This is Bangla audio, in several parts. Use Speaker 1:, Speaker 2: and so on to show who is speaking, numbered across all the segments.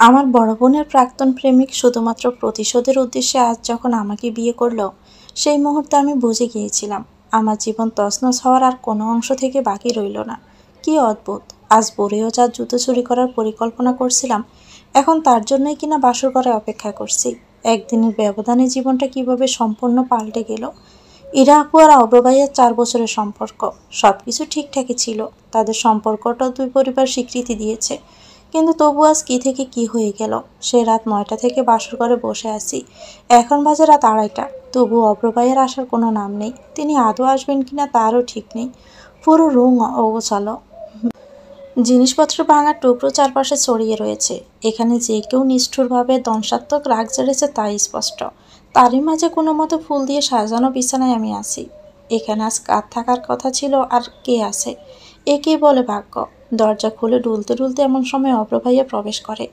Speaker 1: আমার বড় বোনের প্রাক্তন প্রেমিক শুধুমাত্র প্রতিশোধের উদ্দেশ্যে আজ যখন আমাকে বিয়ে করলো, সেই মুহূর্তে আমি বুঝে গিয়েছিলাম আমার জীবন তছনছ হওয়ার আর কোনো অংশ থেকে বাকি রইল না। কি অদ্ভুত, আজ বুড়িও যা জুতো চুরি করার পরিকল্পনা করছিলাম, এখন তার জন্যই কিনা বাসর ঘরে অপেক্ষা করছি। একদিনের ব্যবধানে জীবনটা কিভাবে সম্পূর্ণ পাল্টে গেল। ইরা আপু আর অব্রবাইয়ের 4 বছরের সম্পর্ক, সবকিছু ঠিকঠাকই ছিল। তাদের সম্পর্কটা দুই পরিবার স্বীকৃতি দিয়েছে, কিন্তু তবু আজ কি থেকে কি হয়ে গেল। সে রাত 9টা থেকে বাসর ঘরে বসে আছি, এখন বাজে রাত 2:30। তবু অব্রবাইয়ের আসার কোনো নাম নেই। তিনি আদৌ আসবেন কিনা তারও ঠিক নেই। পুরো রুম অগোছালো, জিনিসপত্র ভাঙার টুকরো চারপাশে ছড়িয়ে রয়েছে। এখানে যে কেউ নিষ্ঠুরভাবে ধ্বংসাত্মক রাগ ঝেড়েছে তাই স্পষ্ট। তারই মাঝে কোনো মতো ফুল দিয়ে সাজানো বিছানায় আমি আছি। এখানে আজ কার থাকার কথা ছিল আর কে আছে, একেই বলে ভাগ্য। দরজা খুলে ডুলতে ডুলতে এমন সময় অভ্র ভাইয়া প্রবেশ করে।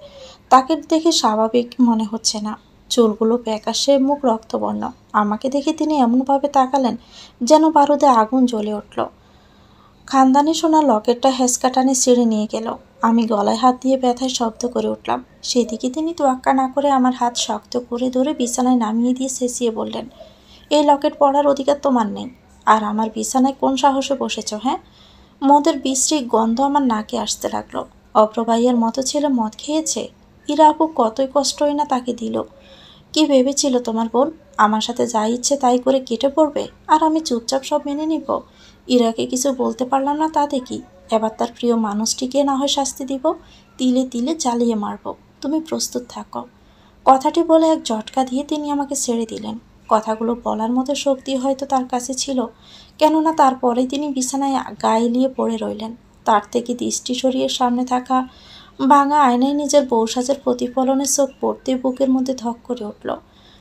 Speaker 1: তাকে দেখে স্বাভাবিক মনে হচ্ছে না। চুলগুলো প্যাকাশে, মুখ রক্তবর্ণ। আমাকে দেখে তিনি এমনভাবে তাকালেন যেন বারুদে আগুন জ্বলে উঠল। খানদানি সোনা লকেটটা হেঁচকাটানে ছিঁড়ে নিয়ে গেল। আমি গলায় হাত দিয়ে ব্যথায় শব্দ করে উঠলাম। সেদিকে তিনি তোয়াক্কা না করে আমার হাত শক্ত করে ধরে বিছানায় নামিয়ে দিয়ে চেঁচিয়ে বললেন, এই লকেট পরার অধিকার তোমার নেই। আর আমার বিছানায় কোন সাহসে বসেছ, হ্যাঁ? মদের বিশ্রী গন্ধ আমার নাকে আসতে লাগলো। অপ্রবাইয়ের মতো ছেলে মদ খেয়েছে? ইরা আপু কতই কষ্টই না তাকে দিল। কি ভেবেছিল তোমার বোন, আমার সাথে যা ইচ্ছে তাই করে কেটে পড়বে আর আমি চুপচাপ সব মেনে নিব? ইরাকে কিছু বলতে পারলাম না তাতে কি? এবার তার প্রিয় মানুষটিকে না হয় শাস্তি দিব, তিলে তিলে জ্বালিয়ে মারব। তুমি প্রস্তুত থাকো। কথাটি বলে এক ঝটকা দিয়ে তিনি আমাকে ছেড়ে দিলেন। কথাগুলো বলার মতো শক্তি হয়তো তার কাছে ছিল, কেননা তারপরেই তিনি বিছানায় গায়ে লিয়ে পড়ে রইলেন। তার থেকে দৃষ্টি সরিয়ে সামনে থাকা ভাঙা আয়নায় নিজের বউসাজের প্রতিফলনে চোখ পড়তে বুকের মধ্যে ধক করে উঠল।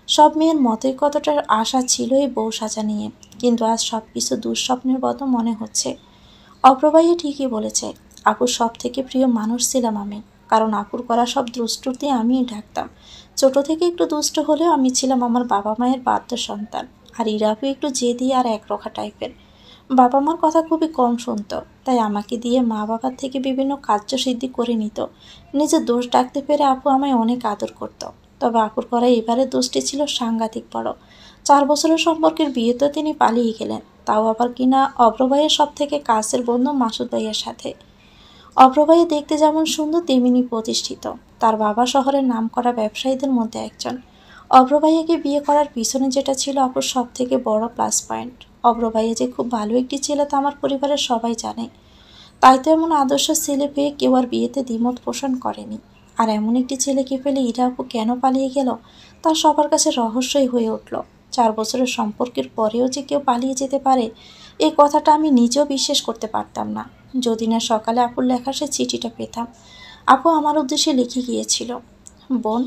Speaker 1: সব মেয়ের মতোই কতটা আশা ছিল এই বউ সাজা নিয়ে, কিন্তু আজ সব কিছু দুঃস্বপ্নের মতো মনে হচ্ছে। অপ্রবাহী ঠিকই বলেছে, আপুর সব থেকে প্রিয় মানুষ ছিলাম আমি, কারণ আপুর করা সব দুষ্টুটি আমিই ঢাকতাম। ছোট থেকে একটু দুষ্ট হলেও আমি ছিলাম আমার বাবা মায়ের বাধ্য সন্তান। আর ইরাপু একটু জেদি আর একরোখা টাইপের। বাবা মার কথা খুবই কম শুনতো, তাই আমাকে দিয়ে মা বাবার থেকে বিভিন্ন কার্যসিদ্ধি করে নিত। নিজের দোষ ডাকতে পেরে আপু আমায় অনেক আদর করত। তবে আপুর করা এবারের দোষটি ছিল সাংঘাতিক বড়। 4 বছরের সম্পর্কের বিয়েতে তিনি পালিয়ে গেলেন, তাও আবার কিনা অভ্র ভাইয়ের সব থেকে কাছের বন্ধু মাসুদ ভাইয়ের সাথে। অভ্র ভাইয়া দেখতে যেমন সুন্দর তেমনি প্রতিষ্ঠিত। তার বাবা শহরের নামকরা ব্যবসায়ীদের মধ্যে একজন। অভ্র ভাইয়াকে বিয়ে করার পিছনে যেটা ছিল আপুর সব থেকে বড় প্লাস পয়েন্ট, অভ্র ভাইয়া যে খুব ভালো একটি ছেলে তা আমার পরিবারের সবাই জানে। তাই তো এমন আদর্শ ছেলে পেয়ে কেউ আর বিয়েতে দ্বিমত পোষণ করেনি। আর এমন একটি ছেলেকে ফেলে ইরা আপু কেন পালিয়ে গেল তা সবার কাছে রহস্যই হয়ে উঠল। 4 বছরের সম্পর্কের পরেও যে কেউ পালিয়ে যেতে পারে, এই কথাটা আমি নিজেও বিশ্বাস করতে পারতাম না, যদি না সকালে আপুর লেখা সে চিঠিটা পেতাম। আপু আমার উদ্দেশ্যে লিখে গিয়েছিল, বোন,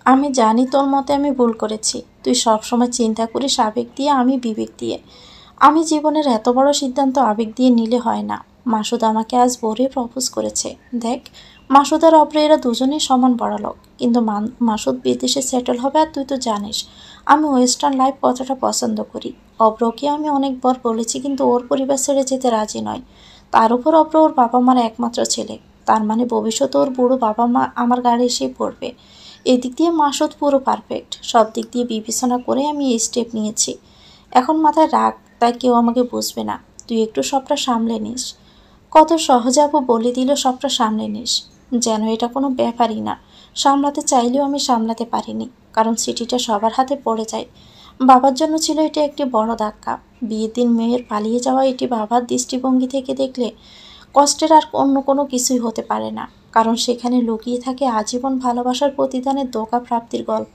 Speaker 1: আমি জানি তোর মতে আমি ভুল করেছি। তুই সবসময় চিন্তা করিস আবেগ দিয়ে, আমি বিবেক দিয়ে। আমি জীবনের এত বড় সিদ্ধান্ত আবেগ দিয়ে নিলে হয় না। মাসুদ আমাকে আজ ভোরে প্রপোজ করেছে। দেখ, মাসুদ আর অব্র এরা দুজনেই সমান বড় লোক, কিন্তু মাসুদ বিদেশে সেটেল হবে আর তুই তো জানিস আমি ওয়েস্টার্ন লাইফ কতটা পছন্দ করি। অব্রকে আমি অনেকবার বলেছি, কিন্তু ওর পরিবার ছেড়ে যেতে রাজি নয়। তার উপর অব্র ওর বাবা মার একমাত্র ছেলে, তার মানে ভবিষ্যতে ওর বুড়ো বাবা মা আমার গাড়ি এসেই পড়বে। এদিক দিয়ে মাসুদ পুরো পারফেক্ট, সব দিক দিয়ে বিবেচনা করে আমি এই স্টেপ নিয়েছি। এখন মাথায় রাগ, তাই কেউ আমাকে বুঝবে না। তুই একটু সবটা সামলে নিস। কত সহজে আপু বলে দিল সবটা সামলে নিস, যেন এটা কোনো ব্যাপারই না। সামলাতে চাইলেও আমি সামলাতে পারিনি, কারণ সিটিটা সবার হাতে পড়ে যায়। বাবার জন্য ছিল এটা একটি বড় ধাক্কা। বিয়ের দিন মেয়ের পালিয়ে যাওয়া এটি বাবার দৃষ্টিভঙ্গি থেকে দেখলে কষ্টের আর অন্য কোনো কিছুই হতে পারে না, কারণ সেখানে লুকিয়ে থাকে আজীবন ভালোবাসার প্রতিদানের ধোঁকা প্রাপ্তির গল্প।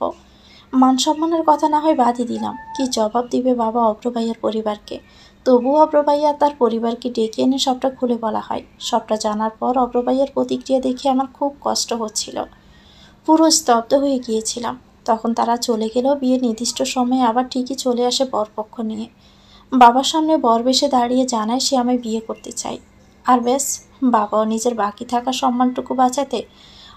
Speaker 1: মান সম্মানের কথা না হয় বাদই দিলাম, কি জবাব দিবে বাবা অভ্র ভাইয়ার পরিবারকে? তবুও অভ্র ভাইয়া তার পরিবারকে ডেকে এনে সবটা খুলে বলা হয়। সবটা জানার পর অভ্র ভাইয়ার প্রতিক্রিয়া দেখে আমার খুব কষ্ট হচ্ছিল, পুরো স্তব্ধ হয়ে গিয়েছিলাম। তখন তারা চলে গেলেও বিয়ের নির্দিষ্ট সময়ে আবার ঠিকই চলে আসে বরপক্ষ নিয়ে। বাবার সামনে বর বেশে দাঁড়িয়ে জানায় সে আমায় বিয়ে করতে চায়। আর ব্যাস, বাবাও নিজের বাকি থাকা সম্মানটুকু বাঁচাতে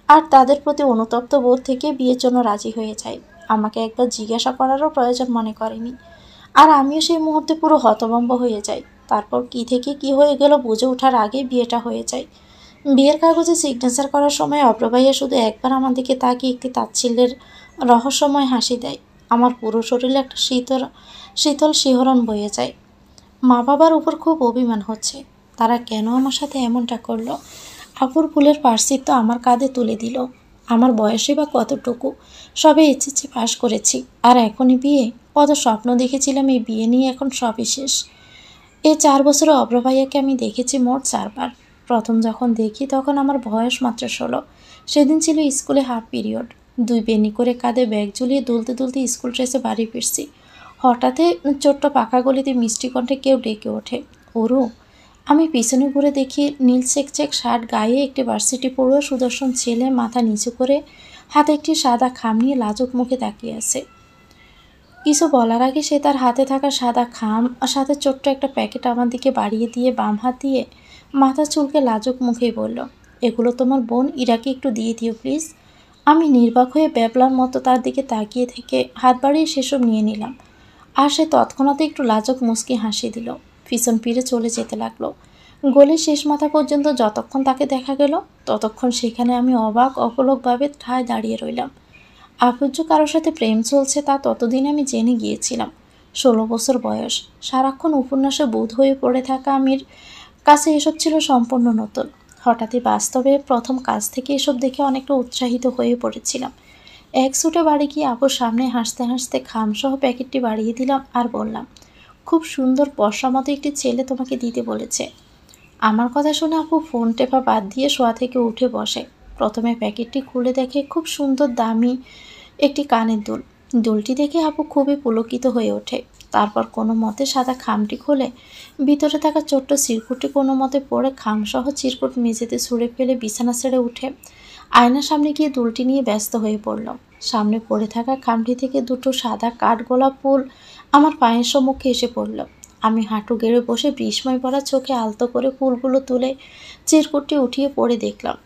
Speaker 1: আর তাদের প্রতি অনুতপ্ত বোধ থেকে বিয়ের জন্য রাজি হয়ে যায়। আমাকে একবার জিজ্ঞাসা করারও প্রয়োজন মনে করেনি। আর আমিও সেই মুহূর্তে পুরো হতভম্ব হয়ে যাই। তারপর কি থেকে কি হয়ে গেল বুঝে ওঠার আগেই বিয়েটা হয়ে যায়। বিয়ের কাগজে সিগনেচার করার সময় অভ্র ভাইয়া শুধু একবার আমার দিকে তাকিয়ে একটি তাচ্ছিল্যের রহস্যময় হাসি দেয়। আমার পুরো শরীরে একটা শীতল শীতল শিহরণ বয়ে যায়। মা বাবার উপর খুব অভিমান হচ্ছে। তারা কেন আমার সাথে এমনটা করলো? আপুর ফুলের পার্সিপ তো আমার কাঁধে তুলে দিল। আমার বয়সে বা কতটুকু, সবে এইচএসসি পাস করেছি, আর এখনই বিয়ে? কত স্বপ্ন দেখেছিলাম এই বিয়ে নিয়ে, এখন সবই শেষ। এই 4 বছরে অভ্র ভাইয়াকে আমি দেখেছি মোট 4 বার। প্রথম যখন দেখি তখন আমার বয়স মাত্র 16। সেদিন ছিল স্কুলে হাফ পিরিয়ড। 2 বেনি করে কাঁধে ব্যাগ ঝুলিয়ে দুলতে দুলতে স্কুল ড্রেসে বাড়ি ফিরছি। হঠাৎই ছোট্ট পাকা গলিতে মিষ্টি কণ্ঠে কেউ ডেকে ওঠে, ওরু। আমি পিছনে ঘুরে দেখি নীল চেক শার্ট গায়ে একটি ভার্সিটি পড়ুয়া সুদর্শন ছেলে মাথা নিচু করে হাতে একটি সাদা খাম নিয়ে লাজুক মুখে তাকিয়ে আছে। কিছু বলার আগে সে তার হাতে থাকা সাদা খাম আর সাথে ছোট্ট একটা প্যাকেট আমার দিকে বাড়িয়ে দিয়ে বাম হাত দিয়ে মাথা চুলকে লাজুক মুখেই বলল, এগুলো তোমার বোন ইরাকে একটু দিয়ে দিও প্লিজ। আমি নির্বাক হয়ে ব্যাবলার মতো তার দিকে তাকিয়ে থেকে হাত বাড়িয়ে সেসব নিয়ে নিলাম। আর সে তৎক্ষণাৎ একটু লাজুক মুচকি হাসি দিল, পিছন ফিরে চলে যেতে লাগলো। গলির শেষ মাথা পর্যন্ত যতক্ষণ তাকে দেখা গেল ততক্ষণ সেখানে আমি অবাক অপলকভাবে ঠায় দাঁড়িয়ে রইলাম। আফুজ্জু কারোর সাথে প্রেম চলছে তা ততদিন আমি জেনে গিয়েছিলাম। 16 বছর বয়স, সারাক্ষণ উপন্যাসে বোধ হয়ে পড়ে থাকা আমির কাছে এসব ছিল সম্পূর্ণ নতুন। হঠাৎই বাস্তবে প্রথম কাজ থেকে এসব দেখে অনেকটা উৎসাহিত হয়ে পড়েছিলাম। এক ছুটে বাড়ি গিয়ে আপুর সামনে হাসতে হাসতে খামসহ প্যাকেটটি বাড়িয়ে দিলাম আর বললাম, খুব সুন্দর বর্ষা মতো একটি ছেলে তোমাকে দিতে বলেছে। আমার কথা শুনে আপু ফোন টেপা বাদ দিয়ে শোয়া থেকে উঠে বসে। প্রথমে প্যাকেটটি খুলে দেখে খুব সুন্দর দামি একটি কানের দুল। দুলটি দেখে আপু খুবই পুলকিত হয়ে ওঠে। তারপর কোনো মতে সাদা খামটি খুলে ভিতরে থাকা ছোট্ট চিরকুটটি কোনো মতে পরে খামসহ চিরকুট মেঝেতে ছুঁড়ে ফেলে বিছানা ছেড়ে উঠে আয়নার সামনে গিয়ে দুলটি নিয়ে ব্যস্ত হয়ে পড়ল। সামনে পড়ে থাকা খামটি থেকে দুটো সাদা কাঠগোলাপ ফুল আমার পায়ের সম্মুখে এসে পড়ল। আমি হাঁটু গেড়ে বসে বিস্ময় ভরা চোখে আলতো করে ফুলগুলো তুলে চিরকুটটি উঠিয়ে পড়ে দেখলাম।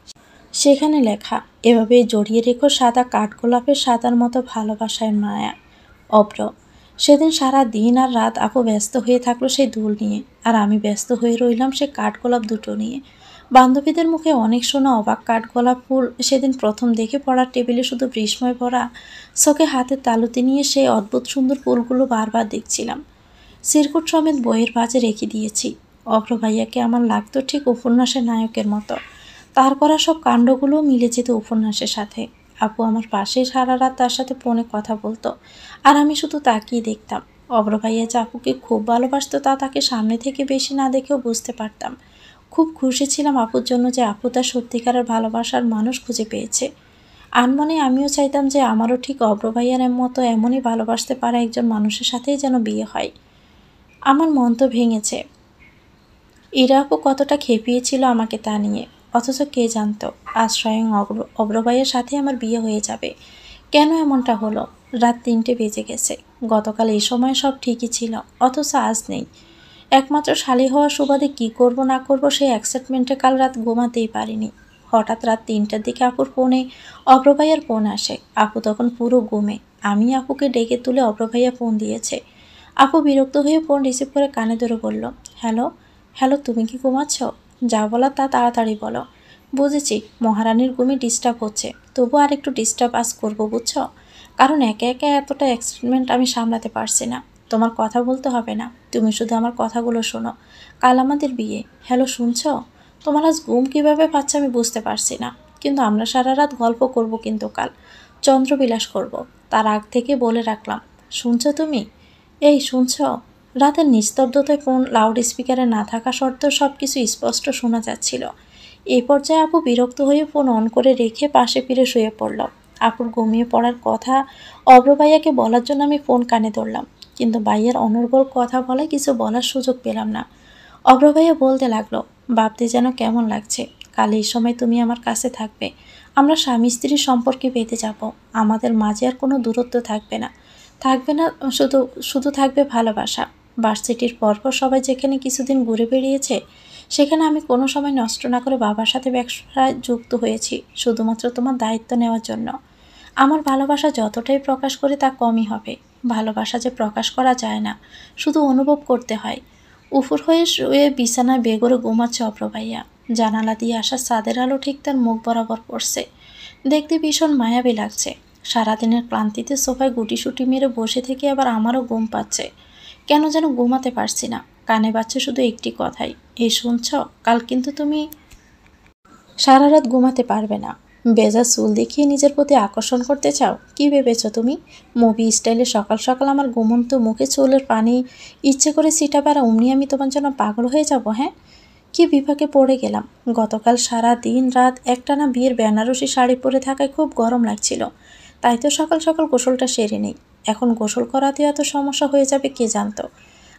Speaker 1: সেখানে লেখা, এভাবে জড়িয়ে রেখো সাদা কাঠগোলাপের সাদার মতো ভালোবাসায় মায়া, অভ্র। সেদিন সারা দিন আর রাত আপু ব্যস্ত হয়ে থাকলো সেই দুল নিয়ে, আর আমি ব্যস্ত হয়ে রইলাম সে কাঠগোলাপ দুটো নিয়ে। বান্ধবীদের মুখে অনেক শোনা অবাক কাঠগোলাপ ফুল সেদিন প্রথম দেখে পড়ার টেবিলে শুধু বিস্ময় ভরা চোখে হাতের তালুতে নিয়ে সেই অদ্ভুত সুন্দর ফুলগুলো বারবার দেখছিলাম। চিরকুট সমেত বইয়ের ভাঁজে রেখে দিয়েছি। অভ্র ভাইয়াকে আমার লাগতো ঠিক উপন্যাসের নায়কের মতো। তার করা সব কাণ্ডগুলোও মিলে যেত উপন্যাসের সাথে। আপু আমার পাশে সারা রাত তার সাথে ফোনে কথা বলতো, আর আমি শুধু তাকিয়ে দেখতাম। অভ্র ভাইয়া যে আপুকে খুব ভালোবাসতো তা তাকে সামনে থেকে বেশি না দেখেও বুঝতে পারতাম। খুব খুশি ছিলাম আপুর জন্য যে আপু তার সত্যিকারের ভালোবাসার মানুষ খুঁজে পেয়েছে। আনমনে আমিও চাইতাম যে আমারও ঠিক অভ্র ভাইয়ার মতো এমনই ভালোবাসতে পারা একজন মানুষের সাথেই যেন বিয়ে হয়। আমার মন তো ভেঙেছে। ইরা আপু কতটা খেপিয়েছিল আমাকে তা নিয়ে, অথচ কে জানতো আজ স্বয়ং অভ্র ভাইয়ের সাথে আমার বিয়ে হয়ে যাবে। কেন এমনটা হলো? রাত 3টে বেজে গেছে। গতকাল এই সময় সব ঠিকই ছিল, অথচ আজ নেই। একমাত্র শালি হওয়ার সুবাদে কি করব না করব সেই এক্সাইটমেন্টে কাল রাত ঘুমাতেই পারিনি। হঠাৎ রাত 3টার দিকে আপুর ফোনে অভ্র ভাইয়ার ফোন আসে। আপু তখন পুরো ঘুমে। আমি আপুকে ডেকে তুলে অভ্র ভাইয়া ফোন দিয়েছে। আপু বিরক্ত হয়ে ফোন রিসিভ করে কানে ধরে বলল, হ্যালো। হ্যালো, তুমি কি ঘুমাচ্ছ? যা বলার তা তাড়াতাড়ি বলো। বুঝেছি, মহারানীর ঘুমে ডিস্টার্ব হচ্ছে, তবু আর একটু ডিস্টার্ব আজ করবো, বুঝছো? কারণ একে একে এতটা এক্সাইটমেন্ট আমি সামলাতে পারছি না। তোমার কথা বলতে হবে না, তুমি শুধু আমার কথাগুলো শোনো। কাল আমাদের বিয়ে। হ্যালো, শুনছো? তোমার আজ ঘুম কীভাবে পাচ্ছে আমি বুঝতে পারছি না, কিন্তু আমরা সারা রাত গল্প করব, কিন্তু কাল চন্দ্রবিলাস করব। তার আগ থেকে বলে রাখলাম। শুনছো তুমি? এই শুনছো? রাতের নিস্তব্ধতায় ফোন লাউড স্পিকারে না থাকা সত্ত্বেও সব কিছু স্পষ্ট শোনা যাচ্ছিল। এই পর্যায়ে আপু বিরক্ত হয়ে ফোন অন করে রেখে পাশে ফিরে শুয়ে পড়ল। আপুর ঘুমিয়ে পড়ার কথা অভ্র ভাইয়াকে বলার জন্য আমি ফোন কানে ধরলাম, কিন্তু ভাইয়ার অনর্গল কথা বলায় কিছু বলার সুযোগ পেলাম না। অভ্র ভাইয়া বলতে লাগলো, ভাবতে যেন কেমন লাগছে, কাল এই সময় তুমি আমার কাছে থাকবে। আমরা স্বামী স্ত্রীর সম্পর্কে পেতে যাব। আমাদের মাঝে আর কোনো দূরত্ব থাকবে না। থাকবে না শুধু শুধু থাকবে ভালোবাসা। ভার্সিটির পরপর সবাই যেখানে কিছুদিন ঘুরে বেরিয়েছে, সেখানে আমি কোনো সময় নষ্ট না করে বাবার সাথে ব্যবসায় যুক্ত হয়েছি শুধুমাত্র তোমার দায়িত্ব নেওয়ার জন্য। আমার ভালোবাসা যতটাই প্রকাশ করে তা কমই হবে। ভালোবাসা যে প্রকাশ করা যায় না, শুধু অনুভব করতে হয়। উপুর হয়ে শুয়ে বিছানায় বেঘরে ঘুমাচ্ছে অভ্র ভাইয়া। জানালা দিয়ে আসা চাঁদের আলো ঠিক তার মুখ বরাবর পড়ছে। দেখতে ভীষণ মায়াবী লাগছে। সারাদিনের ক্লান্তিতে সোফায় গুটিসুটি মেরে বসে থেকে আবার আমারও ঘুম পাচ্ছে। কেন যেন ঘুমাতে পারছি না। কানে বাজছে শুধু একটি কথাই, এই শুনছ, কাল কিন্তু তুমি সারা রাত ঘুমাতে পারবে না। বেজা চুল দেখিয়ে নিজের প্রতি আকর্ষণ করতে চাও? কি ভেবেছ তুমি? মুভি স্টাইলে সকাল সকাল আমার ঘুমন্ত মুখে চুলের পানি ইচ্ছে করে ছিটাবার অমনি আমি তোমার জন্য পাগল হয়ে যাব? হ্যাঁ, কি বিপাকে পড়ে গেলাম। গতকাল সারা দিন রাত একটানা বিয়ের বেনারসি শাড়ি পরে থাকায় খুব গরম লাগছিল, তাই তো সকাল সকাল গোসলটা সেরে নেই। এখন গোসল করাতে এত সমস্যা হয়ে যাবে কে জানতো।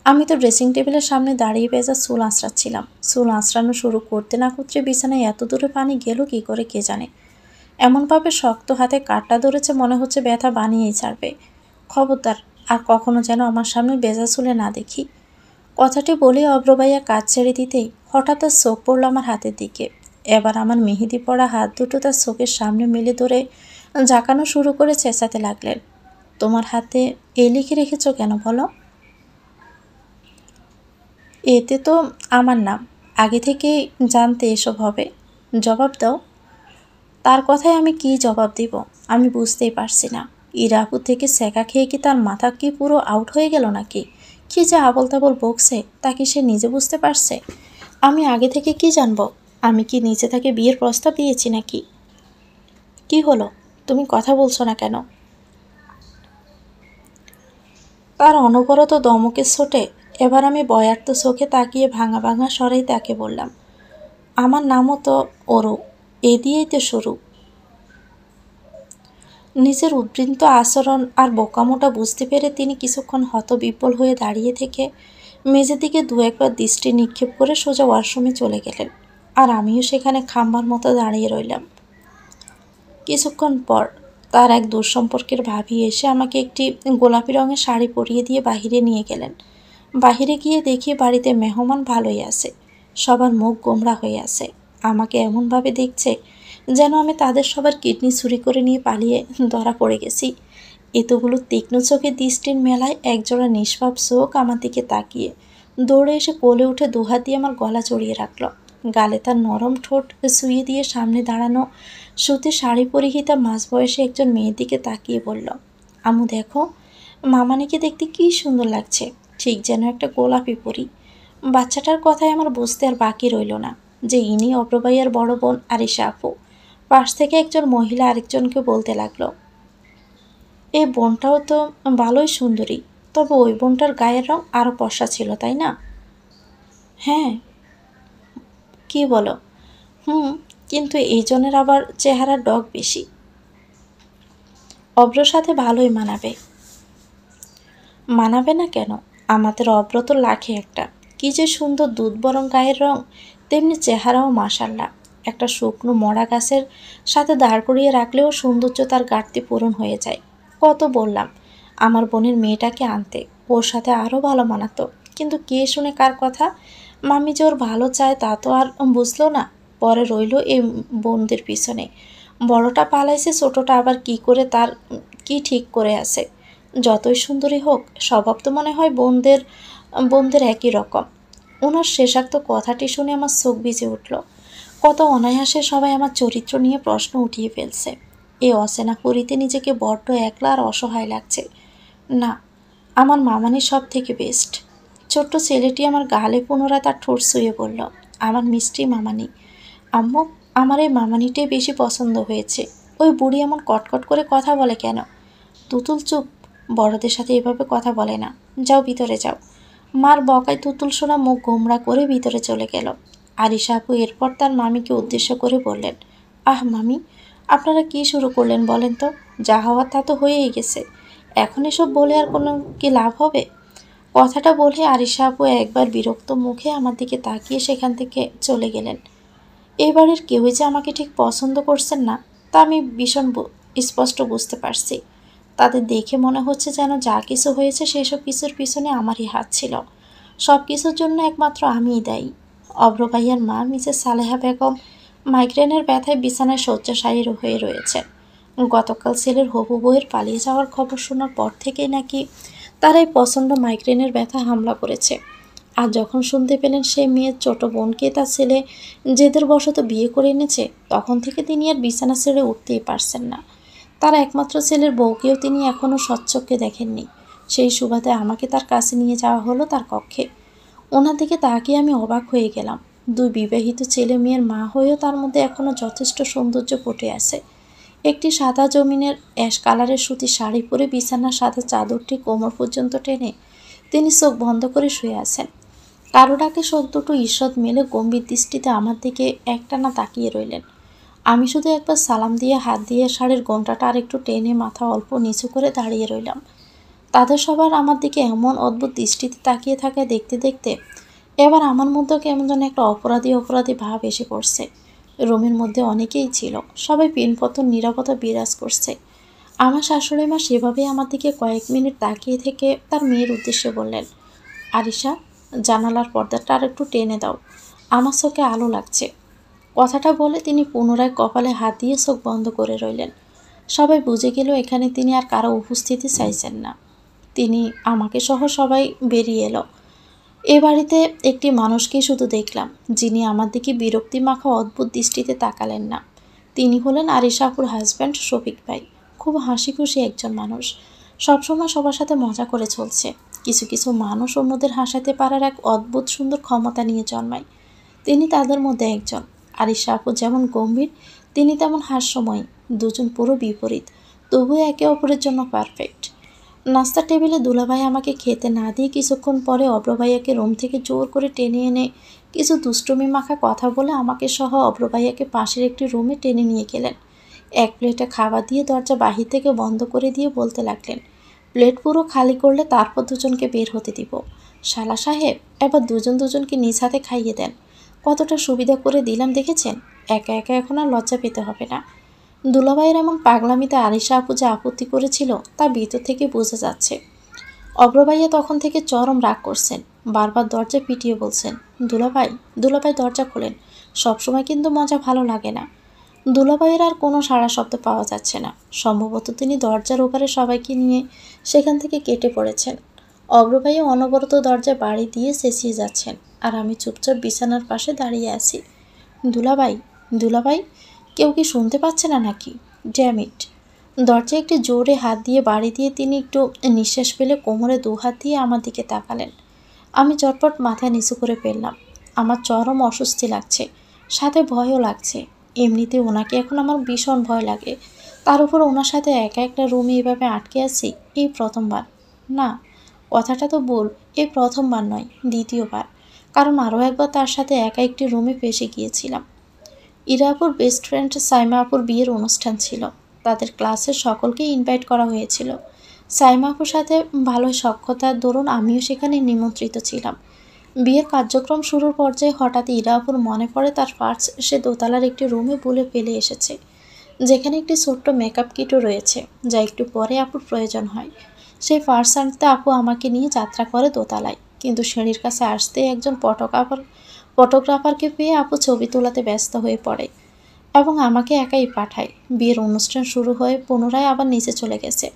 Speaker 1: আমি তো ড্রেসিং টেবিলের সামনে দাঁড়িয়ে ভেজা চুল আঁচড়াচ্ছিলাম। চুল আঁচড়ানো শুরু করতে না করতে বিছানায় এত দূরে পানি গেল কী করে কে জানে। এমনভাবে শক্ত হাতে কাঠটা ধরেছে মনে হচ্ছে ব্যথা বানিয়েই ছাড়বে। খবরদার, আর কখনো যেন আমার সামনে ভেজা চুলে না দেখি। কথাটি বলে অব্রবাইয়া কাজ ছেড়ে দিতেই হঠাৎ তার চোখ পড়ল আমার হাতের দিকে। এবার আমার মেহেদি পড়া হাত দুটো তার চোখের সামনে মেলে ধরে ঝাঁকানো শুরু করে চেঁচাতে লাগলেন। তোমার হাতে এ লিখে রেখেছ কেন বলো? এতে তো আমার নাম। আগে থেকেই জানতে এসব হবে। জবাব দাও। তার কথায় আমি কি জবাব দিব আমি বুঝতেই পারছি না। ইরাপু থেকে সেকা খেয়ে কি তার মাথা কি পুরো আউট হয়ে গেল নাকি? কি যে আবল তাবল বকছে তা কি সে নিজে বুঝতে পারছে? আমি আগে থেকে কি জানবো? আমি কি নিজে তাকে বিয়ের প্রস্তাব দিয়েছি নাকি? কি হলো, তুমি কথা বলছো না কেন? তার অনবরত দমকে ছোটে এবার আমি বয়ার্ত চোখে তাকিয়ে ভাঙা ভাঙা স্বরেই তাকে বললাম, আমার নামও তো অরু, এ দিয়েই তো শুরু। নিজের উদ্বৃত্ত আচরণ আর বোকামোটা বুঝতে পেরে তিনি কিছুক্ষণ হতবিহ্বল হয়ে দাঁড়িয়ে থেকে মেঝের দিকে দু একবার দৃষ্টি নিক্ষেপ করে সোজা ওয়াশরুমে চলে গেলেন। আর আমিও সেখানে খাম্বার মতো দাঁড়িয়ে রইলাম। কিছুক্ষণ পর তার এক দূরসম্পর্কের ভাবি এসে আমাকে একটি গোলাপি রঙের শাড়ি পরিয়ে দিয়ে বাহিরে নিয়ে গেলেন। বাহিরে গিয়ে দেখি বাড়িতে মেহমান ভালোই আছে, সবার মুখ গোমড়া হয়ে আছে। আমাকে এমনভাবে দেখছে যেন আমি তাদের সবার কিডনি চুরি করে নিয়ে পালিয়ে ধরা পড়ে গেছি। এতগুলো তীক্ষ্ণ চোখে দৃষ্টির মেলায় একজোড়া নিষ্পাপ চোখ আমার দিকে তাকিয়ে দৌড়ে এসে কোলে উঠে দুহাত দিয়ে আমার গলা জড়িয়ে রাখল। গালে তার নরম ঠোঁট শুইয়ে দিয়ে সামনে দাঁড়ানো সুতির শাড়ি পরিহিতা মাঝবয়সী একজন মেয়ের দিকে তাকিয়ে বলল, আম্মু দেখো, মামানিকে দেখতে কি সুন্দর লাগছে, ঠিক যেন একটা গোলাপি পরি। বাচ্চাটার কথায় আমার বুঝতে আর বাকি রইল না যে ইনি অব্রবাইয়ার বড় বোন আরিশা আপু। পাশ থেকে একজন মহিলা আরেকজনকে বলতে লাগলো, এই বোনটাও তো ভালোই সুন্দরী, তবে ওই বোনটার গায়ের রং আরও ফর্সা ছিল তাই না? হ্যাঁ। কি বলো? হুম, কিন্তু এই জনের আবার চেহারার ডগ বেশি। অব্রর সাথে ভালোই মানাবে। মানাবে না কেন? আমাদের অব্র তো লাখে একটা। কি যে সুন্দর দুধ বরং গায়ের রং, তেমনি চেহারাও মাশাল্লাহ। একটা শুকনো মরা গাছের সাথে দাঁড় করিয়ে রাখলেও সৌন্দর্য তার ঘাটতি পূরণ হয়ে যায়। কত বললাম আমার বোনের মেয়েটাকে আনতে, ওর সাথে আরও ভালো মানাতো, কিন্তু কে শুনে কার কথা। মামি যে ওর ভালো চায় তা তো আর বুঝলো না। পরে রইল এই বোনদের পিছনে। বড়টা পালাইছে, ছোটটা আবার কি করে তার কি ঠিক করে আছে। যতই সুন্দরী হোক, স্বভাব তো মনে হয় বোনদের বোনদের একই রকম। ওনার শেষাক্ত কথাটি শুনে আমার চোখ ভিজে উঠল। কত অনায়াসে সবাই আমার চরিত্র নিয়ে প্রশ্ন উঠিয়ে ফেলছে। এই অচেনা পুরীতে নিজেকে বড্ড একলা আর অসহায় লাগছে। না, আমার মামানি সব থেকে বেস্ট। ছোট্ট ছেলেটি আমার গালে পুনরায় তার ঠোঁট ছুঁয়ে বলল, আমার মিষ্টি মামানি। আম্মু, আমার এই মামানিটাই বেশি পছন্দ হয়েছে। ওই বুড়ি এমন কটকট করে কথা বলে কেন? তুতুল চুপ, বড়দের সাথে এভাবে কথা বলে না। যাও ভিতরে যাও। মার বকায় তুতুল সোনা মুখ গোমড়া করে ভিতরে চলে গেল। আরিশা আপু এরপর তার মামিকে উদ্দেশ্য করে বললেন, আহ মামি, আপনারা কি শুরু করলেন বলেন তো? যা হওয়ার তা তো হয়েই গেছে, এখন এসব বলে আর কোনো কি লাভ হবে? কথাটা বলে আরিশা আপু একবার বিরক্ত মুখে আমার দিকে তাকিয়ে সেখান থেকে চলে গেলেন। এবারের কেউই যে আমাকে ঠিক পছন্দ করছেন না তা আমি ভীষণ স্পষ্ট বুঝতে পারছি। তাদের দেখে মনে হচ্ছে যেন যা কিছু হয়েছে সেসব কিছুর পিছনে আমারই হাত ছিল। সব কিছুর জন্য একমাত্র আমিই দায়ী। অভ্র ভাইয়ার মা মিসেস সালেহা বেগম মাইগ্রেনের ব্যথায় বিছানায় শয্যাশায়ী হয়ে রয়েছেন। গতকাল ছেলের হবু বউয়ের পালিয়ে যাওয়ার খবর শোনার পর থেকেই নাকি তার এই প্রচণ্ড মাইগ্রেনের ব্যথা হামলা করেছে। আর যখন শুনতে পেলেন সেই মেয়ের ছোট বোনকে তার ছেলে জেদের বশত বিয়ে করে এনেছে, তখন থেকে তিনি আর বিছানা ছেড়ে উঠতেই পারছেন না। তার একমাত্র ছেলের বউকেও তিনি এখনও সচ্চক্ষে দেখেননি। সেই সুবাদে আমাকে তার কাছে নিয়ে যাওয়া হলো তার কক্ষে। ওনার দিকে তাকিয়ে আমি অবাক হয়ে গেলাম। দুই বিবাহিত ছেলে মেয়ের মা হয়েও তার মধ্যে এখনও যথেষ্ট সৌন্দর্য ফুটে আছে। একটি সাদা জমিনের অ্যাশ কালারের সুতির শাড়ি পরে বিছানার সাদা চাদরটি কোমর পর্যন্ত টেনে তিনি চোখ বন্ধ করে শুয়ে আছেন। কারো ডাকে চোখ দুটো ঈষৎ মেলে গম্ভীর দৃষ্টিতে আমার দিকে একটানা তাকিয়ে রইলেন। আমি শুধু একবার সালাম দিয়ে হাত দিয়ে শাড়ির ঘোমটাটা আরেকটু টেনে মাথা অল্প নিচু করে দাঁড়িয়ে রইলাম। তাদের সবার আমার দিকে এমন অদ্ভুত দৃষ্টিতে তাকিয়ে থাকায় দেখতে দেখতে এবার আমার মধ্যেও কেমন যেন একটা অপরাধী অপরাধী ভাব এসে পড়ছে। রুমের মধ্যে অনেকেই ছিল, সবাই পিনপতন নীরবতা বিরাজ করছে। আমার শাশুড়ি মা সেভাবেই আমার দিকে কয়েক মিনিট তাকিয়ে থেকে তার মেয়ের উদ্দেশ্যে বললেন, আরিশা, জানালার পর্দাটা আর একটু টেনে দাও, আমার চোখে আলো লাগছে। কথাটা বলে তিনি পুনরায় কপালে হাত দিয়ে চোখ বন্ধ করে রইলেন। সবাই বুঝে গেল এখানে তিনি আর কারো উপস্থিতি চাইছেন না। তিনি আমাকে সহ সবাই বেরিয়ে এলো। এ বাড়িতে একটি মানুষকেই শুধু দেখলাম, যিনি আমার দিকে বিরক্তি মাখা অদ্ভুত দৃষ্টিতে তাকালেন না। তিনি হলেন আরিশা আপুর হাজব্যান্ড শফিক ভাই। খুব হাসি খুশি একজন মানুষ, সবসময় সবার সাথে মজা করে চলছে। কিছু কিছু মানুষ অন্যদের হাসাতে পারার এক অদ্ভুত সুন্দর ক্ষমতা নিয়ে জন্মায়। তিনি তাদের মধ্যে একজন। আরিশা আপু যেমন গম্ভীর, তিনি তেমন হাস্যময়ী। দুজন পুরো বিপরীত, তবুও একে অপরের জন্য পারফেক্ট। নাস্তার টেবিলে দুলাভাই আমাকে খেতে না দিয়ে কিছুক্ষণ পরে অব্রভাইয়াকে রুম থেকে জোর করে টেনে এনে কিছু দুষ্টুমি মাখা কথা বলে আমাকে সহ অব্রভাইয়াকে পাশের একটি রুমে টেনে নিয়ে গেলেন। এক প্লেটে খাবার দিয়ে দরজা বাহির থেকে বন্ধ করে দিয়ে বলতে লাগলেন, প্লেট পুরো খালি করলে তারপর দুজনকে বের হতে দিব। শালা সাহেব, এবার দুজন দুজনকে নিজ হাতে খাইয়ে দেন। কতটা সুবিধা করে দিলাম দেখেছেন? একা একা এখন আর লজ্জা পেতে হবে না। দুলাভাইয়ের এমন পাগলামিতে আরিশা আপু যে আপত্তি করেছিল তা ভিতর থেকে বোঝা যাচ্ছে। অব্রভাইয়া তখন থেকে চরম রাগ করছেন, বারবার দরজা পিটিয়ে বলছেন, দুলাভাই, দুলাভাই দরজা খোলেন, সবসময় কিন্তু মজা ভালো লাগে না। দুলাভাইয়ের আর কোনো সাড়া শব্দ পাওয়া যাচ্ছে না। সম্ভবত তিনি দরজার ওপারে সবাইকে নিয়ে সেখান থেকে কেটে পড়েছেন। অব্রভাইয়া অনবরত দরজায় বাড়ি দিয়ে চেঁচিয়ে যাচ্ছেন, আর আমি চুপচাপ বিছানার পাশে দাঁড়িয়ে আছি। দুলাভাই, দুলাভাই, কেউ কি শুনতে পাচ্ছে না নাকি? Damn it! দরজায় একটি জোরে হাত দিয়ে বাড়ি দিয়ে তিনি একটু নিঃশ্বাস ফেলে কোমরে দুহাত দিয়ে আমার দিকে তাকালেন। আমি চটপট মাথা নিচু করে ফেললাম। আমার চরম অস্বস্তি লাগছে, সাথে ভয়ও লাগছে। এমনিতে ওনাকে এখন আমার ভীষণ ভয় লাগে, তার উপর ওনার সাথে একা একটা রুমে এভাবে আটকে আছি এই প্রথমবার। না, কথাটা তো ভুল, এই প্রথমবার নয়, দ্বিতীয়বার। কারণ আরও একবার তার সাথে একা একটি রুমে ফেসে গিয়েছিলাম। ইরা আপুর বেস্ট ফ্রেন্ড সাইমা আপুর বিয়ের অনুষ্ঠান ছিল। তাদের ক্লাসের সকলকে ইনভাইট করা হয়েছিল। সাইমা আপুর সাথে ভালোই সখ্যতার দরুন আমিও সেখানে নিমন্ত্রিত ছিলাম। বিয়ের কার্যক্রম শুরুর পর্যায়ে হঠাৎ ইরা আপুর মনে পড়ে তার পার্স সে দোতলার একটি রুমে ভুলে ফেলে এসেছে, যেখানে একটি ছোট্ট মেকআপ কিটও রয়েছে, যা একটু পরে আপুর প্রয়োজন হয়। সেই পার্স আনতে আপু আমাকে নিয়ে যাত্রা করে দোতলায়, কিন্তু সিঁড়ির কাছে আসতেই একজন ফটোগ্রাফারকে পেয়ে আপু ছবি তোলাতে ব্যস্ত হয়ে পড়ে এবং আমাকে একাই পাঠায়। বিয়ের অনুষ্ঠান শুরু হয়ে পুনরায় আবার নিচে চলে গেছে।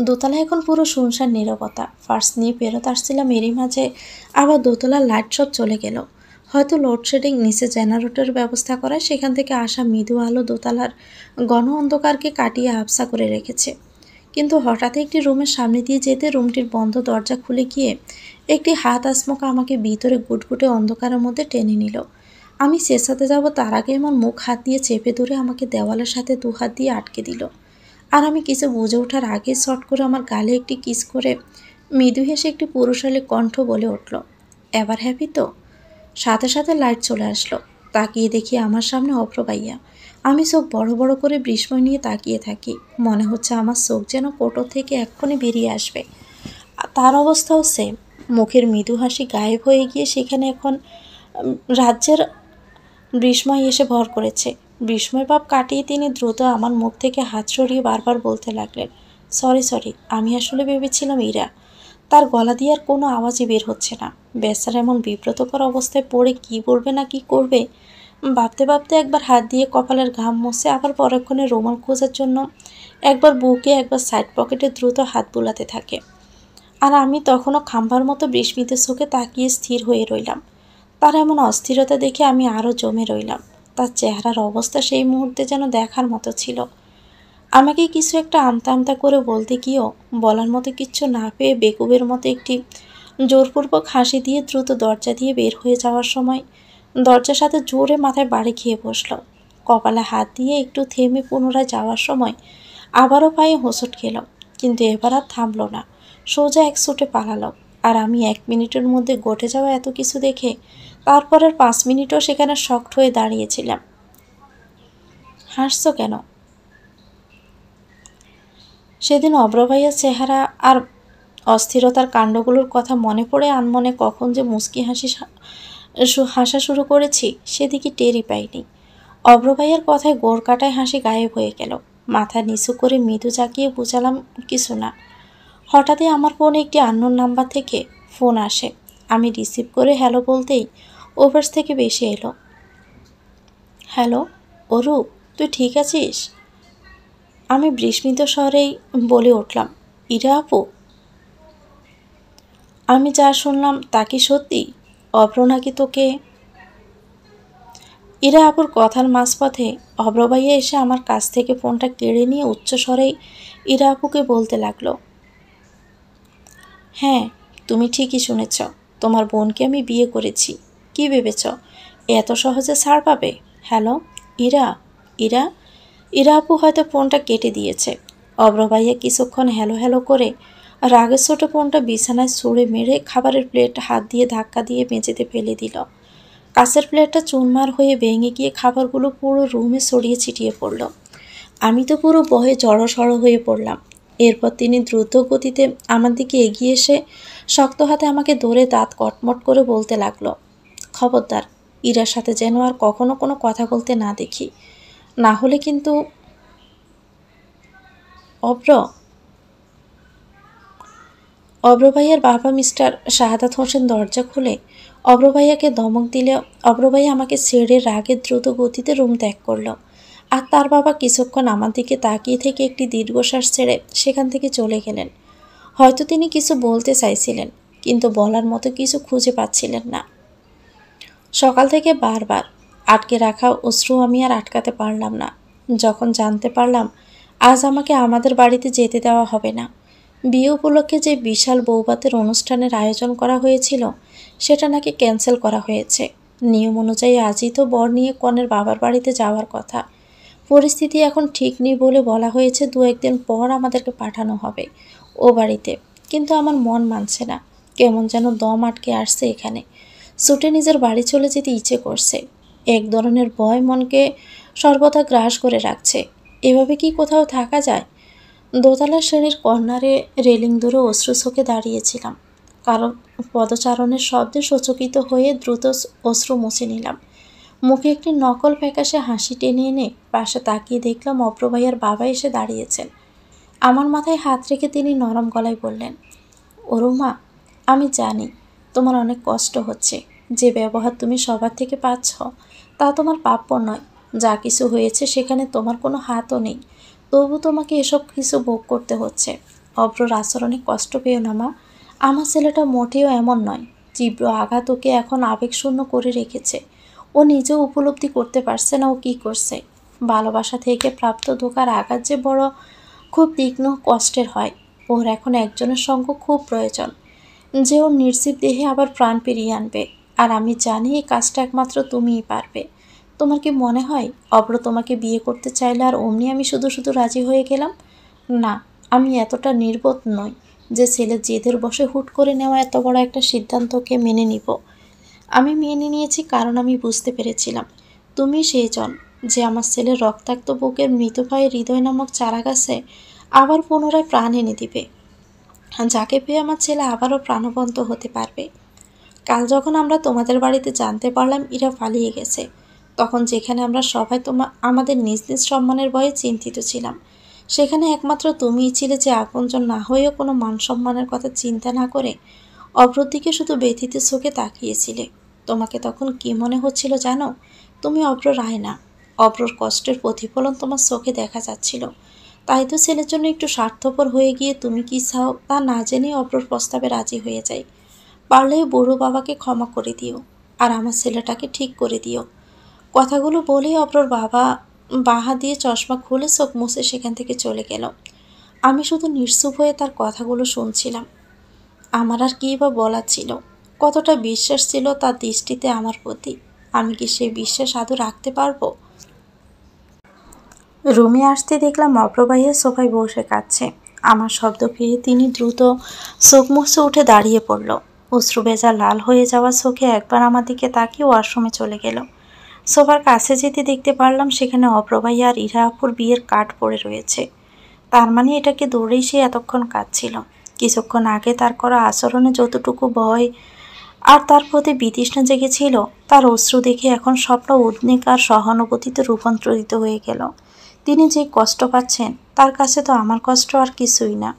Speaker 1: দোতলায় এখন পুরো শুনশান নীরবতা। ফার্স্ট নিয়ে ফেরত আসছিলাম, এরই মাঝে আবার দোতলার লাইট সব চলে গেল। হয়তো লোডশেডিং, নিচে জেনারেটরের ব্যবস্থা করায় সেখান থেকে আসা মৃদু আলো দোতলার ঘন অন্ধকারকে কাটিয়ে আবছা করে রেখেছে। কিন্তু হঠাৎ একটি রুমের সামনে দিয়ে যেতে রুমটির বন্ধ দরজা খুলে গিয়ে একটি হাত আচমকা আমাকে ভিতরে গুটগুটে অন্ধকারের মধ্যে টেনে নিল। আমি চেঁচাতে যাব তার আগে আমার মুখ হাত দিয়ে চেপে ধরে আমাকে দেওয়ালের সাথে দুহাত দিয়ে আটকে দিল। আর আমি কিছু বুঝে ওঠার আগে শর্ট করে আমার গালে একটি কিস করে মৃদু হেসে একটি পুরুষালী কণ্ঠ বলে উঠল, এবার হ্যাপি তো? সাথে সাথে লাইট চলে আসলো। তাকিয়ে দেখি আমার সামনে অপ্রভাইয়া। আমি চোখ বড় বড় করে বিস্ময় নিয়ে তাকিয়ে থাকি। মনে হচ্ছে আমার চোখ যেন কোটো থেকে এক্ষুনি বেরিয়ে আসবে। তার অবস্থাও সেম। মুখের মৃদু হাসি গায়েব হয়ে গিয়ে সেখানে এখন রাজ্যের বিস্ময় এসে ভর করেছে। বিস্ময় ভাব কাটিয়ে তিনি দ্রুত আমার মুখ থেকে হাত সরিয়ে বারবার বলতে লাগলেন, সরি, আমি আসলে ভেবেছিলাম ইরা। তার গলা দিয়ে আর কোনো আওয়াজই বের হচ্ছে না। বেচারা এমন বিব্রতকর অবস্থায় পড়ে কি বলবে না কি করবে ভাবতে ভাবতে একবার হাত দিয়ে কপালের ঘাম মুছে আবার পরক্ষণে রুমাল খোঁজার জন্য একবার বুকে একবার সাইড পকেটে দ্রুত হাত বুলাতে থাকে। আর আমি তখনও খাম্বার মতো বিস্মিত চোখে তাকিয়ে স্থির হয়ে রইলাম। তার এমন অস্থিরতা দেখে আমি আরও জমে রইলাম। তার চেহারার অবস্থা সেই মুহূর্তে যেন দেখার মতো ছিল। আমাকে কিছু একটা আমতা আমতা করে বলতে গিয়েও বলার মতো কিচ্ছু না পেয়ে বেকুবের মতো একটি জোরপূর্বক হাসি দিয়ে দ্রুত দরজা দিয়ে বের হয়ে যাওয়ার সময় দরজার সাথে জোরে মাথায় বাড়ি খেয়ে বসল। কপালে হাত দিয়ে একটু থেমে পুনরায় যাওয়ার সময় আবারও পায়ে হোঁচট খেল, কিন্তু এবার আর থামল না, সোজা এক ছুটে পালালো। আর আমি 1 মিনিটের মধ্যে ঘটে যাওয়া এত কিছু দেখে তারপরের 5 মিনিটও সেখানে শকড হয়ে দাঁড়িয়েছিলাম। হাসছো কেন? সেদিন অব্র ভাইয়ার চেহারা আর অস্থিরতার কাণ্ডগুলোর কথা মনে পড়ে আনমনে কখন যে মুচকি হাসা শুরু করেছি সেদিকে টেরই পাইনি। অব্র ভাইয়ার কথায় গোড় কাটায় হাসি গায়েব হয়ে গেল। মাথা নিচু করে মৃদু জাগিয়ে বুঝালাম কিছু না। হঠাৎই আমার ফোনে একটি আননোন নাম্বার থেকে ফোন আসে। আমি রিসিভ করে হ্যালো বলতেই ওভার্স থেকে বেশি এলো। হ্যালো অরু, তুই ঠিক আছিস? আমি বিস্মিত স্বরেই বলে উঠলাম, ইরা আপু? আমি যা শুনলাম তা কি সত্যি? অব্র নাকি তোকে? ইরা আপুর কথার মাঝপথে অব্র ভাইয়া এসে আমার কাছ থেকে ফোনটা কেড়ে নিয়ে উচ্চ স্বরেই ইরা আপুকে বলতে লাগলো, হ্যাঁ তুমি ঠিকই শুনেছ, তোমার বোনকে আমি বিয়ে করেছি। কি ভেবেছ এত সহজে ছাড় পাবে? হ্যালো ইরা, ইরা। ইরা আপু হয়তো ফোনটা কেটে দিয়েছে। অব্র ভাইয়া কিছুক্ষণ হ্যালো হ্যালো করে রাগের ছোট ফোনটা বিছানায় ছুঁড়ে মেরে খাবারের প্লেট হাত দিয়ে ধাক্কা দিয়ে মেঝেতে ফেলে দিল। কাঁচের প্লেটটা চুরমার হয়ে ভেঙে গিয়ে খাবারগুলো পুরো রুমে ছড়িয়ে ছিটিয়ে পড়ল। আমি তো পুরো ভয়ে জড়সড় হয়ে পড়লাম। এরপর তিনি দ্রুত গতিতে আমার দিকে এগিয়ে এসে শক্ত হাতে আমাকে ধরে দাঁত কটমট করে বলতে লাগলো, খবরদার ইরার সাথে যেন আর কখনো কোনো কথা বলতে না দেখি, না হলে কিন্তু। অব্র ভাইয়ার বাবা মিস্টার শাহাদাত হোসেন দরজা খুলে অব্র ভাইয়াকে ধমক দিলে অব্র ভাইয়া আমাকে ছেড়ে রাগে দ্রুত গতিতে রুম ত্যাগ করলো। আর তার বাবা কিছুক্ষণ আমার দিকে তাকিয়ে থেকে একটি দীর্ঘশ্বাস ছেড়ে সেখান থেকে চলে গেলেন। হয়তো তিনি কিছু বলতে চাইছিলেন, কিন্তু বলার মতো কিছু খুঁজে পাচ্ছিলেন না। সকাল থেকে বারবার আটকে রাখা অশ্রু আমি আর আটকাতে পারলাম না। যখন জানতে পারলাম আজ আমাকে আমাদের বাড়িতে যেতে দেওয়া হবে না, বিয়ে উপলক্ষে যে বিশাল বৌভাতের অনুষ্ঠানের আয়োজন করা হয়েছিল সেটা নাকি ক্যান্সেল করা হয়েছে। নিয়ম অনুযায়ী আজই তো বর নিয়ে কনের বাবার বাড়িতে যাওয়ার কথা। পরিস্থিতি এখন ঠিক নেই বলে বলা হয়েছে 2-1 দিন পর আমাদেরকে পাঠানো হবে ও বাড়িতে। কিন্তু আমার মন মানছে না, কেমন যেন দম আটকে আসছে এখানে। ছুটে নিজের বাড়ি চলে যেতে ইচ্ছে করছে। এক ধরনের ভয় মনকে সর্বদা গ্রাস করে রাখছে। এভাবে কি কোথাও থাকা যায়? দোতলার শ্রেণীর কর্নারে রেলিং ধরে অশ্রু চোখে দাঁড়িয়েছিলাম। কারণ পদচারণের শব্দে সচকিত হয়ে দ্রুত অশ্রু মুছে নিলাম। মুখে একটি নকল ফ্যাকাশে হাসি টেনে এনে পাশে তাকিয়ে দেখলাম অব্র ভাইয়ার বাবা এসে দাঁড়িয়েছেন। আমার মাথায় হাত রেখে তিনি নরম গলায় বললেন, অরুমা, আমি জানি তোমার অনেক কষ্ট হচ্ছে। যে ব্যবহার তুমি সবার থেকে পাচ্ছ তা তোমার প্রাপ্য নয়। যা কিছু হয়েছে সেখানে তোমার কোনো হাতও নেই, তবু তোমাকে এসব কিছু ভোগ করতে হচ্ছে। অব্রর আচরণে কষ্ট পেও না মা, আমার ছেলেটা মোটেও এমন নয়। তীব্র আঘাত ওকে এখন আবেগশূন্য করে রেখেছে। ও নিজেও উপলব্ধি করতে পারছে না ও কী করছে। ভালোবাসা থেকে প্রাপ্ত ধোঁকার আঘাত যে বড় খুব তীক্ষ্ণ কষ্টের হয়। ওর এখন একজনের সঙ্গ খুব প্রয়োজন, যে ওর নির্জীব দেহে আবার প্রাণ ফিরিয়ে আনবে। আর আমি জানি এই কাজটা একমাত্র তুমিই পারবে। তোমার কি মনে হয় অব্র তোমাকে বিয়ে করতে চাইলে আর অমনি আমি শুধু শুধু রাজি হয়ে গেলাম? না, আমি এতটা নির্বোধ নই যে ছেলের জেদের বশে হুট করে নেওয়া এত বড় একটা সিদ্ধান্তকে মেনে নিব। আমি মেনে নিয়েছি কারণ আমি বুঝতে পেরেছিলাম তুমি সেই জন যে আমার ছেলের রক্তাক্ত বুকের মৃত পায়ে হৃদয় নামক চারাগাছে আবার পুনরায় প্রাণ এনে দিবে, যাকে পেয়ে আমার ছেলে আবারও প্রাণবন্ত হতে পারবে। কাল যখন আমরা তোমাদের বাড়িতে জানতে পারলাম ইরা পালিয়ে গেছে, তখন যেখানে আমরা সবাই আমাদের নিজ নিজ সম্মানের ভয়ে চিন্তিত ছিলাম, সেখানে একমাত্র তুমিই ছিলে যে আপনজন না হয়েও কোনো মান সম্মানের কথা চিন্তা না করে অব্রর দিকে শুধু ব্যথিত চোখে তাকিয়েছিলে। তোমাকে তখন কি মনে হচ্ছিল জানো? তুমি অব্র রায় না, অব্রর কষ্টের প্রতিফলন তোমার চোখে দেখা যাচ্ছিল। তাই তো ছেলের জন্য একটু স্বার্থপর হয়ে গিয়ে তুমি কি চাও তা না জেনে অপর প্রস্তাবে রাজি হয়ে যাই। পারলে বুড়ো বাবাকে ক্ষমা করে দিও, আর আমার ছেলেটাকে ঠিক করে দিও। কথাগুলো বলেই অপর বাবা বাহা দিয়ে চশমা খুলে চোখ মুছে সেখান থেকে চলে গেল। আমি শুধু নিশ্চুপ হয়ে তার কথাগুলো শুনছিলাম। আমার আর কী বা বলার ছিল? কতটা বিশ্বাস ছিল তার দৃষ্টিতে আমার প্রতি, আমি কি সেই বিশ্বাস আদৌ রাখতে পারবো? রুমে আসতে দেখলাম অভ্র ভাইয়া সোফায় বসে কাঁদছে। আমার শব্দ পেয়ে তিনি দ্রুত চোখ মুছে উঠে দাঁড়িয়ে পড়ল। অশ্রু ভেজা লাল হয়ে যাওয়া চোখে একবার আমার দিকে তাকিয়ে ওয়াশরুমে চলে গেল। সোফার কাছে যেতে দেখতে পারলাম সেখানে অভ্র ভাইয়া আর ইরা আপুর বিয়ের কার্ড পড়ে রয়েছে। তার মানে এটাকে দৌড়েই সে এতক্ষণ কাঁদছিল। কিছুক্ষণ আগে তার করা আচরণে যতটুকু ভয় আর তার প্রতি বিতৃষ্ণা জেগেছিল, তার অশ্রু দেখে এখন সবটা উদ্বেগ আর সহানুভূতিতে রূপান্তরিত হয়ে গেল। তিনি যে কষ্ট পাচ্ছেন তার কাছে তো আমার কষ্ট আর কিছুই না।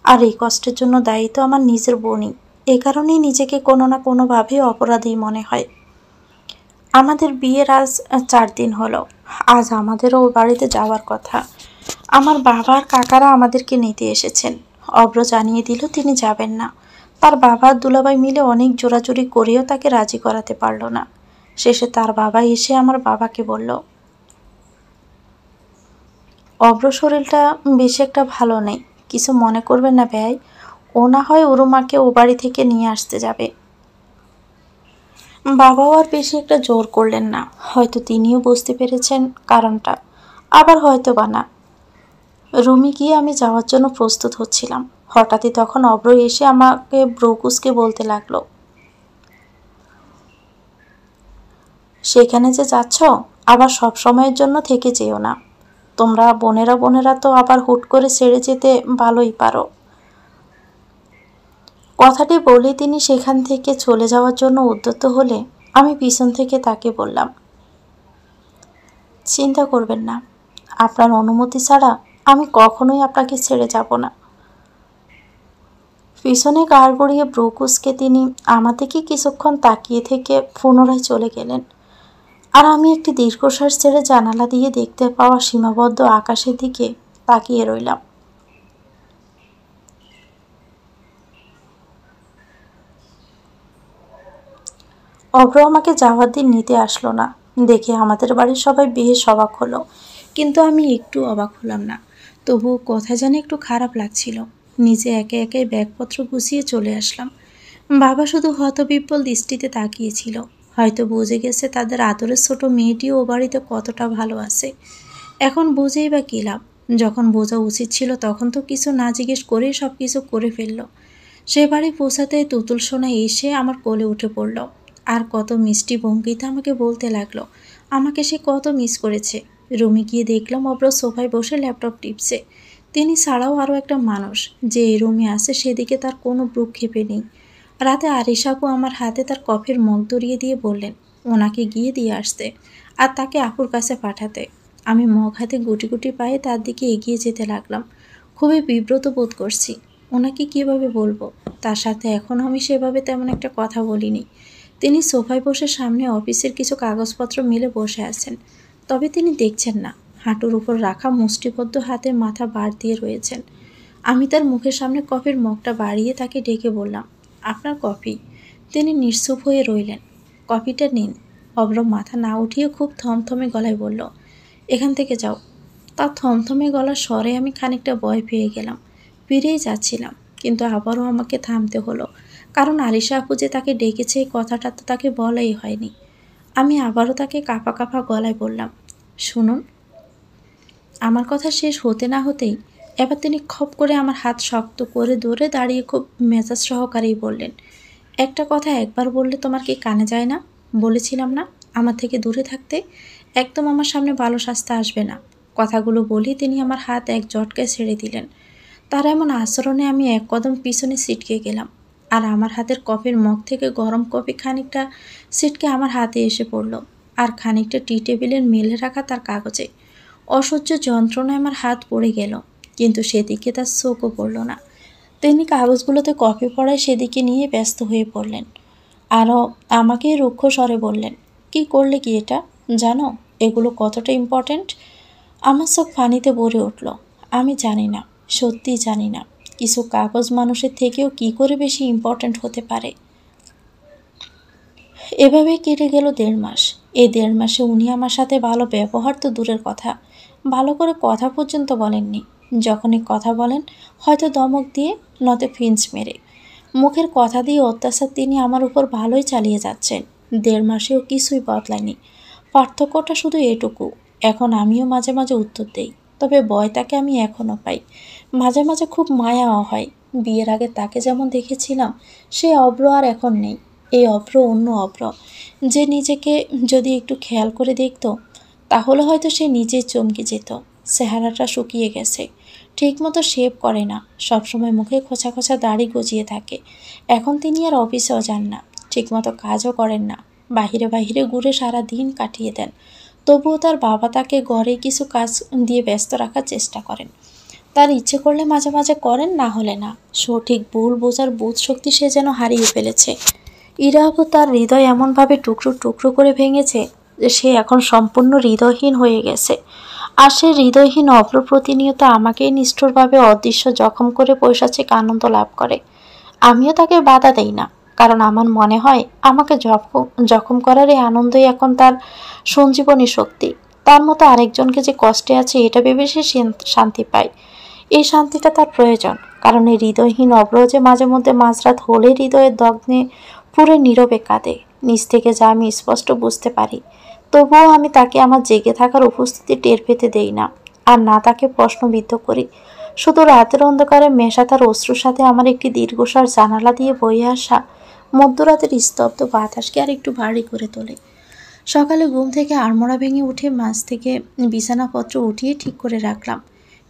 Speaker 1: আর এই কষ্টের জন্য দায়ী তো আমার নিজের বোনই। এ কারণেই নিজেকে কোনো না কোনোভাবে অপরাধী মনে হয়। আমাদের বিয়ের আজ 4 দিন হলো। আজ আমাদেরও ও বাড়িতে যাওয়ার কথা। আমার বাবা আর কাকারা আমাদেরকে নিতে এসেছেন। অভ্র জানিয়ে দিল তিনি যাবেন না। তার বাবা আর দুলাভাই মিলে অনেক জোরাজুরি করেও তাকে রাজি করাতে পারল না। শেষে তার বাবা এসে আমার বাবাকে বলল, অভ্র শরীরটা বেশি একটা ভালো নেই, কিছু মনে করবেন না ভাই, ও না হয় ওরুমাকে ও বাড়ি থেকে নিয়ে আসতে যাবে। বাবাও আর বেশি একটা জোর করলেন না। হয়তো তিনিও বুঝতে পেরেছেন কারণটা, আবার হয়তো বা না। রুমে গিয়ে আমি যাওয়ার জন্য প্রস্তুত হচ্ছিলাম। হঠাৎই তখন অভ্র এসে আমাকে ব্রকুসকে বলতে লাগলো, সেখানে যে যাচ্ছ আবার সব সময়ের জন্য থেকে যেও না। তোমরা বোনেরা বোনেরা তো আবার হুট করে ছেড়ে যেতে ভালোই পারো। কথাটি বলে তিনি সেখান থেকে চলে যাওয়ার জন্য উদ্যত হলে আমি পিছন থেকে তাকে বললাম, চিন্তা করবেন না, আপনার অনুমতি ছাড়া আমি কখনোই আপনাকে ছেড়ে যাব না। পিছনে গাড় গড়িয়ে ব্রুকুসকে তিনি আমার দিকে কিছুক্ষণ তাকিয়ে থেকে পুনরায় চলে গেলেন। আর আমি একটি দীর্ঘশ্বাস ছেড়ে জানালা দিয়ে দেখতে পাওয়া সীমাবদ্ধ আকাশের দিকে তাকিয়ে রইলাম। অভ্র আমাকে যাওয়ার দিন নিতে আসলো না দেখে আমাদের বাড়ির সবাই বেশ অবাক হলো, কিন্তু আমি একটু অবাক হলাম না। তবুও কথা যেন একটু খারাপ লাগছিল। নিজে একে একে ব্যাগপত্র গুছিয়ে চলে আসলাম। বাবা শুধু হতবিহ্বল দৃষ্টিতে তাকিয়েছিল। হয়তো বুঝে গেছে তাদের আদরের ছোট মেয়েটিও ও বাড়িতে কতটা ভালো আছে। এখন বুঝেই বা কী লাভ? যখন বোঝা উচিত ছিল তখন তো কিছু না জিজ্ঞেস করেই সব কিছু করে ফেলল। সে বাড়ি পৌঁছাতে তুতুল সোনা এসে আমার কোলে উঠে পড়ল আর কত মিষ্টি ভঙ্গিতে আমাকে বলতে লাগলো আমাকে সে কত মিস করেছে। রুমে গিয়ে দেখলাম অব্র সোফায় বসে ল্যাপটপ টিপছে। তিনি ছাড়াও আরও একটা মানুষ যে এই রুমে আসে সেদিকে তার কোনো ভ্রুক্ষেপে নেই। রাতে আরিশ আপু আমার হাতে তার কফির মগ ধরিয়ে দিয়ে বললেন ওনাকে গিয়ে দিয়ে আসতে আর তাকে আপুর কাছে পাঠাতে। আমি মগ হাতে গুটি গুটি পায়ে তার দিকে এগিয়ে যেতে লাগলাম। খুবই বিব্রত বোধ করছি। ওনাকে কিভাবে বলবো? তার সাথে এখনও আমি সেভাবে তেমন একটা কথা বলিনি। তিনি সোফায় বসে সামনে অফিসের কিছু কাগজপত্র মিলে বসে আছেন, তবে তিনি দেখছেন না। হাঁটুর উপর রাখা মুষ্টিবদ্ধ হাতে মাথা বাড় দিয়ে রয়েছেন। আমি তার মুখের সামনে কফির মগটা বাড়িয়ে তাকে ডেকে বললাম, আপনার কফি। তিনি নিশ্চুপ হয়ে রইলেন। কফিটা নিন। অভ্র মাথা না উঠিয়ে খুব থমথমে গলায় বলল, এখান থেকে যাও। তার থমথমে গলার স্বরে আমি খানিকটা ভয় পেয়ে গেলাম। ফিরেই যাচ্ছিলাম, কিন্তু আবারও আমাকে থামতে হলো, কারণ আলিশা আপু যে তাকে ডেকেছে এই কথাটা তো তাকে বলাই হয়নি। আমি আবারও তাকে কাঁপা কাঁপা গলায় বললাম, শুনুন। আমার কথা শেষ হতে না হতেই এবার তিনি খপ করে আমার হাত শক্ত করে ধরে দাঁড়িয়ে খুব মেজাজ সহকারেই বললেন, একটা কথা একবার বললে তোমার কি কানে যায় না? বলেছিলাম না আমার থেকে দূরে থাকতে? একদম আমার সামনে ভালো সাজতে আসবে না। কথাগুলো বলি তিনি আমার হাত এক ঝটকায় ছেড়ে দিলেন। তার এমন আচরণে আমি এক কদম পিছনে ছিটকে গেলাম, আর আমার হাতের কফির মগ থেকে গরম কফি খানিকটা ছিটকে আমার হাতে এসে পড়ল, আর খানিকটা টি টেবিলের মেলে রাখা তার কাগজে। অসহ্য যন্ত্রণায় আমার হাত পড়ে গেল, কিন্তু সেদিকে তার চোখও পড়ল না। তিনি কাগজগুলোতে কফি পড়ায় সেদিকে নিয়ে ব্যস্ত হয়ে পড়লেন। আরও আমাকেই রুক্ষ স্বরে বললেন, কি করলে কি এটা? জানো এগুলো কতটা ইম্পর্ট্যান্ট? আমার চোখ পানিতে ভরে উঠল। আমি জানি না, সত্যিই জানি না কিছু কাগজ মানুষের থেকেও কি করে বেশি ইম্পর্ট্যান্ট হতে পারে। এভাবেই কেটে গেল 1.5 মাস। এই 1.5 মাসে উনি আমার সাথে ভালো ব্যবহার তো দূরের কথা, ভালো করে কথা পর্যন্ত বলেননি। যখনই কথা বলেন হয়তো ধমক দিয়ে, নয়তো ফিঞ্চ মেরে। মুখের কথা দিয়ে অত্যাচার তিনি আমার উপর ভালোই চালিয়ে যাচ্ছেন। 1.5 মাসেও কিছুই বদলায়নি। পার্থক্যটা শুধু এটুকু, এখন আমিও মাঝে মাঝে উত্তর দেই, তবে ভয় তাকে আমি এখনও পাই। মাঝে মাঝে খুব মায়াও হয়। বিয়ের আগে তাকে যেমন দেখেছিলাম, সে অভ্র আর এখন নেই। এই অভ্র অন্য অভ্র, যে নিজেকে যদি একটু খেয়াল করে দেখত তাহলে হয়তো সে নিজেই চমকে যেত। চেহারাটা শুকিয়ে গেছে, ঠিকমতো শেভ করে না, সবসময় মুখে খোঁচা খোঁচা দাড়ি গজিয়ে থাকে। এখন তিনি আর অফিসেও যান না, ঠিকমতো কাজও করেন না, বাহিরে বাহিরে ঘুরে সারা দিন কাটিয়ে দেন। তবুও তার বাবা তাকে ঘরে কিছু কাজ দিয়ে ব্যস্ত রাখার চেষ্টা করেন। তার ইচ্ছে করলে মাঝে মাঝে করেন, না হলে না। সঠিক ভুল বোঝার বোধ শক্তি সে যেন হারিয়ে ফেলেছে। ইরা আপু তার হৃদয় এমনভাবে টুকরো টুকরো করে ভেঙেছে যে সে এখন সম্পূর্ণ হৃদয়হীন হয়ে গেছে। আর সে হৃদয়হীন অভ্র প্রতিনিয়ত আমাকেই নিষ্ঠুরভাবে অদৃশ্য জখম করে পৈশাচিক আনন্দ লাভ করে। আমিও তাকে বাধা দেই না, কারণ আমার মনে হয় আমাকে জখম করার এই আনন্দই এখন তার সঞ্জীবনী শক্তি। তার মতো আরেকজনকে যে কষ্টে আছে এটা ভেবে সে শান্তি পায়। এই শান্তিটা তার প্রয়োজন, কারণ এই হৃদয়হীন অভ্র যে মাঝে মধ্যে মাঝরাত হলে হৃদয়ের দগ্নে পুরো নীরবে কাঁদে, নিজ থেকে যা আমি স্পষ্ট বুঝতে পারি। তবুও আমি তাকে আমার জেগে থাকার উপস্থিতি টের পেতে দেই না, আর না তাকে প্রশ্নবিদ্ধ করি। শুধু রাতের অন্ধকারে মেশা তার অশ্রুর সাথে আমার একটি দীর্ঘশ্বাস জানালা দিয়ে বয়ে আসা মধ্যরাতের স্তব্ধ বাতাসকে আর একটু ভারী করে তোলে। সকালে ঘুম থেকে আড়মোড়া ভেঙে উঠে মাঝ থেকে বিছানাপত্র উঠিয়ে ঠিক করে রাখলাম।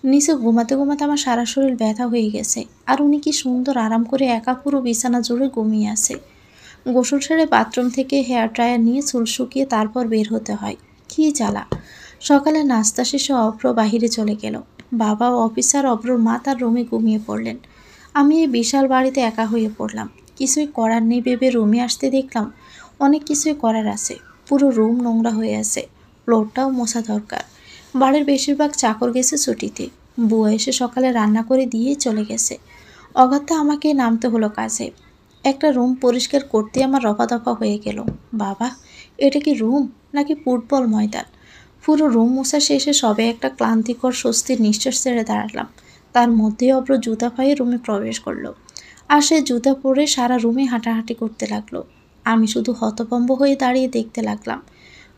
Speaker 1: নিচে ঘুমাতে ঘুমাতে আমার সারা শরীর ব্যথা হয়ে গেছে, আর উনি কি সুন্দর আরাম করে একা পুরো বিছানা জুড়ে ঘুমিয়ে আছে। গোসল সেরে বাথরুম থেকে হেয়ার ড্রায়ার নিয়ে চুল শুকিয়ে তারপর বের হতে হয়। কি জ্বালা! সকালে নাস্তা শেষে অভ্র বাহিরে চলে গেল। বাবা ও অফিসার অভ্রর মা তার রুমে ঘুমিয়ে পড়লেন। আমি এই বিশাল বাড়িতে একা হয়ে পড়লাম। কিছুই করার নেই ভেবে রুমে আসতে দেখলাম অনেক কিছুই করার আছে। পুরো রুম নোংরা হয়ে আছে, ফ্লোরটাও মোছা দরকার। বাড়ির বেশিরভাগ চাকর গেছে ছুটিতে, বুয়া এসে সকালে রান্না করে দিয়ে চলে গেছে। অগত্যা আমাকে নামতে হলো কাজে। একটা রুম পরিষ্কার করতে আমার রফাদফা হয়ে গেল। বাবা, এটা কি রুম নাকি ফুটবল ময়দান! পুরো রুম মোছা শেষে সবে একটা ক্লান্তিকর স্বস্তির নিঃশ্বাস ছেড়ে দাঁড়ালাম। তার মধ্যেই অভ্র জুতা পায়ে রুমে প্রবেশ করলো, আর সে জুতা পরে সারা রুমে হাঁটাহাঁটি করতে লাগলো। আমি শুধু হতভম্ব হয়ে দাঁড়িয়ে দেখতে লাগলাম।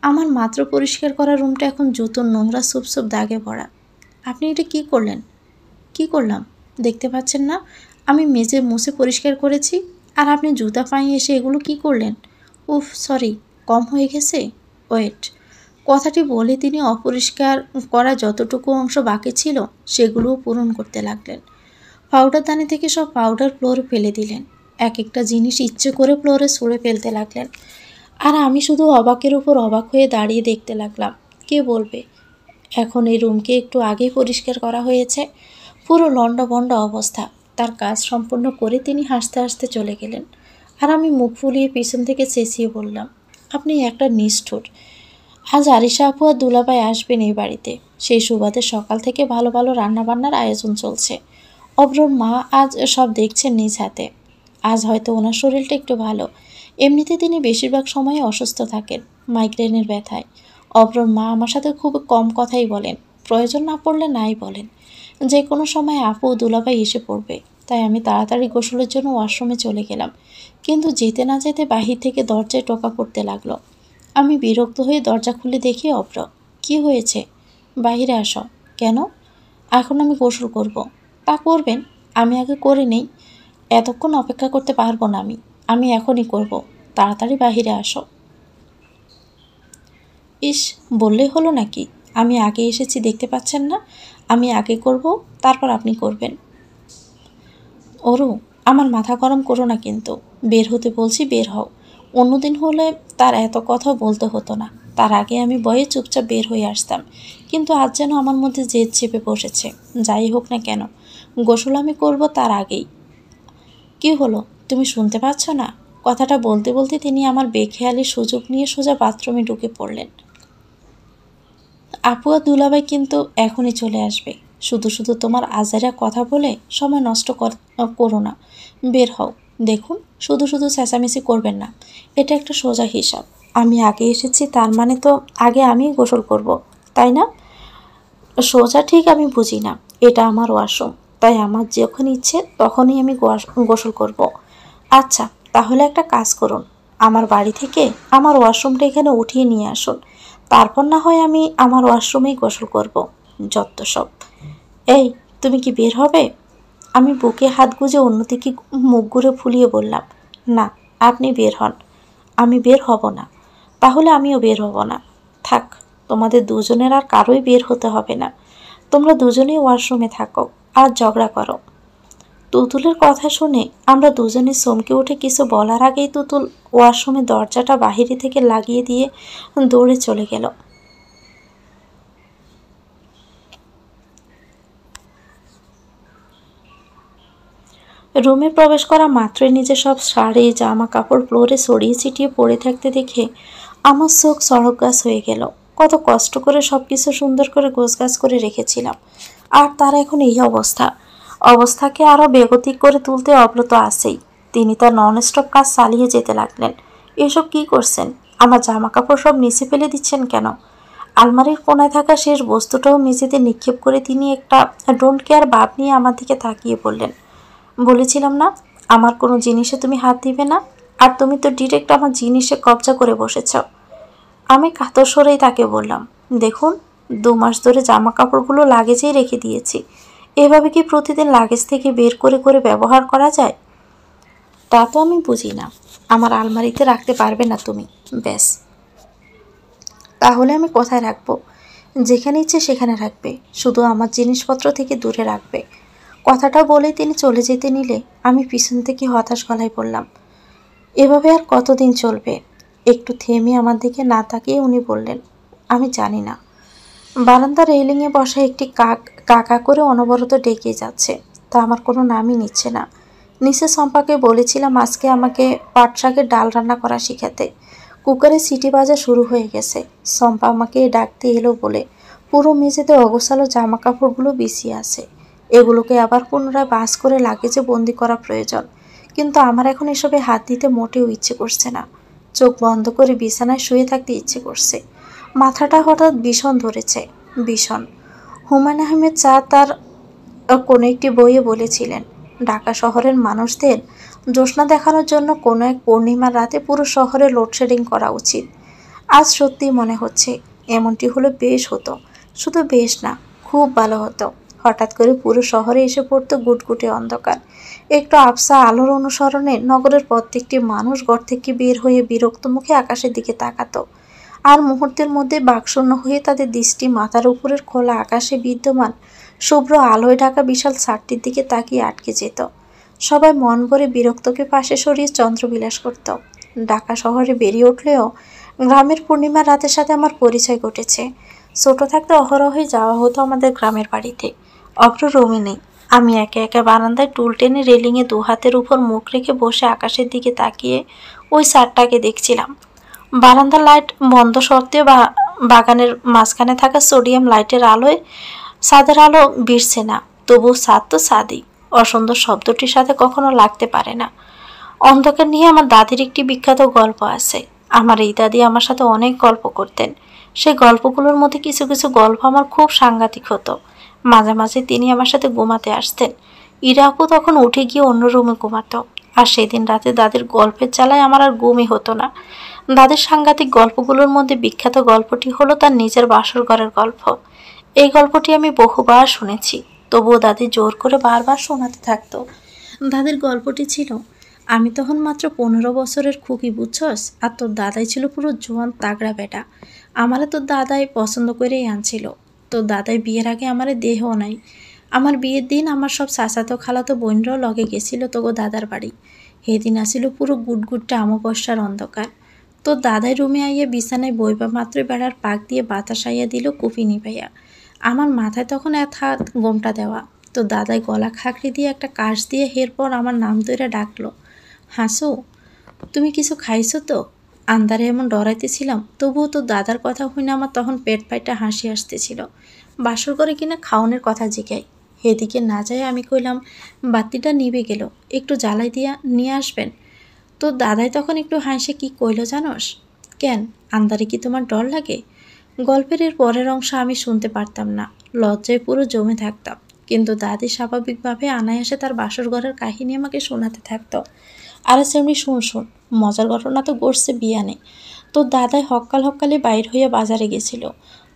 Speaker 1: আমার মাত্র পরিষ্কার করা রুমটা এখন জুতোর নোংরা সুপ দাগে ভরা। আপনি এটা কি করলেন? কি করলাম দেখতে পাচ্ছেন না? আমি মেজে মুছে পরিষ্কার করেছি, আর আপনি জুতা পায়ে এসে এগুলো কি করলেন? উফ, সরি, কম হয়ে গেছে। ওয়েট। কথাটি বলে তিনি অপরিষ্কার করা যতটুকু অংশ বাকি ছিল সেগুলোও পূরণ করতে লাগলেন। পাউডার দানি থেকে সব পাউডার ফ্লোরে ফেলে দিলেন। এক একটা জিনিস ইচ্ছে করে ফ্লোরে ছুঁড়ে ফেলতে লাগলেন। আর আমি শুধু অবাকের উপর অবাক হয়ে দাঁড়িয়ে দেখতে লাগলাম। কে বলবে এখন এই রুমকে একটু আগেই পরিষ্কার করা হয়েছে? পুরো লণ্ডভণ্ড অবস্থা। তার কাজ সম্পূর্ণ করে তিনি হাসতে হাসতে চলে গেলেন, আর আমি মুখ ফুলিয়ে পিছন থেকে চেঁচিয়ে বললাম, আপনি একটা নিষ্ঠুর! আজ আরিশা আপু আর দুলাভাই আসবেন এই বাড়িতে, সেই সুবাদে সকাল থেকে ভালো ভালো রান্নাবান্নার আয়োজন চলছে। অভ্রর মা আজ সব দেখছেন নিজ হাতে। আজ হয়তো ওনার শরীরটা একটু ভালো, এমনিতে তিনি বেশিরভাগ সময় অসুস্থ থাকেন মাইগ্রেনের ব্যথায়। অভ্রর মা আমার সাথে খুব কম কথাই বলেন, প্রয়োজন না পড়লে নাই বলেন। যে কোনো সময় আপু ও দুলাভাই এসে পড়বে, তাই আমি তাড়াতাড়ি গোসলের জন্য ওয়াশরুমে চলে গেলাম। কিন্তু যেতে না যেতে বাহির থেকে দরজায় টোকা পড়তে লাগলো। আমি বিরক্ত হয়ে দরজা খুলে দেখি অভ্র। কি হয়েছে? বাহিরে আসো। কেন? এখন আমি গোসল করব। তা করবেন, আমি আগে করে নেই। এতক্ষণ অপেক্ষা করতে পারবো না আমি, আমি এখনই করব। তাড়াতাড়ি বাহিরে আসো। ইস, বললেই হলো নাকি? আমি আগে এসেছি দেখতে পাচ্ছেন না? আমি আগে করব, তারপর আপনি করবেন। ওরু, আমার মাথা গরম করো না কিন্তু। বের হতে বলছি, বের হও। অন্যদিন হলে তার এত কথা বলতে হতো না, তার আগে আমি ভয়ে চুপচাপ বের হয়ে আসতাম। কিন্তু আজ যেন আমার মধ্যে জেদ চেপে বসেছে। যাই হোক না কেন, গোসল আমি করব তার আগেই। কি হলো, তুমি শুনতে পাচ্ছ না? কথাটা বলতে বলতে তিনি আমার বেখেয়ালি সুযোগ নিয়ে সোজা বাথরুমে ঢুকে পড়লেন। আপু আর দুলাভাই কিন্তু এখনই চলে আসবে। শুধু শুধু তোমার আজারা কথা বলে সময় নষ্ট করো না। বের হও। দেখুন, শুধু শুধু চেঁচামেচি করবেন না। এটা একটা সোজা হিসাব। আমি আগে এসেছি, তার মানে তো আগে আমিই গোসল করব, তাই না? সোজা ঠিক আমি বুঝি না। এটা আমার ওয়াশরুম, তাই আমার যখন ইচ্ছে তখনই আমি গোসল করব। আচ্ছা, তাহলে একটা কাজ করুন, আমার বাড়ি থেকে আমার ওয়াশরুমটা এখানে উঠিয়ে নিয়ে আসুন। তারপর না হয় আমি আমার ওয়াশরুমেই গোসল করব। যত সব। এই, তুমি কি বের হবে? আমি বুকে হাত গুজে অন্যদিকে মুখ ঘুরে ফুলিয়ে বললাম, না, আপনি বের হন। আমি বের হব না। তাহলে আমিও বের হব না। থাক, তোমাদের দুজনের আর কারোই বের হতে হবে না। তোমরা দুজনেই ওয়াশরুমে থাকো আর ঝগড়া করো। তুতুলের কথা শুনে আমরা দুজনে চমকে উঠে কিছু বলার আগেই তুতুল ওয়াশরুমের দরজাটা বাহিরে থেকে লাগিয়ে দিয়ে দৌড়ে চলে গেল। রুমে প্রবেশ করা মাত্রই নিজে সব শাড়ি জামা কাপড় ফ্লোরে ছড়িয়ে ছিটিয়ে পড়ে থাকতে দেখে আমার চোখ চড়ক গাছ হয়ে গেল। কত কষ্ট করে সব কিছু সুন্দর করে গোছগাছ করে রেখেছিলাম, আর তার এখন এই অবস্থাকে আরও বেগতিক করে তুলতে অব্রত আছেই। তিনি তার ননস্টপ কাজ চালিয়ে যেতে লাগলেন। এসব কি করছেন? আমার জামা কাপড় সব নিচে ফেলে দিচ্ছেন কেন? আলমারির কোনায় থাকা শেষ বস্তুটাও মেঝেতে নিক্ষেপ করে তিনি একটা ডোন্ট কেয়ার ভাব নিয়ে আমার দিকে তাকিয়ে বললেন, বলেছিলাম না আমার কোনো জিনিসে তুমি হাত দিবে না? আর তুমি তো ডিরেক্ট আমার জিনিসে কবজা করে বসেছ। আমি কাতর স্বরেই তাকে বললাম, দেখুন, 2 মাস ধরে জামা কাপড়গুলো লাগেজেই রেখে দিয়েছি। এভাবে কি প্রতিদিন লাগেজ থেকে বের করে করে ব্যবহার করা যায়? তা তো আমি বুঝি না। আমার আলমারিতে রাখতে পারবে না তুমি, ব্যাস। তাহলে আমি কোথায় রাখবো? যেখানে ইচ্ছে সেখানে রাখবে, শুধু আমার জিনিসপত্র থেকে দূরে রাখবে। কথাটা বলেই তিনি চলে যেতে নিলে আমি পিছন থেকে হতাশ গলায় বললাম, এভাবে আর কতদিন চলবে? একটু থেমে আমার দিকে না তাকিয়ে উনি বললেন, আমি জানি না। বারান্দার রেলিংয়ে বসা একটি কাক কাকা করে অনবরত ডেকে যাচ্ছে, তা আমার কোনো নামই নিচ্ছে না। নিচে সম্পাকে বলেছিলাম আজকে আমাকে পাট শাকের ডাল রান্না করা শিখাতে। কুকারে সিটি বাজা শুরু হয়ে গেছে। সম্পা আমাকে ডাকতে এলো বলে পুরো মেঝেতে অগোছালো জামা কাপড়গুলো বিছিয়ে আছে। এগুলোকে আবার পুনরায় বাস করে লাগেজে বন্দি করা প্রয়োজন। কিন্তু আমার এখন এসবে হাত দিতে মোটেও ইচ্ছে করছে না। চোখ বন্ধ করে বিছানায় শুয়ে থাকতে ইচ্ছে করছে। মাথাটা হঠাৎ ভীষণ ধরেছে, ভীষণ। হুমায়ুন আহমেদ তার কোনো একটি বইয়ে বলেছিলেন, ঢাকা শহরের মানুষদের জ্যোৎস্না দেখানোর জন্য কোনো এক পূর্ণিমার রাতে পুরো শহরে লোডশেডিং করা উচিত। আজ সত্যিই মনে হচ্ছে এমনটি হলে বেশ হতো। শুধু বেশ না, খুব ভালো হতো। হঠাৎ করে পুরো শহরে এসে পড়তো গুটগুটে অন্ধকার। একটু আবছা আলোর অনুসরণে নগরের প্রত্যেকটি মানুষ ঘর থেকে বের হয়ে বিরক্ত মুখে আকাশের দিকে তাকাতো। আর মুহূর্তের মধ্যে বাকশূন্য হয়ে তাদের দৃষ্টি মাথার উপরের খোলা আকাশে বিদ্যমান শুভ্র আলোয় ঢাকা বিশাল ছাদটির দিকে তাকিয়ে আটকে যেত। সবাই মন ভরে বিরক্তকে পাশে সরিয়ে চন্দ্রবিলাস করত। ঢাকা শহরে বেরিয়ে উঠলেও গ্রামের পূর্ণিমার রাতের সাথে আমার পরিচয় ঘটেছে। ছোট থাকতে অহরহই যাওয়া হতো আমাদের গ্রামের বাড়িতে। অভ্র রুমে নেই। আমি একে একে বারান্দায় টুল টেনে রেলিংয়ে 2 হাতের উপর মুখ রেখে বসে আকাশের দিকে তাকিয়ে ওই ছাদটাকে দেখছিলাম। বারান্দার লাইট বন্ধ সত্ত্বেও বাগানের মাঝখানে থাকা সোডিয়াম লাইটের আলোয় ছাদের আলো বিরছে না। তবু ছাদ তো ছাদই, অসুন্দর শব্দটির সাথে কখনো লাগতে পারে না। অন্ধকার নিয়ে আমার দাদির একটি বিখ্যাত গল্প আছে। আমার এই দাদি আমার সাথে অনেক গল্প করতেন। সেই গল্পগুলোর মধ্যে কিছু কিছু গল্প আমার খুব সাংঘাতিক হতো। মাঝে মাঝে তিনি আমার সাথে ঘুমাতে আসতেন। ইরা আপু তখন উঠে গিয়ে অন্য রুমে ঘুমাতো। আর সেদিন রাতে দাদির গল্পের জ্বালায় আমার আর ঘুমই হতো না। দাদির সাংঘাতিক গল্পগুলোর মধ্যে বিখ্যাত গল্পটি হলো তার নিজের বাসর ঘরের গল্প। এই গল্পটি আমি বহুবার শুনেছি, তবুও দাদি জোর করে বারবার শোনাতে থাকতো। দাদির গল্পটি ছিল, আমি তখন মাত্র 15 বছরের খুকি, বুঝছস? আর তোর দাদাই ছিল পুরো জোয়ান তাগড়া বেটা। আমারে তোর দাদাই পছন্দ করেই আনছিল। তোর দাদাই বিয়ের আগে আমারে দেহ নাই। আমার বিয়ের দিন আমার সব চাচাতো খালাতো বোনরাও লগে গেছিল তোগো দাদার বাড়ি। সেদিন আসিল পুরো গুটগুটটা অমাবস্যার অন্ধকার। তোর দাদাই রুমে আইয়া বিছানায় বইবা মাত্রই বেড়ার পাক দিয়ে বাতাস আইয়া দিল কুপি নিভাইয়া। আমার মাথায় তখন এক হাত গোমটা দেওয়া। তো দাদাই গলা খাকড়ি দিয়ে একটা কাশ দিয়ে এরপর আমার নাম ধরে ডাকলো, হাসু, তুমি কিছু খাইছো তো? আন্দারে এমন ডরাইতেছিলাম, তবুও তো দাদার কথা হইনা আমার তখন পেট পাইটা হাসি আসতেছিল। বাসর করে কিনা খাওয়ানোর কথা জিগাই। এদিকে না যায় আমি কইলাম, বাতিটা নিভে গেল, একটু জ্বালাই দিয়া নিয়ে আসবেন। তো দাদাই তখন একটু হাসে কি কইল জানোস? কেন, আন্দারে কি তোমার ডর লাগে? গল্পের এর পরের অংশ আমি শুনতে পারতাম না, লজ্জায় পুরো জমে থাকতাম। কিন্তু দাদি স্বাভাবিকভাবে আনায়াসে তার বাসর ঘরের কাহিনী আমাকে শোনাতে থাকতো। আরে সেমনি শুন শুন, মজার ঘটনা তো গড়ছে বিয়ানে। তো দাদাই হক্কাল হক্কালে বাইর হইয়া বাজারে গেছিল।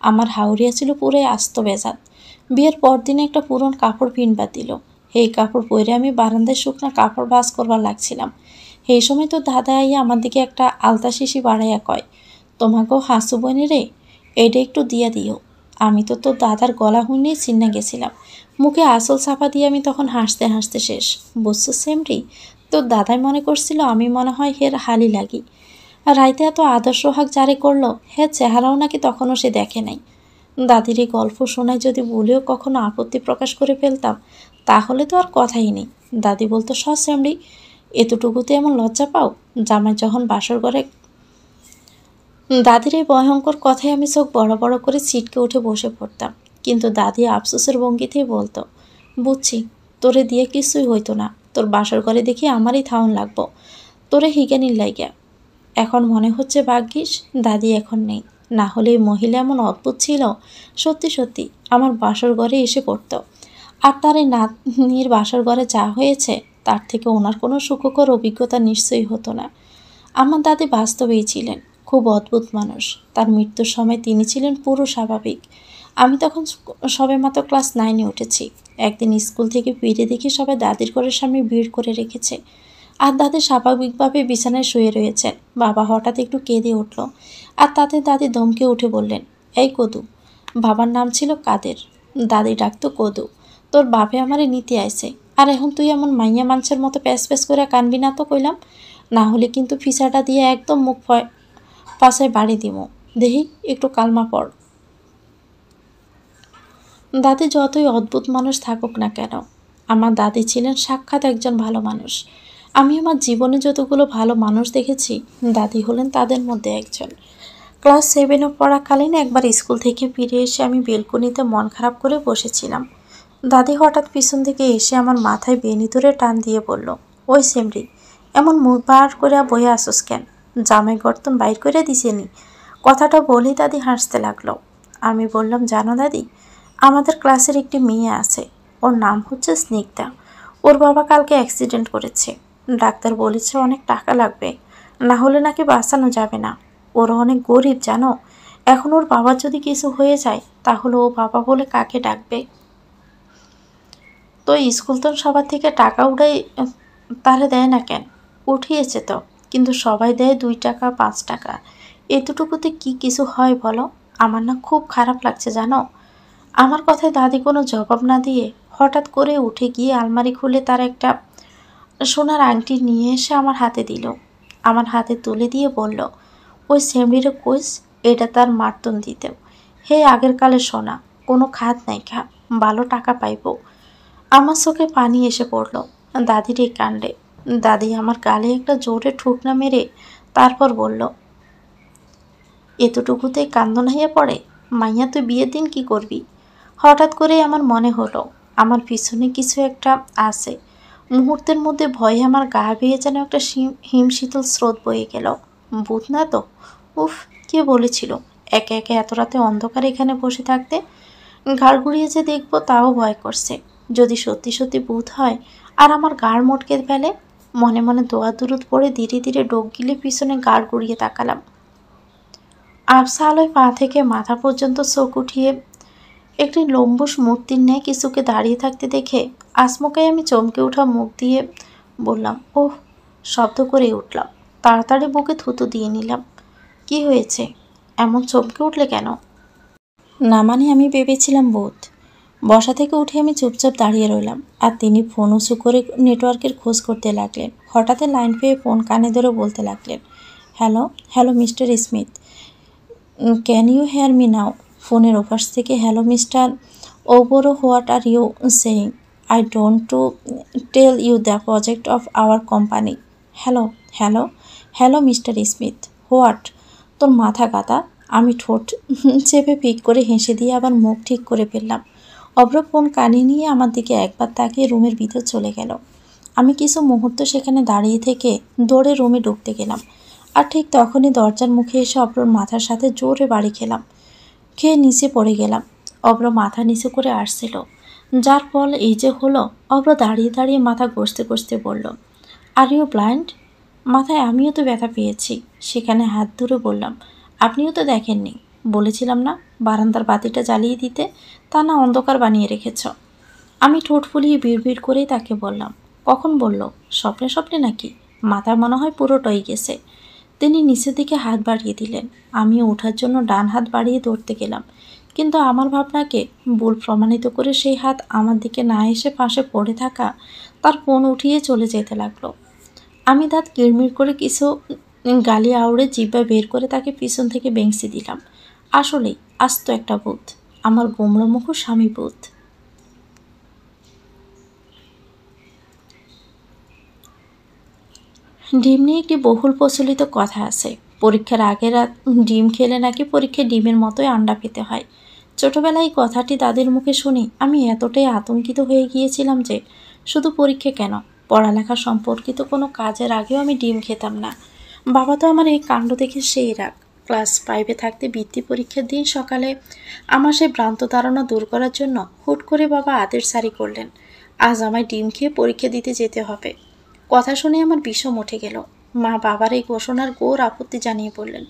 Speaker 1: আমার হাউরিয়া ছিল পুরাই আস্ত বেজাত। বিয়ের পরদিনে একটা পুরন কাপড় পিনবা দিল। এই কাপড় পরে আমি বারান্দায় শুকনা কাপড় ভাঁজ করবার লাগছিলাম। এই সময় তো দাদা আইয়া আমার দিকে একটা আলতা শিশি বাড়াইয়া কয়, তোমাকেও হাসু বনি রে, এইটা একটু দিয়া দিও। আমি তো তোর দাদার গলা হুইনেই চিন্না গেছিলাম। মুখে আসল চাপা দিয়ে আমি তখন হাসতে হাসতে শেষ। বুঝছো সেমরি, তোর দাদাই মনে করছিল আমি মনে হয় হের হালি লাগি। রাইতে এত আদর্শ হাক জারি করলো, হ্যাঁ চেহারাও নাকি তখনও সে দেখে নাই। দাদির এই গল্প শোনায় যদি বলেও কখনো আপত্তি প্রকাশ করে ফেলতাম, তাহলে তো আর কথাই নেই। দাদি বলতো, সেমরি, এতটুকুতে এমন লজ্জা পাও? জামাই যখন বাসর ঘরে। দাদির এই ভয়ঙ্কর কথায় আমি চোখ বড় বড় করে ছিটকে উঠে বসে পড়তাম। কিন্তু দাদি আফসোসের ভঙ্গিতেই বলতো, বুঝছি, তোরে দিয়ে কিছুই হইতো না। তোর বাসর ঘরে দেখি আমারই থাউন লাগবো, তোরে হিগানির লাইগা। এখন মনে হচ্ছে ভাগ্যিস দাদি এখন নেই, না হলে এই মহিলা এমন অদ্ভুত ছিল। সত্যি সত্যি আমার বাসর ঘরে এসে পড়তো। আর তার এই নাতনির বাসর ঘরে যা হয়েছে, তার থেকে ওনার কোনো সুখকর অভিজ্ঞতা নিশ্চয়ই হতো না। আমার দাদি বাস্তবেই ছিলেন খুব অদ্ভুত মানুষ। তার মৃত্যুর সময় তিনি ছিলেন পুরো স্বাভাবিক। আমি তখন সবেমাত্র ক্লাস 9-এ উঠেছি। একদিন স্কুল থেকে ফিরে দেখি সবাই দাদির ঘরের সামনে ভিড় করে রেখেছে। আর দাদি স্বাভাবিকভাবে বিছানায় শুয়ে রয়েছেন। বাবা হঠাৎ একটু কেঁদে উঠল। আর তাতে দাদি ধমকে উঠে বললেন, এই কদু। বাবার নাম ছিল কাদের। দাদি ডাকতো কদু। তোর বাপে আমারে নিতে আইছে, আর এখন তুই এমন মাইয়া মানুষের মতো প্যাস প্যাস করে কানবি না তো কইলাম, না হলে কিন্তু ফিসাটা দিয়ে একদম মুখ পাশায় বাড়ি দিব। দেহি একটু কালমা পড়। দাদি যতই অদ্ভুত মানুষ থাকুক না কেন, আমার দাদি ছিলেন সাক্ষাৎ একজন ভালো মানুষ। আমি আমার জীবনে যতগুলো ভালো মানুষ দেখেছি, দাদি হলেন তাদের মধ্যে একজন। ক্লাস 7-এ পড়াকালীন একবার স্কুল থেকে ফিরে এসে আমি বেলকনিতে মন খারাপ করে বসেছিলাম। দাদি হঠাৎ পিছন থেকে এসে আমার মাথায় বেনি ধরে টান দিয়ে বলল, ওই সেমরি, এমন মুখ বার করে বইয়া আসোস কেন? জামাই গর্তন বাইর করে দিছেনি। কথাটা বলেই দাদি হাসতে লাগলো। আমি বললাম, জানো দাদি, আমাদের ক্লাসের একটি মেয়ে আছে, ওর নাম হচ্ছে স্নিগ্ধা। ওর বাবা কালকে অ্যাক্সিডেন্ট করেছে। ডাক্তার বলেছে অনেক টাকা লাগবে, না হলে নাকি বাঁচানো যাবে না। ওরা অনেক গরিব জানো। এখন ওর বাবার যদি কিছু হয়ে যায়, তাহলে ও বাবা বলে কাকে ডাকবে? তো স্কুল তো সবার থেকে টাকা উঠাই, তাহলে দেয় না কেন? উঠিয়েছে তো, কিন্তু সবাই দেয় 2 টাকা 5 টাকা। এতটুকুতে কি কিছু হয় বলো? আমার না খুব খারাপ লাগছে জানো। আমার কথায় দাদি কোনো জবাব না দিয়ে হঠাৎ করে উঠে গিয়ে আলমারি খুলে তার একটা সোনার আংটি নিয়ে এসে আমার হাতে দিল। আমার হাতে তুলে দিয়ে বলল, ওই সেমরিরে কইস এটা তার মার্তন দিতেও। হে আগের কালে সোনা, কোনো খাত নাই খা, ভালো টাকা পাইব। আমার চোখে পানি এসে পড়ল দাদির এই কাণ্ডে। দাদি আমার গালে একটা জোরে ঠুকনা মেরে তারপর বলল, এতটুকুতেই কান্দন হইয়া পড়ে? মাইয়া তুই বিয়ের দিন কি করবি? হঠাৎ করে আমার মনে হলো আমার পিছনে কিছু একটা আছে। মুহূর্তের মধ্যে ভয়ে আমার গা বেয়ে যেন একটা হিমশীতল স্রোত বয়ে গেল। ভূত না তো? উফ, কে বলেছিল একে একে এত রাতে অন্ধকার এখানে বসে থাকতে? ঘাড় ঘুরিয়ে যে দেখবো তাও ভয় করছে। যদি সত্যি সত্যি ভূত হয় আর আমার গাড় মটকে ফেলে। মনে মনে দোয়া দুরুদ পড়ে ধীরে ধীরে ডোক গিলে পিছনে গাড় ঘুরিয়ে তাকালাম। আবসা আলোয় পা থেকে মাথা পর্যন্ত চোখ উঠিয়ে একটি লম্বুস মূর্তির ন্যায় কিছুকে দাঁড়িয়ে থাকতে দেখে আচমকাই আমি চমকে ওঠা মুখ দিয়ে বললাম, ওহ। শব্দ করে উঠলাম। তাড়াতাড়ি বুকে থুতু দিয়ে নিলাম। কি হয়েছে? এমন চমকে উঠলে কেন? না মানে আমি ভেবেছিলাম ভূত। বসা থেকে উঠে আমি চুপচাপ দাঁড়িয়ে রইলাম। আর তিনি ফোন উঁচু করে নেটওয়ার্কের খোঁজ করতে লাগলেন। হঠাৎ লাইন পেয়ে ফোন কানে ধরে বলতে লাগলেন, hello hello mister Smith, can you hear me now? ফোনের ওপাশ থেকে, hello mister Abhra, what are you saying? I don't to tell you the project of our company. Hello hello hello mister Smith, what? তোর মাথা গাদা, আমি ঠোঁট চেপে পিক করে হেসে দিয়ে আবার মুখ ঠিক করে ফেললাম। অভ্র ফোন কানে নিয়ে আমার দিকে একবার তাকিয়ে রুমের ভিতর চলে গেল। আমি কিছু মুহূর্ত সেখানে দাঁড়িয়ে থেকে দৌড়ে রুমে ঢুকতে গেলাম। আর ঠিক তখনই দরজার মুখে এসে অভ্রর মাথার সাথে জোরে বাড়ি খেলাম। খেয়ে নিচে পড়ে গেলাম। অভ্র মাথা নিচু করে আসছিল, যার ফল এই যে হলো। অভ্র দাঁড়িয়ে দাঁড়িয়ে মাথা ঘষতে ঘষতে বলল, আর ইউ ব্লাইন্ড? মাথায় আমিও তো ব্যথা পেয়েছি। সেখানে হাত ধরে বললাম, আপনিও তো দেখেননি। বলেছিলাম না বারান্দার বাতিটা জ্বালিয়ে দিতে, তা না অন্ধকার বানিয়ে রেখেছ। আমি ঠোঁট ফুলিয়ে বিড়বিড় করেই তাকে বললাম, কখন বলল? স্বপ্নে স্বপ্নে নাকি? মাথা মনে হয় পুরোটাই গেছে। তিনি নিচের দিকে হাত বাড়িয়ে দিলেন। আমিও ওঠার জন্য ডান হাত বাড়িয়ে ধরতে গেলাম, কিন্তু আমার ভাবনাকে ভুল প্রমাণিত করে সেই হাত আমার দিকে না এসে পাশে পড়ে থাকা তার ফোন উঠিয়ে চলে যেতে লাগলো। আমি দাঁত কিড়মিড় করে কিছু গালি আউড়ে জিব্বা বের করে তাকে পিছন থেকে বেংসি দিলাম। আসলেই আস্ত একটা ভূত, আমার গোমড়া মুখ স্বামী ভূত। ডিম নিয়ে একটি বহুল প্রচলিত কথা আছে। পরীক্ষার আগের রাত ডিম খেলে নাকি পরীক্ষায় ডিমের মতোই আন্ডা পেতে হয়। ছোটবেলায় কথাটি দাদির মুখে শুনি আমি এতটাই আতঙ্কিত হয়ে গিয়েছিলাম যে শুধু পরীক্ষা কেন, পড়ালেখা সম্পর্কিত কোনো কাজের আগেও আমি ডিম খেতাম না। বাবা তো আমার এই কাণ্ড দেখে সেই রাগ। ক্লাস 5-এ থাকতে বৃত্তি পরীক্ষার দিন সকালে আমার সেই ভ্রান্ত ধারণা দূর করার জন্য হুট করে বাবা আদেশ জারি করলেন, আজ আমায় ডিম খেয়ে পরীক্ষা দিতে যেতে হবে। কথা শুনে আমার বিষম উঠে গেল। মা বাবার এই ঘোষণার ঘোর আপত্তি জানিয়ে বললেন,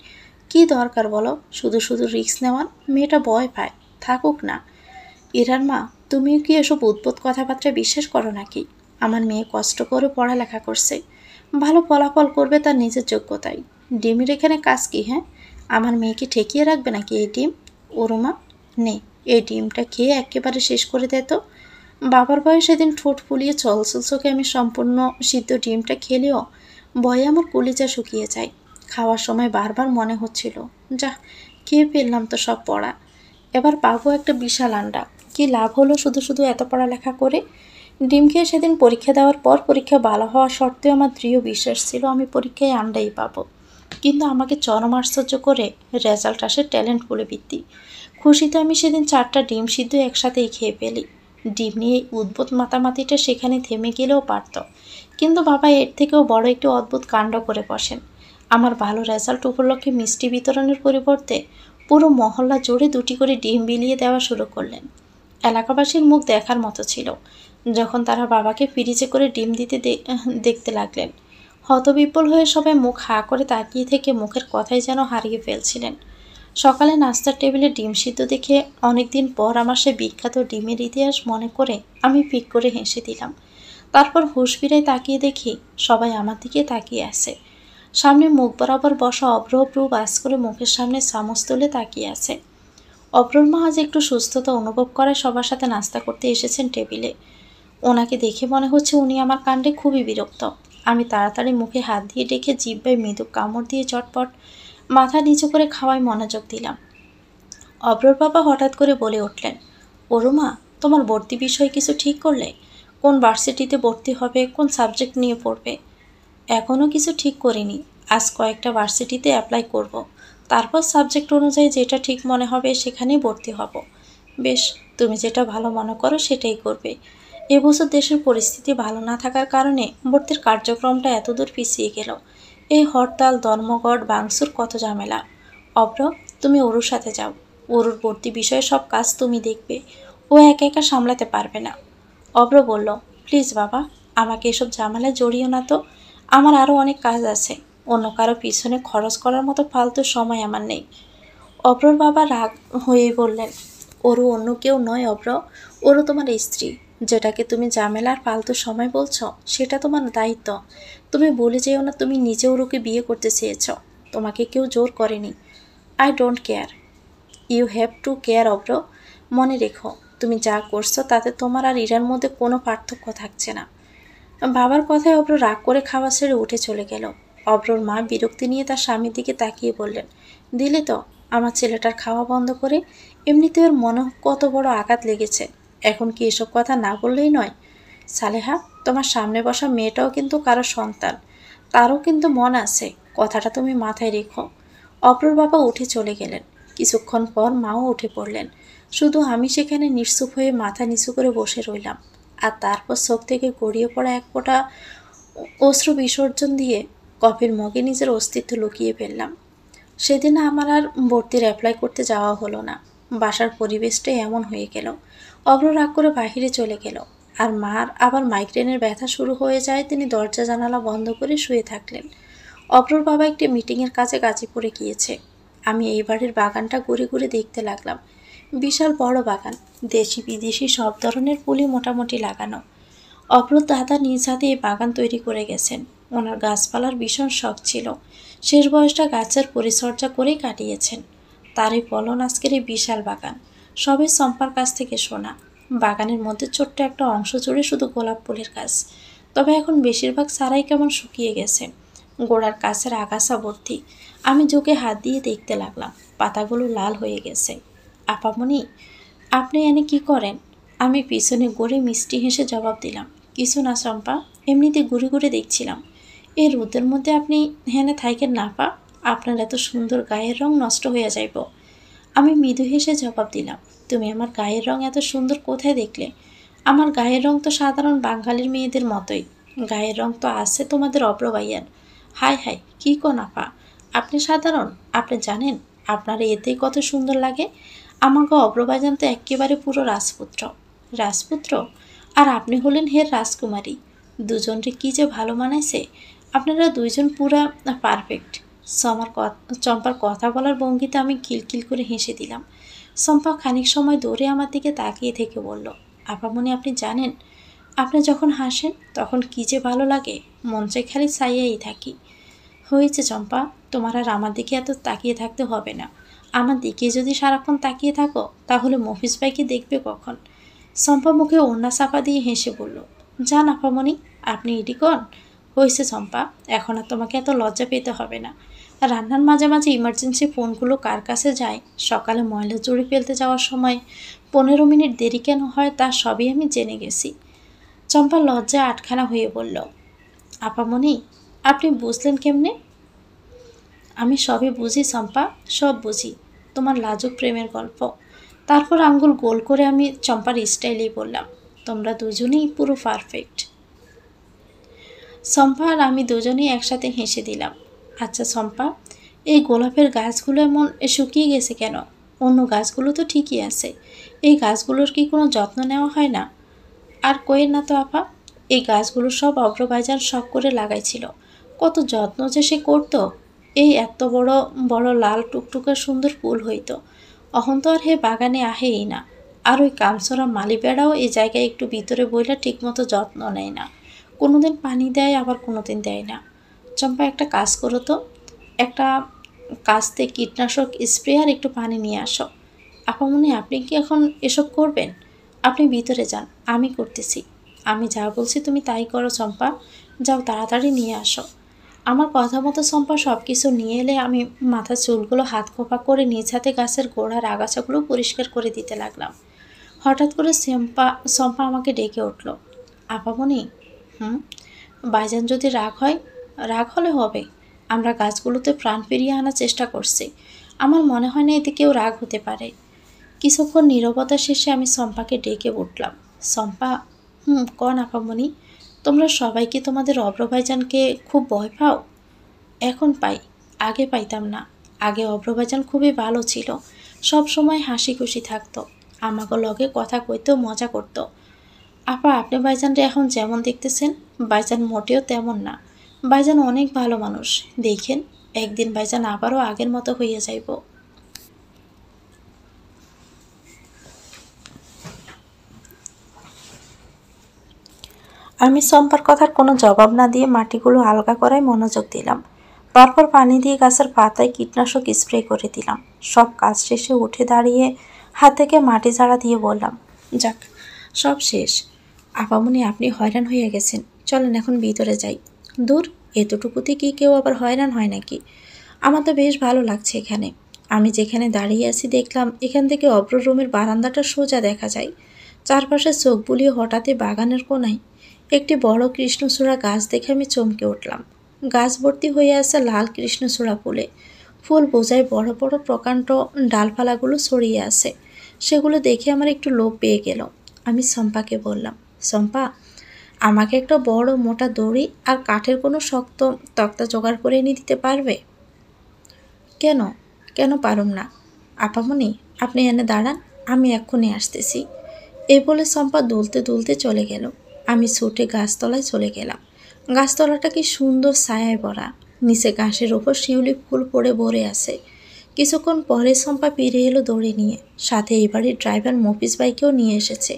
Speaker 1: কি দরকার বলো শুধু শুধু রিস্ক নেওয়ার? মেয়েটা ভয় পায়, থাকুক না। ইরার মা, তুমিও কি এসব উদ্ভট কথাবার্তা বিশ্বাস করো নাকি? আমার মেয়ে কষ্ট করে পড়ালেখা করছে, ভালো ফলাফল করবে তার নিজের যোগ্যতায়। ডিমের এখানে কাজ কি? হ্যাঁ, আমার মেয়েকে ঠেকিয়ে রাখবে নাকি এই ডিম? ওরমা, নে এই ডিমটা খেয়ে একেবারে শেষ করে দে তো। বাবার ভয়ে সেদিন ঠোঁট ফুলিয়ে চলচল চোখে আমি সম্পূর্ণ সিদ্ধ ডিমটা খেলেও ভয়ে আমার কলিজা শুকিয়ে যায়। খাওয়ার সময় বারবার মনে হচ্ছিল, যা খেয়ে ফেললাম তো সব পড়া, এবার পাবো একটা বিশাল আন্ডা। কি লাভ হলো শুধু শুধু এত পড়ালেখা করে? ডিম খেয়ে সেদিন পরীক্ষা দেওয়ার পর পরীক্ষা ভালো হওয়া সত্ত্বেও আমার দৃঢ় বিশ্বাস ছিল আমি পরীক্ষায় আন্ডাই পাবো। কিন্তু আমাকে চরম আশ্চর্য করে রেজাল্ট আসে ট্যালেন্ট বলে বৃত্তি। খুশিতে আমি সেদিন 4টা ডিম সিদ্ধ একসাথেই খেয়ে ফেলি। ডিম নিয়ে উদ্ভুত মাতামাতিটা সেখানে থেমে গেলেও পারত, কিন্তু বাবা এর থেকেও বড় একটি অদ্ভুত কাণ্ড করে বসেন। আমার ভালো রেজাল্ট উপলক্ষে মিষ্টি বিতরণের পরিবর্তে পুরো মহল্লা জুড়ে 2টি করে ডিম বিলিয়ে দেওয়া শুরু করলেন। এলাকাবাসীর মুখ দেখার মতো ছিল যখন তারা বাবাকে ফ্রিজে করে ডিম দিতে দেখতে লাগলেন। হতবিহ্বল হয়ে সবাই মুখ হাঁ করে তাকিয়ে থেকে মুখের কথাই যেন হারিয়ে ফেলছিলেন। সকালে নাস্তার টেবিলে ডিম সিদ্ধ দেখে অনেকদিন পর আমার সে বিখ্যাত ডিমের ইতিহাস মনে করে আমি পিক করে হেসে দিলাম। তারপর হুঁশ ফিরে তাকিয়ে দেখি সবাই আমার দিকে তাকিয়ে আছে। সামনে মুখ বরাবর বসা অভ্র বাস করে মুখের সামনে চামচ তুলে তাকিয়ে আছে। অভ্রর মা আজ একটু সুস্থতা অনুভব করায় সবার সাথে নাস্তা করতে এসেছেন টেবিলে। ওনাকে দেখে মনে হচ্ছে উনি আমার কাণ্ডে খুবই বিরক্ত। আমি তাড়াতাড়ি মুখে হাত দিয়ে ডেকে জিহ্বায় মৃদু কামড় দিয়ে চটপট মাথা নিচু করে খাওয়ায় মনোযোগ দিলাম। অভ্রর বাবা হঠাৎ করে বলে উঠলেন, ওরুমা, তোমার ভর্তি বিষয় কিছু ঠিক করলে? কোন ভার্সিটিতে ভর্তি হবে, কোন সাবজেক্ট নিয়ে পড়বে? এখনও কিছু ঠিক করিনি। আজ কয়েকটা ভার্সিটিতে অ্যাপ্লাই করব। তারপর সাবজেক্ট অনুযায়ী যেটা ঠিক মনে হবে সেখানেই ভর্তি হব। বেশ, তুমি যেটা ভালো মনে করো সেটাই করবে। এবছর দেশের পরিস্থিতি ভালো না থাকার কারণে ভর্তির কার্যক্রমটা এতদূর পিছিয়ে গেল। এই হরতাল, ধর্মঘট, ভাঙচুর, কত ঝামেলা। অভ্র, তুমি অরুর সাথে যাও। অরুর ভর্তি বিষয়ে সব কাজ তুমি দেখবে। ও একা একা সামলাতে পারবে না। অভ্র বলল, প্লিজ বাবা, আমাকে এসব ঝামেলায় জড়িও না তো। আমার আরও অনেক কাজ আছে। অন্য কারো পিছনে খরচ করার মতো ফালতু সময় আমার নেই। অভ্রর বাবা রাগ হয়ে বললেন, ওরও অন্য কেউ নয় অভ্র, ওরও তোমার স্ত্রী। যেটাকে তুমি ঝামেলার ফালতু সময় বলছ সেটা তোমার দায়িত্ব। তুমি বলে যেও না তুমি নিজে ওরকে বিয়ে করতে চেয়েছ। তোমাকে কেউ জোর করেনি। I don't care. You have to care Abhra. মনে রেখো, তুমি যা করছো তাতে তোমার আর ইরার মধ্যে কোনো পার্থক্য থাকছে না। বাবার কথায় অভ্র রাগ করে খাওয়া ছেড়ে উঠে চলে গেল। অভ্রর মা বিরক্তি নিয়ে তার স্বামীর দিকে তাকিয়ে বললেন, দিলে তো আমার ছেলেটার খাওয়া বন্ধ করে। এমনিতে ওর মনে কত বড় আঘাত লেগেছে, এখন কি এসব কথা না বললেই নয়? সালেহা, তোমার সামনে বসা মেয়েটাও কিন্তু কারো সন্তান, তারও কিন্তু মন আছে, কথাটা তুমি মাথায় রেখো। অপরর বাবা উঠে চলে গেলেন। কিছুক্ষণ পর মাও উঠে পড়লেন। শুধু আমি সেখানে নিশ্চুপ হয়ে মাথা নিচু করে বসে রইলাম। আর তারপর চোখ থেকে গড়িয়ে পড়া এক ফোঁটা অশ্রু বিসর্জন দিয়ে কফির মগে নিজের অস্তিত্ব লুকিয়ে ফেললাম। সেদিন আমার আর ভর্তির অ্যাপ্লাই করতে যাওয়া হলো না। বাসার পরিবেশটাই এমন হয়ে গেল। অভ্র রাগ করে বাহিরে চলে গেল। আর মার আবার মাইগ্রেনের ব্যথা শুরু হয়ে যায়। তিনি দরজা জানালা বন্ধ করে শুয়ে থাকলেন। অভ্রর বাবা একটি মিটিংয়ের কাছে গাজীপুরে গিয়েছে। আমি এই বাড়ির বাগানটা ঘুরে ঘুরে দেখতে লাগলাম। বিশাল বড় বাগান, দেশি বিদেশি সব ধরনের ফুলই মোটামুটি লাগানো। অভ্রর দাদা নিজ হাতে এই বাগান তৈরি করে গেছেন। ওনার গাছপালার ভীষণ শখ ছিল। শেষ বয়সটা গাছের পরিচর্যা করেই কাটিয়েছেন। তার এই ফলন আজকের এই বিশাল বাগান সবই চম্পার কাছ থেকে শোনা। বাগানের মধ্যে ছোট্ট একটা অংশ জুড়ে শুধু গোলাপ ফুলের গাছ, তবে এখন বেশিরভাগ চারাই কেমন শুকিয়ে গেছে। গোড়ার কাছের আগাছা ভর্তি। আমি চোখে হাত দিয়ে দেখতে লাগলাম, পাতাগুলো লাল হয়ে গেছে। আপামনি, আপনি এনে কি করেন? আমি পিছনে ঘুরে মিষ্টি হেসে জবাব দিলাম, কিছু না চম্পা, এমনিতে ঘুরে ঘুরে দেখছিলাম। এই রোদের মধ্যে আপনি হেনে থাইকেন না পা, আপনার এত সুন্দর গায়ের রং নষ্ট হয়ে যাইব। আমি মৃদু হেসে জবাব দিলাম, তুমি আমার গায়ের রং এত সুন্দর কোথায় দেখলে? আমার গায়ের রং তো সাধারণ বাঙালির মেয়েদের মতোই। গায়ের রং তো আছে তোমাদের অব্রবাইয়ার। হায় হায়, কী কোন আপা, আপনি সাধারণ? আপনি জানেন আপনার এতেই কত সুন্দর লাগে? আমাকে অব্রবাইজান তো একেবারে পুরো রাজপুত্র। রাজপুত্র? আর আপনি হলেন হের রাজকুমারী। দুজনরে কি যে ভালো মানাইছে। আপনারা দুইজন পুরা পারফেক্ট। চম্পার কথা বলার ভঙ্গিতে আমি কিলকিল করে হেসে দিলাম। চম্পা খানিক সময় দৌড়ে আমার দিকে তাকিয়ে থেকে বলল, আপামনি, আপনি জানেন আপনি যখন হাসেন তখন কী যে ভালো লাগে, মন চাই খালি চাইয়াই থাকি। হয়েছে চম্পা, তোমার আর আমার দিকে এত তাকিয়ে থাকতে হবে না। আমার দিকে যদি সারাক্ষণ তাকিয়ে থাকো তাহলে মফিজ ভাইকে দেখবে কখন? চম্পা মুখে ওড়না চাপা দিয়ে হেসে বলল, যান আপামনি, আপনি এটি কন। হয়েছে চম্পা, এখন আর তোমাকে এত লজ্জা পেতে হবে না। রান্নার মাঝে মাঝে ইমার্জেন্সি ফোনগুলো কার কাছে যায়, সকালে ময়লা জড়ি ফেলতে যাওয়ার সময় 15 মিনিট দেরি কেন হয় তা সবই আমি জেনে গেছি। চম্পা লজ্জায় আটখানা হয়ে বলল, আপামনি, আপনি বুঝলেন কেমনে? আমি সবই বুঝি চম্পা, সব বুঝি। তোমার লাজুক প্রেমের গল্প। তারপর আঙ্গুল গোল করে আমি চম্পার স্টাইলেই বললাম, তোমরা দুজনেই পুরো পারফেক্ট। চম্পা আর আমি দুজনেই একসাথে হেসে দিলাম। আচ্ছা চম্পা, এই গোলাপের গাছগুলো এমন শুকিয়ে গেছে কেন? অন্য গাছগুলো তো ঠিকই আছে। এই গাছগুলোর কি কোনো যত্ন নেওয়া হয় না? আর কইেন না তো আপা, এই গাছগুলো সব অগ্রবাইজান শখ করে লাগাইছিল। কত যত্ন যে সে করতো। এই এত বড় বড় লাল টুকটুকে সুন্দর ফুল হইতো। অহন তো আর হে বাগানে আহেই না। আর ওই কামছরা মালি বেড়াও এই জায়গায় একটু ভিতরে বইলা ঠিকমতো যত্ন নেয় না। কোনোদিন পানি দেয়, আবার কোনোদিন দেয় না। চম্পা, একটা কাজ করো তো, একটা কাস্তে কীটনাশক স্প্রে আর একটু পানি নিয়ে আসো। আপামনি, আপনি কি এখন এসব করবেন? আপনি ভিতরে যান, আমি করতেছি। আমি যা বলছি তুমি তাই করো চম্পা। যাও, তাড়াতাড়ি নিয়ে আসো। আমার কথা মতো চম্পা সব কিছু নিয়ে এলে আমি মাথার চুলগুলো হাত খোপা করে নিজ হাতে গাছের গোড়ার আগাছাগুলো পরিষ্কার করে দিতে লাগলাম। হঠাৎ করে চম্পা আমাকে ডেকে উঠল, আপামনি। হুম? ভাইজান যদি রাগ হয়? রাগ হলে হবে। আমরা গাছগুলোতে প্রাণ ফিরিয়ে আনার চেষ্টা করছি। আমার মনে হয় না এতে কেউ রাগ হতে পারে। কিছুক্ষণ নীরবতা শেষে আমি চম্পাকে ডেকে উঠলাম, চম্পা। কন আপামনি, তোমরা সবাই কি তোমাদের অভ্র ভাইজানকে খুব ভয় পাও? এখন পাই, আগে পাইতাম না। আগে অভ্র ভাইজান খুবই ভালো ছিল। সব সময় হাসি খুশি থাকতো। আমাকে লগে কথা কইতেও মজা করতো। আপা, আপনি ভাইজানরে এখন যেমন দেখতেছেন, ভাইজান মোটেও তেমন না। ভাইজান অনেক ভালো মানুষ। দেখেন, একদিন ভাইজান আবারও আগের মতো হইয়া যাইব। আমি চম্পার কথার কোনো জবাব না দিয়ে মাটিগুলো আলগা করায় মনোযোগ দিলাম। তারপর পানি দিয়ে গাছের পাতায় কীটনাশক স্প্রে করে দিলাম। সব কাজ শেষে উঠে দাঁড়িয়ে হাত থেকে মাটি ঝাড়া দিয়ে বললাম, যাক, সব শেষ। আপামনি, আপনি হয়রান হয়ে গেছেন। চলেন এখন ভিতরে যাই। দূর, এতটুকুতে কি কেউ আবার হয়রান হয় নাকি? আমার তো বেশ ভালো লাগছে এখানে। আমি যেখানে দাঁড়িয়ে আছি দেখলাম এখান থেকে অব্র রুমের বারান্দাটা সোজা দেখা যায়। চারপাশে চোখ বুলিয়ে হঠাৎই বাগানের কোনায় একটি বড় কৃষ্ণচূড়া গাছ দেখে আমি চমকে উঠলাম। গাছ ভর্তি হয়ে আছে লাল কৃষ্ণচূড়া ফুলে। ফুল বোঝায় বড় বড় প্রকাণ্ড ডালপালাগুলো ছড়িয়ে আছে। সেগুলো দেখে আমার একটু লোভ পেয়ে গেল। আমি শম্পাকে বললাম, শম্পা, আমাকে একটা বড় মোটা দড়ি আর কাঠের কোনো শক্ত তক্তা জোগাড় করে এনে দিতে পারবে? কেন কেন পারুম না? আপামনি, আপনি এনে দাঁড়ান, আমি এক্ষুনি আসতেছি। এই বলে শম্পা দুলতে দুলতে চলে গেল। আমি ছুটে গাছতলায় চলে গেলাম। গাছতলাটা কি সুন্দর ছায়ায় ভরা। নিচে ঘাসের ওপর শিউলি ফুল পড়ে ভরে আছে। কিছুক্ষণ পরে শম্পা ফিরে এলো দড়ি নিয়ে। সাথে এই বাড়ির ড্রাইভার মফিজ ভাইকেও নিয়ে এসেছে।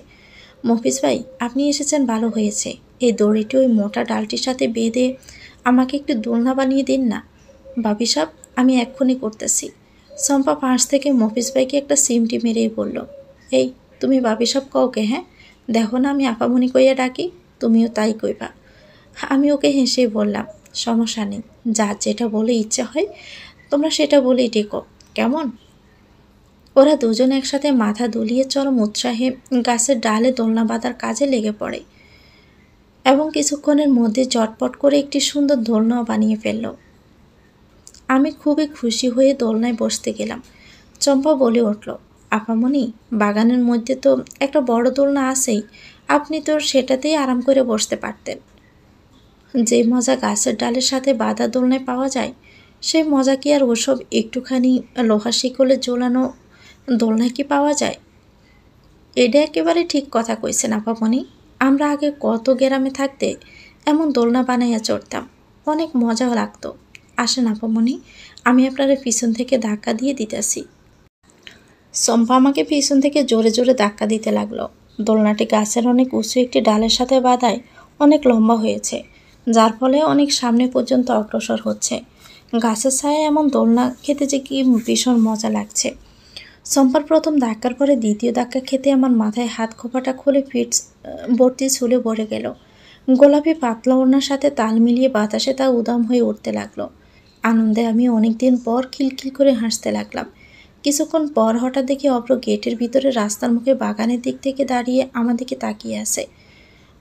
Speaker 1: মফিজ ভাই, আপনি এসেছেন ভালো হয়েছে। এই দড়িটি ওই মোটা ডালটির সাথে বেঁধে আমাকে একটু দোলনা বানিয়ে দিন না। বাবি সাহেব, আমি এক্ষুনি করতেছি। শম্পা পাশ থেকে মফিজ ভাইকে একটা সিমটি মেরেই বলল, এই, তুমি বাবি সাহেব কওকে? হ্যাঁ, দেখো না আমি আপামনি কইয়া ডাকি, তুমিও তাই কইবা। আমি ওকে হেসেই বললাম, সমস্যা নেই, যার যেটা বলে ইচ্ছে হয় তোমরা সেটা বলেই ডেকো, কেমন? ওরা দুজন একসাথে মাথা দুলিয়ে চরম উৎসাহে গাছের ডালে দোলনা বাঁধার কাজে লেগে পড়ে এবং কিছুক্ষণের মধ্যে চটপট করে একটি সুন্দর দোলনাও বানিয়ে ফেলল। আমি খুবই খুশি হয়ে দোলনায় বসতে গেলাম। চম্পা বলে উঠল, আপামনি, বাগানের মধ্যে তো একটা বড় দোলনা আছেই, আপনি তো সেটাতেই আরাম করে বসতে পারতেন। যে মজা গাছের ডালের সাথে বাঁধা দোলনায় পাওয়া যায়, সেই মজা কি আর ওসব একটুখানি লোহা শিকলে ঝোলানো দোলনায় কি পাওয়া যায়? এটা একেবারে ঠিক কথা কইছেন আপামনি। আমরা আগে কত গ্রামে থাকতে এমন দোলনা বানাইয়া চড়তাম, অনেক মজাও লাগতো। আসেন আপামনি, আমি আপনার পিছন থেকে ধাক্কা দিয়ে দিতেছি। চম্পা আমাকে পিছন থেকে জোরে জোরে ধাক্কা দিতে লাগলো। দোলনাটি গাছের অনেক উঁচু একটি ডালের সাথে বাঁধায় অনেক লম্বা হয়েছে, যার ফলে অনেক সামনে পর্যন্ত অগ্রসর হচ্ছে। গাছের ছায়ায় এমন দোলনা খেতে যে কি ভীষণ মজা লাগছে। চম্পার প্রথম ধাক্কার পরে দ্বিতীয় ধাক্কা খেতে আমার মাথায় হাত খোপাটা খুলে ফিট ভর্তি ছুলে ভরে গেল। গোলাপি পাতলা ওড়নার সাথে তাল মিলিয়ে বাতাসে তা উদাম হয়ে উঠতে লাগলো। আনন্দে আমি অনেকদিন পর খিলখিল করে হাসতে লাগলাম। কিছুক্ষণ পর হঠাৎ দেখি অভ্র গেটের ভিতরে রাস্তার মুখে বাগানের দিক থেকে দাঁড়িয়ে আমার দিকে তাকিয়ে আছে।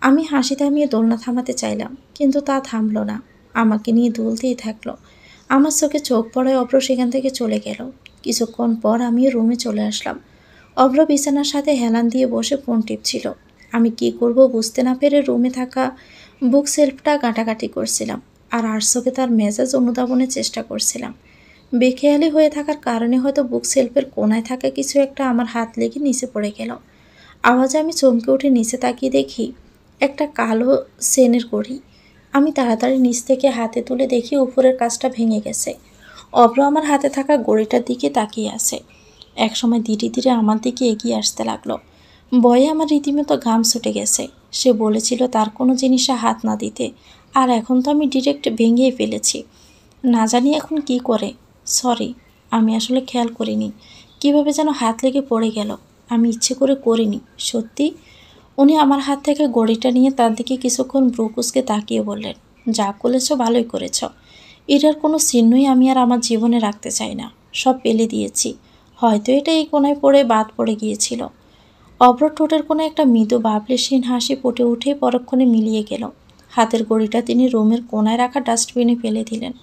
Speaker 1: আমি হাসি থামিয়ে দোলনা থামাতে চাইলাম, কিন্তু তা থামলো না, আমাকে নিয়ে দুলতেই থাকলো। আমার চোখে চোখ পড়ায় অভ্র সেখান থেকে চলে গেল। কিছুক্ষণ পর আমি রুমে চলে আসলাম। অভ্র বিছানার সাথে হেলান দিয়ে বসে ফোন টিপছিল। আমি কি করব বুঝতে না পেরে রুমে থাকা বুক সেলফটা ঘাঁটাঘাঁটি করছিলাম আর চোখে তার মেজাজ অনুধাবনের চেষ্টা করছিলাম। বেখেয়ালি হয়ে থাকার কারণে হয়তো বুক সেলফের কোনায় থাকা কিছু একটা আমার হাত লেগে নিচে পড়ে গেল। আওয়াজে আমি চমকে উঠে নিচে তাকিয়ে দেখি একটা কালো সেনের ঘড়ি। আমি তাড়াতাড়ি নিচ থেকে হাতে তুলে দেখি উপরের কাজটা ভেঙে গেছে। অভ্র আমার হাতে থাকা ঘড়িটার দিকে তাকিয়ে আছে। একসময় ধীরে ধীরে আমার দিকে এগিয়ে আসতে লাগলো। ভয়ে আমার রীতিমতো ঘাম ছুটে গেছে। সে বলেছিল তার কোনো জিনিসে হাত না দিতে, আর এখন তো আমি ডিরেক্ট ভেঙেই ফেলেছি। না জানি এখন কি করে। সরি, আমি আসলে খেয়াল করিনি, কিভাবে যেন হাত লেগে পড়ে গেল। আমি ইচ্ছে করে করিনি, সত্যি। উনি আমার হাত থেকে ঘড়িটা নিয়ে তার দিকে কিছুক্ষণ ব্রুকুসকে তাকিয়ে বললেন, যা করেছ ভালোই করেছ। এটার কোনো চিহ্নই আমি আর আমার জীবনে রাখতে চাই না, সব ফেলে দিয়েছি। হয়তো এটা এই কোনায় পড়ে বাদ পড়ে গিয়েছিল। অভ্র ঠোঁটের কোনো একটা মৃদু বাবলেসীন হাসি ফুটে উঠে পরক্ষণে মিলিয়ে গেল। হাতের ঘড়িটা তিনি রুমের কোনায় রাখা ডাস্টবিনে ফেলে দিলেন।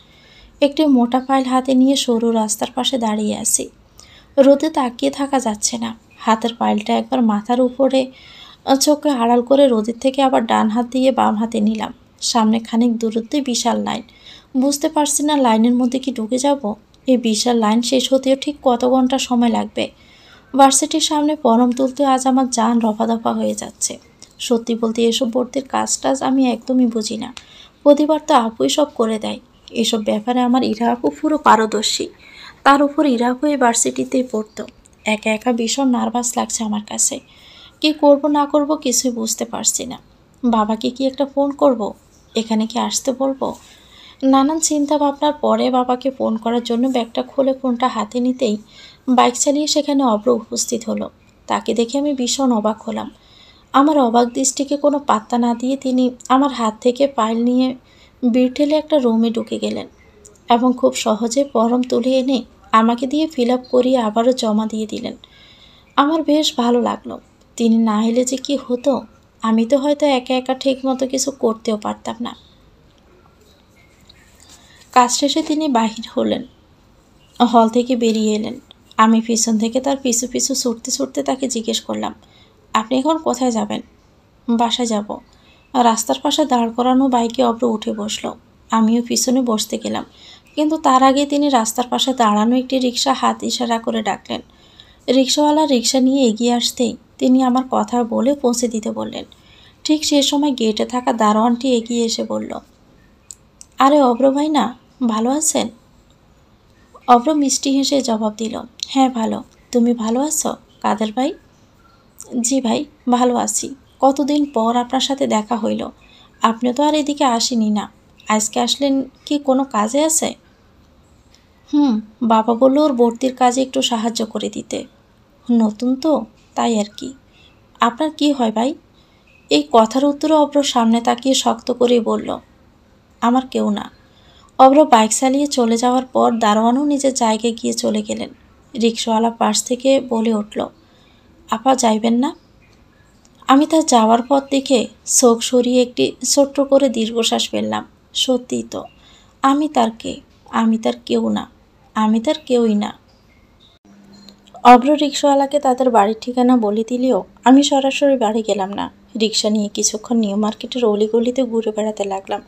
Speaker 1: একটি মোটা ফাইল হাতে নিয়ে সরু রাস্তার পাশে দাঁড়িয়ে আছি। রোদে তাকিয়ে থাকা যাচ্ছে না। হাতের ফাইলটা একবার মাথার উপরে চোখে আড়াল করে রোদের থেকে আবার ডান হাত দিয়ে বাম হাতে নিলাম। সামনে খানিক দূরত্বে বিশাল লাইন। বুঝতে পারছি না লাইনের মধ্যে কি ঢুকে যাব। এই বিশাল লাইন শেষ হতেও ঠিক কত ঘন্টা সময় লাগবে। ভার্সিটির সামনে পরম তুলতে আজ আমার জান রফাদফা হয়ে যাচ্ছে। সত্যি বলতে এসব ভর্তির কাজ টাজ আমি একদমই বুঝি না। প্রতিবার তো আপুই সব করে দেয়। এসব ব্যাপারে আমার ইরা আপু পুরো পারদর্শী। তার উপর ইরা আপু এই ভার্সিটিতেই পড়তো। একা একা ভীষণ নার্ভাস লাগছে আমার কাছে। কি করব না করব কিছুই বুঝতে পারছি না। বাবাকে কি একটা ফোন করব? এখানে কি আসতে বলবো? নানান চিন্তা ভাবনার পরে বাবাকে ফোন করার জন্য ব্যাগটা খুলে ফোনটা হাতে নিতেই বাইক চালিয়ে সেখানে অভ্র উপস্থিত হলো। তাকে দেখে আমি ভীষণ অবাক হলাম। আমার অবাক দৃষ্টিকে কোনো পাত্তা না দিয়ে তিনি আমার হাত থেকে ফাইল নিয়ে বিড় ঠেলে একটা রুমে ঢুকে গেলেন এবং খুব সহজে ফর্ম তুলে এনে আমাকে দিয়ে ফিল আপ করিয়ে আবারও জমা দিয়ে দিলেন। আমার বেশ ভালো লাগলো। তিনি না এলে যে কি হতো, আমি তো হয়তো একা একা ঠিক মতো কিছু করতেও পারতাম না। কাজ শেষে তিনি বাহির হলেন। হল থেকে বেরিয়ে এলেন। আমি পিছন থেকে তার পিছু পিছু ছুটতে ছুটতে তাকে জিজ্ঞেস করলাম, আপনি এখন কোথায় যাবেন? বাসায় যাব। রাস্তার পাশে দাঁড় করানো বাইকে অব্র উঠে বসলো। আমিও পিছনে বসতে গেলাম, কিন্তু তার আগে তিনি রাস্তার পাশে দাঁড়ানো একটি রিক্সা হাত ইশারা করে ডাকলেন। রিক্সাওয়ালা রিক্সা নিয়ে এগিয়ে আসতেই তিনি আমার কথা বলে পৌঁছে দিতে বললেন। ঠিক সে সময় গেটে থাকা দারোয়ানটি এগিয়ে এসে বলল, আরে অব্র ভাই না, ভালো আছেন? অব্র মিষ্টি হেসে জবাব দিল, হ্যাঁ ভালো। তুমি ভালো আছো কাদের ভাই? জি ভাই, ভালো আছি। কতদিন পর আপনার সাথে দেখা হইল। আপনি তো আর এদিকে আসেনি না, আজকে আসলেন কি কোনো কাজে আছে? বাবা বলল ওর ভর্তির কাজে একটু সাহায্য করে দিতে। নতুন তো, তাই আর কি। আপনার কি হয় ভাই? এই কথার উত্তরে অব্র সামনে তাকিয়ে শক্ত করেই বলল, আমার কেউ না। অব্র বাইক চালিয়ে চলে যাওয়ার পর দারোয়ানও নিজের জায়গায় গিয়ে চলে গেলেন। রিক্সাওয়ালা পাশ থেকে বলে উঠল, আপা যাইবেন না? আমি তার যাওয়ার পথ দেখে চোখ সরিয়ে একটি ছোট্ট করে দীর্ঘশ্বাস ফেললাম। সত্যিই তো, আমি তার কে? আমি তার কেউ না, আমি তার কেউই না। অব্র রিক্সাওয়ালাকে তাদের বাড়ির ঠিকানা বলে দিলেও আমি সরাসরি বাড়ি গেলাম না। রিক্সা নিয়ে কিছুক্ষণ নিউ মার্কেটের অলিগলিতে ঘুরে বেড়াতে লাগলাম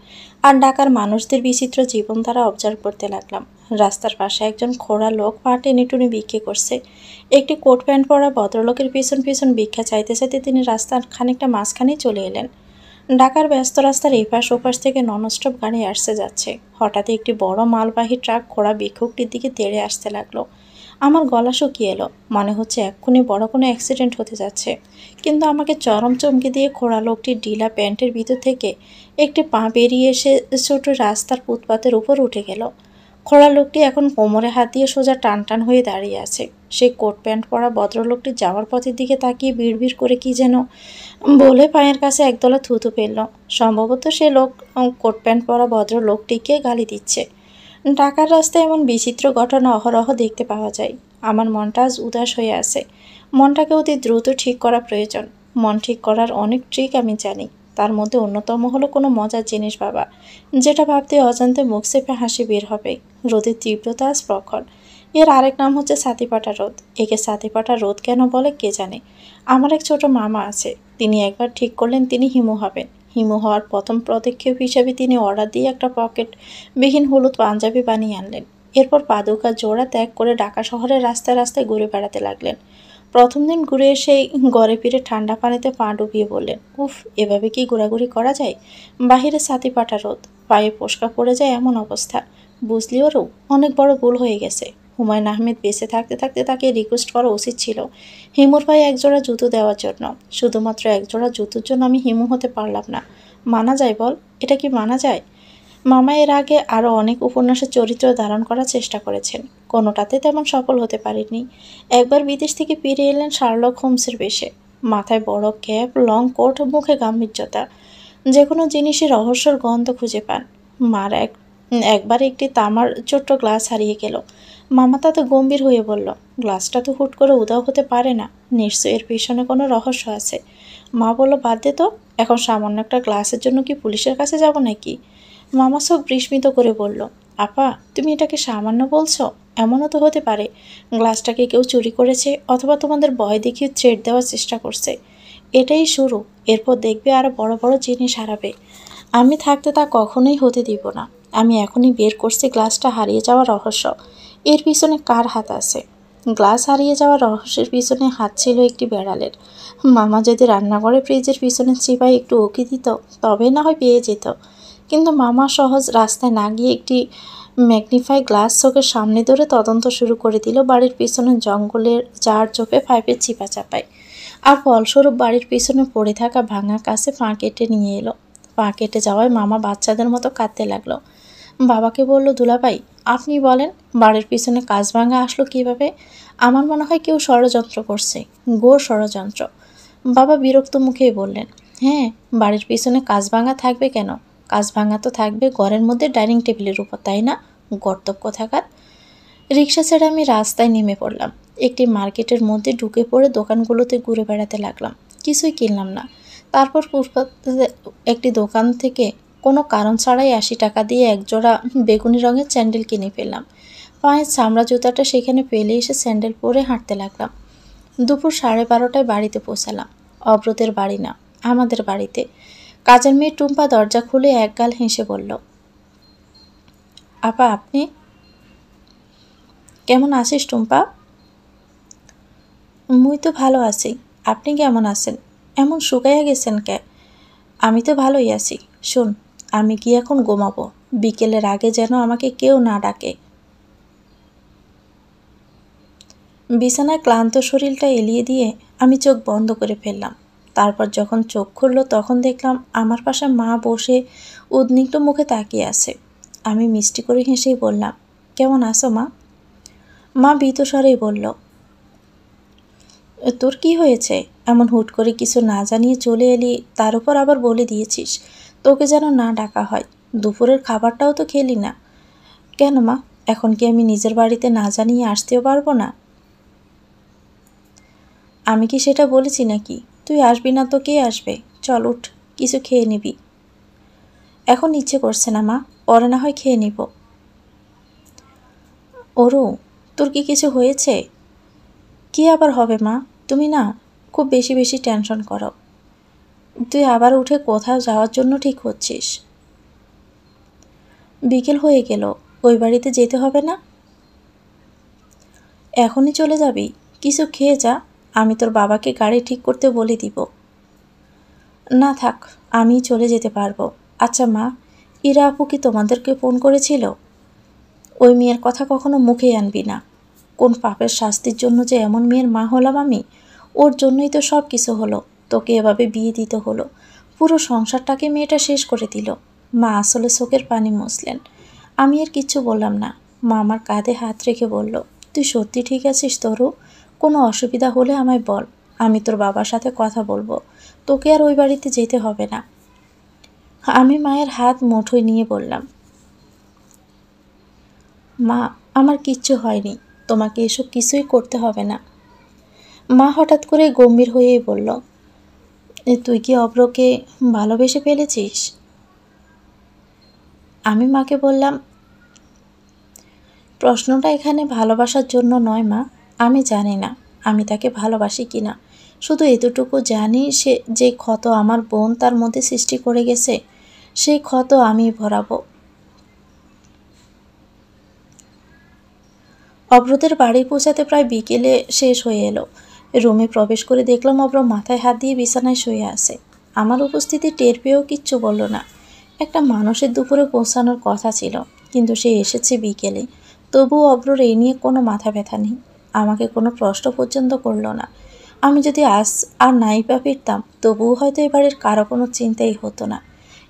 Speaker 1: আর ঢাকার মানুষদের বিচিত্র জীবনধারা অবজার্ভ করতে লাগলাম। রাস্তার পাশে একজন খোড়া লোক পা টেনে টুনে ভিক্ষে করছে। একটি কোট প্যান্ট পরা ভদ্রলোকের পিছন পিছন ভিক্ষা চাইতে চাইতে তিনি রাস্তার খানিকটা মাঝখানেই চলে এলেন। ঢাকার ব্যস্ত রাস্তার এপাশ ওপাশ থেকে ননস্টপ গাড়ি আসছে যাচ্ছে। হঠাৎ একটি বড় মালবাহী ট্রাক খোড়া ভিক্ষুকটির দিকে তেড়ে আসতে লাগলো। আমার গলা শুকিয়ে এলো, মনে হচ্ছে এক্ষুনি বড় কোনো অ্যাক্সিডেন্ট হতে যাচ্ছে। কিন্তু আমাকে চরম চমকে দিয়ে খোড়া লোকটির ঢিলা প্যান্টের ভিতর থেকে একটি পা বেরিয়ে এসে ছোট রাস্তার ফুটপাতের উপর উঠে গেল। খোড়া লোকটি এখন কোমরে হাত দিয়ে সোজা টান টান হয়ে দাঁড়িয়ে আছে। সেই কোট প্যান্ট পরা ভদ্রলোকটি যাওয়ার পথের দিকে তাকিয়ে বিড়বিড় করে কি যেন বলে পায়ের কাছে একদলা থুতু ফেলল। সম্ভবত সে লোক কোট প্যান্ট পরা ভদ্রলোকটিকে গালি দিচ্ছে। ঢাকার রাস্তায় এমন বিচিত্র ঘটনা অহরহ দেখতে পাওয়া যায়। আমার মনটা আজ উদাস হয়ে আছে। মনটাকে অতি দ্রুত ঠিক করা প্রয়োজন। মন ঠিক করার অনেক ট্রিক আমি জানি, তার মধ্যে অন্যতম হলো কোনো মজার জিনিস ভাবা, যেটা ভাবতে অজান্তে মুখ চেপে হাসি বের হবে। রোদের তীব্রতা আজ প্রখর। এর আরেক নাম হচ্ছে ছাতিপাটা রোদ। একে ছাতিপাটা রোদ কেন বলে কে জানে। আমার এক ছোট মামা আছে, তিনি একবার ঠিক করলেন তিনি হিমু হবেন। হিমু হওয়ার প্রথম পদক্ষেপ হিসেবে তিনি অর্ডার দিয়ে একটা পকেটবিহীন হলুদ পাঞ্জাবি বানিয়ে আনলেন। এরপর পাদুকা জোড়া ত্যাগ করে ঢাকা শহরের রাস্তায় রাস্তায় ঘুরে বেড়াতে লাগলেন। প্রথম দিন ঘুরে এসেই ঘরে ফিরে ঠান্ডা পানিতে পা ডুবিয়ে বললেন, উফ, এভাবে কি ঘোরাঘুরি করা যায়? বাহিরে ছাতিপাটা রোদ, পায়ে ফোস্কা পড়ে যায় এমন অবস্থা। বুঝলি ওরও অনেক বড় ভুল হয়ে গেছে। হুমায়ুন আহমেদ বেঁচে থাকতে থাকতে তাকে রিকোয়েস্ট করা উচিত ছিল হিমুর পায়ে একজোড়া জুতো দেওয়ার জন্য। শুধুমাত্র একজোড়া জুতোর জন্য আমি হিমু হতে পারলাম না। মানা যায় বল? এটা কি মানা যায়? মামা এর আগে আরও অনেক উপন্যাসের চরিত্র ধারণ করার চেষ্টা করেছেন, কোনোটাতে তেমন সফল হতে পারেননি। একবার বিদেশ থেকে ফিরে এলেন শার্লক হোমসের বেশে। মাথায় বড় ক্যাপ, লং কোট, মুখে গাম্ভীর্যতা। যে কোনো জিনিসের রহস্যর গন্ধ খুঁজে পান। মার একবার একটি তামার ছোট্ট গ্লাস হারিয়ে গেল। মামা তাতে গম্ভীর হয়ে বলল, গ্লাসটা তো হুট করে উধাও হতে পারে না, নিশ্চয়ই এর পিছনে কোনো রহস্য আছে। মা বলল, বাদ দে তো, এখন সামান্য একটা গ্লাসের জন্য কি পুলিশের কাছে যাব নাকি? মামা সব বিস্মিত করে বলল, আপা তুমি এটাকে সামান্য বলছো? এমনও তো হতে পারে গ্লাসটাকে কেউ চুরি করেছে, অথবা তোমাদের ভয় দেখিয়ে থ্রেট দেওয়ার চেষ্টা করছে। এটাই শুরু, এরপর দেখবে আরও বড় বড় জিনিস হারাবে। আমি থাকতে তা কখনোই হতে দিব না। আমি এখনই বের করছি গ্লাসটা হারিয়ে যাওয়ার রহস্য। এর পিছনে কার হাত আছে? গ্লাস হারিয়ে যাওয়ার রহস্যের পিছনে হাত ছিল একটি বেড়ালের। মামা যদি রান্নাঘরে ফ্রিজের পিছনে চিপায় একটু উকি দিত, তবেই না হয় পেয়ে যেত। কিন্তু মামা সহজ রাস্তায় না গিয়ে একটি ম্যাগনিফাই গ্লাস চোখের সামনে ধরে তদন্ত শুরু করে দিল বাড়ির পিছনে জঙ্গলের চার চোপে পাইপের চিপা চাপায়। আর ফলস্বরূপ বাড়ির পিছনে পড়ে থাকা ভাঙা কাছে পা কেটে নিয়ে এলো। পা কেটে যাওয়ায় মামা বাচ্চাদের মতো কাঁদতে লাগলো। বাবাকে বলল, দুলাভাই আপনি বলেন বাড়ির পিছনে কাঁচ ভাঙা আসলো কিভাবে? আমার মনে হয় কেউ ষড়যন্ত্র করছে, ঘোর ষড়যন্ত্র। বাবা বিরক্ত মুখেই বললেন, হ্যাঁ, বাড়ির পিছনে কাঁচ ভাঙা থাকবে কেন? কাঁচ ভাঙা তো থাকবে ঘরের মধ্যে ডাইনিং টেবিলের উপর, তাই না? গর্তব্য থাকার। রিক্সা ছেড়ে আমি রাস্তায় নেমে পড়লাম। একটি মার্কেটের মধ্যে ঢুকে পড়ে দোকানগুলোতে ঘুরে বেড়াতে লাগলাম। কিছুই কিনলাম না। তারপর ফুটপাতে একটি দোকান থেকে কোনো কারণ ছাড়াই 80 টাকা দিয়ে একজোড়া বেগুনি রঙের স্যান্ডেল কিনে ফেললাম। পায়ের চামড়া জুতাটা সেখানে ফেলে এসে স্যান্ডেল পরে হাঁটতে লাগলাম। দুপুর 12:30টায় বাড়িতে পৌঁছালাম। অব্রতের বাড়ি না, আমাদের বাড়িতে। কাজের মেয়ে টুম্পা দরজা খুলে একগাল হেসে বলল, আপা আপনি কেমন আছিস টুম্পা? মুই তো ভালো আছি, আপনি কেমন আছেন? এমন শুকাইয়া গেছেন কে? আমি তো ভালোই আছি। শোন, আমি কি এখন ঘুমাবো, বিকেলের আগে যেন আমাকে কেউ না ডাকে। বিছানায় ক্লান্ত শরীরটা এলিয়ে দিয়ে আমি চোখ বন্ধ করে ফেললাম। তারপর যখন চোখ খুলল তখন দেখলাম আমার পাশে মা বসে উদ্বিগ্ন মুখে তাকিয়ে আছে। আমি মিষ্টি করে হেসেই বললাম, কেমন আছো মা? মা ভীত স্বরেই বলল, তোর কি হয়েছে? এমন হুট করে কিছু না জানিয়ে চলে এলি, তার উপর আবার বলে দিয়েছিস তোকে যেন না ডাকা হয়। দুপুরের খাবারটাও তো খেলি না। কেন মা, এখন কি আমি নিজের বাড়িতে না জানিয়ে আসতেও পারবো না? আমি কি সেটা বলেছি নাকি? তুই আসবি না তো কে আসবে? চল উঠ, কিছু খেয়ে নিবি। এখন ইচ্ছে করছে না মা, পরে না হয় খেয়ে নিব। ওরু, তোর কি কিছু হয়েছে? কি আবার হবে মা, তুমি না খুব বেশি বেশি টেনশন করো। তুই আবার উঠে কোথাও যাওয়ার জন্য ঠিক হচ্ছিস। বিকেল হয়ে গেল, ওই বাড়িতে যেতে হবে না? এখনই চলে যাবি? কিছু খেয়ে যা, আমি তোর বাবাকে গাড়ি ঠিক করতে বলে দিব। না থাক, আমি চলে যেতে পারবো। আচ্ছা মা, ইরা আপু কি তোমাদেরকে ফোন করেছিল? ওই মেয়ের কথা কখনো মুখেই আনবি না। কোন পাপের শাস্তির জন্য যে এমন মেয়ের মা হলাম আমি, ওর জন্যই তো সব কিছু হলো। তোকে এভাবে বিয়ে দিতে হলো, পুরো সংসারটাকে মেয়েটা শেষ করে দিল। মা আসলে চোখের পানি মুছলেন। আমি আর কিচ্ছু বললাম না। মা আমার কাঁধে হাত রেখে বলল, তুই সত্যি ঠিক আছিস তরু? কোনো অসুবিধা হলে আমায় বল, আমি তোর বাবার সাথে কথা বলবো। তোকে আর ওই বাড়িতে যেতে হবে না। আমি মায়ের হাত মুঠোয় নিয়ে বললাম, মা আমার কিচ্ছু হয়নি, তোমাকে এসব কিছুই করতে হবে না। মা হঠাৎ করে গম্ভীর হয়েই বলল, তুই কি অব্রকে ভালোবেসে ফেলেছিস? আমি মাকে বললাম, প্রশ্নটা এখানে ভালোবাসার জন্য নয় মা। আমি জানি না আমি তাকে ভালোবাসি কি না, শুধু এতটুকু জানি সে যে ক্ষত আমার বোন তার মধ্যে সৃষ্টি করে গেছে, সেই ক্ষত আমি ভরাবো। অব্রদের বাড়ি পৌঁছাতে প্রায় বিকেলে শেষ হয়ে এলো। রুমে প্রবেশ করে দেখলাম অব্র মাথায় হাত দিয়ে বিছানায় শুয়ে আছে। আমার উপস্থিতি টের পেয়েও কিচ্ছু বলল না। একটা মানুষের দুপুরে পৌঁছানোর কথা ছিল, কিন্তু সে এসেছে বিকেলে। তবুও অব্রর এই নিয়ে কোনো মাথা ব্যথা নেই। আমাকে কোনো প্রশ্ন পর্যন্ত করলো না। আমি যদি আজ আর নাই বা ফিরতাম, তবুও হয়তো এ বাড়ির কারো কোনো চিন্তাই হতো না।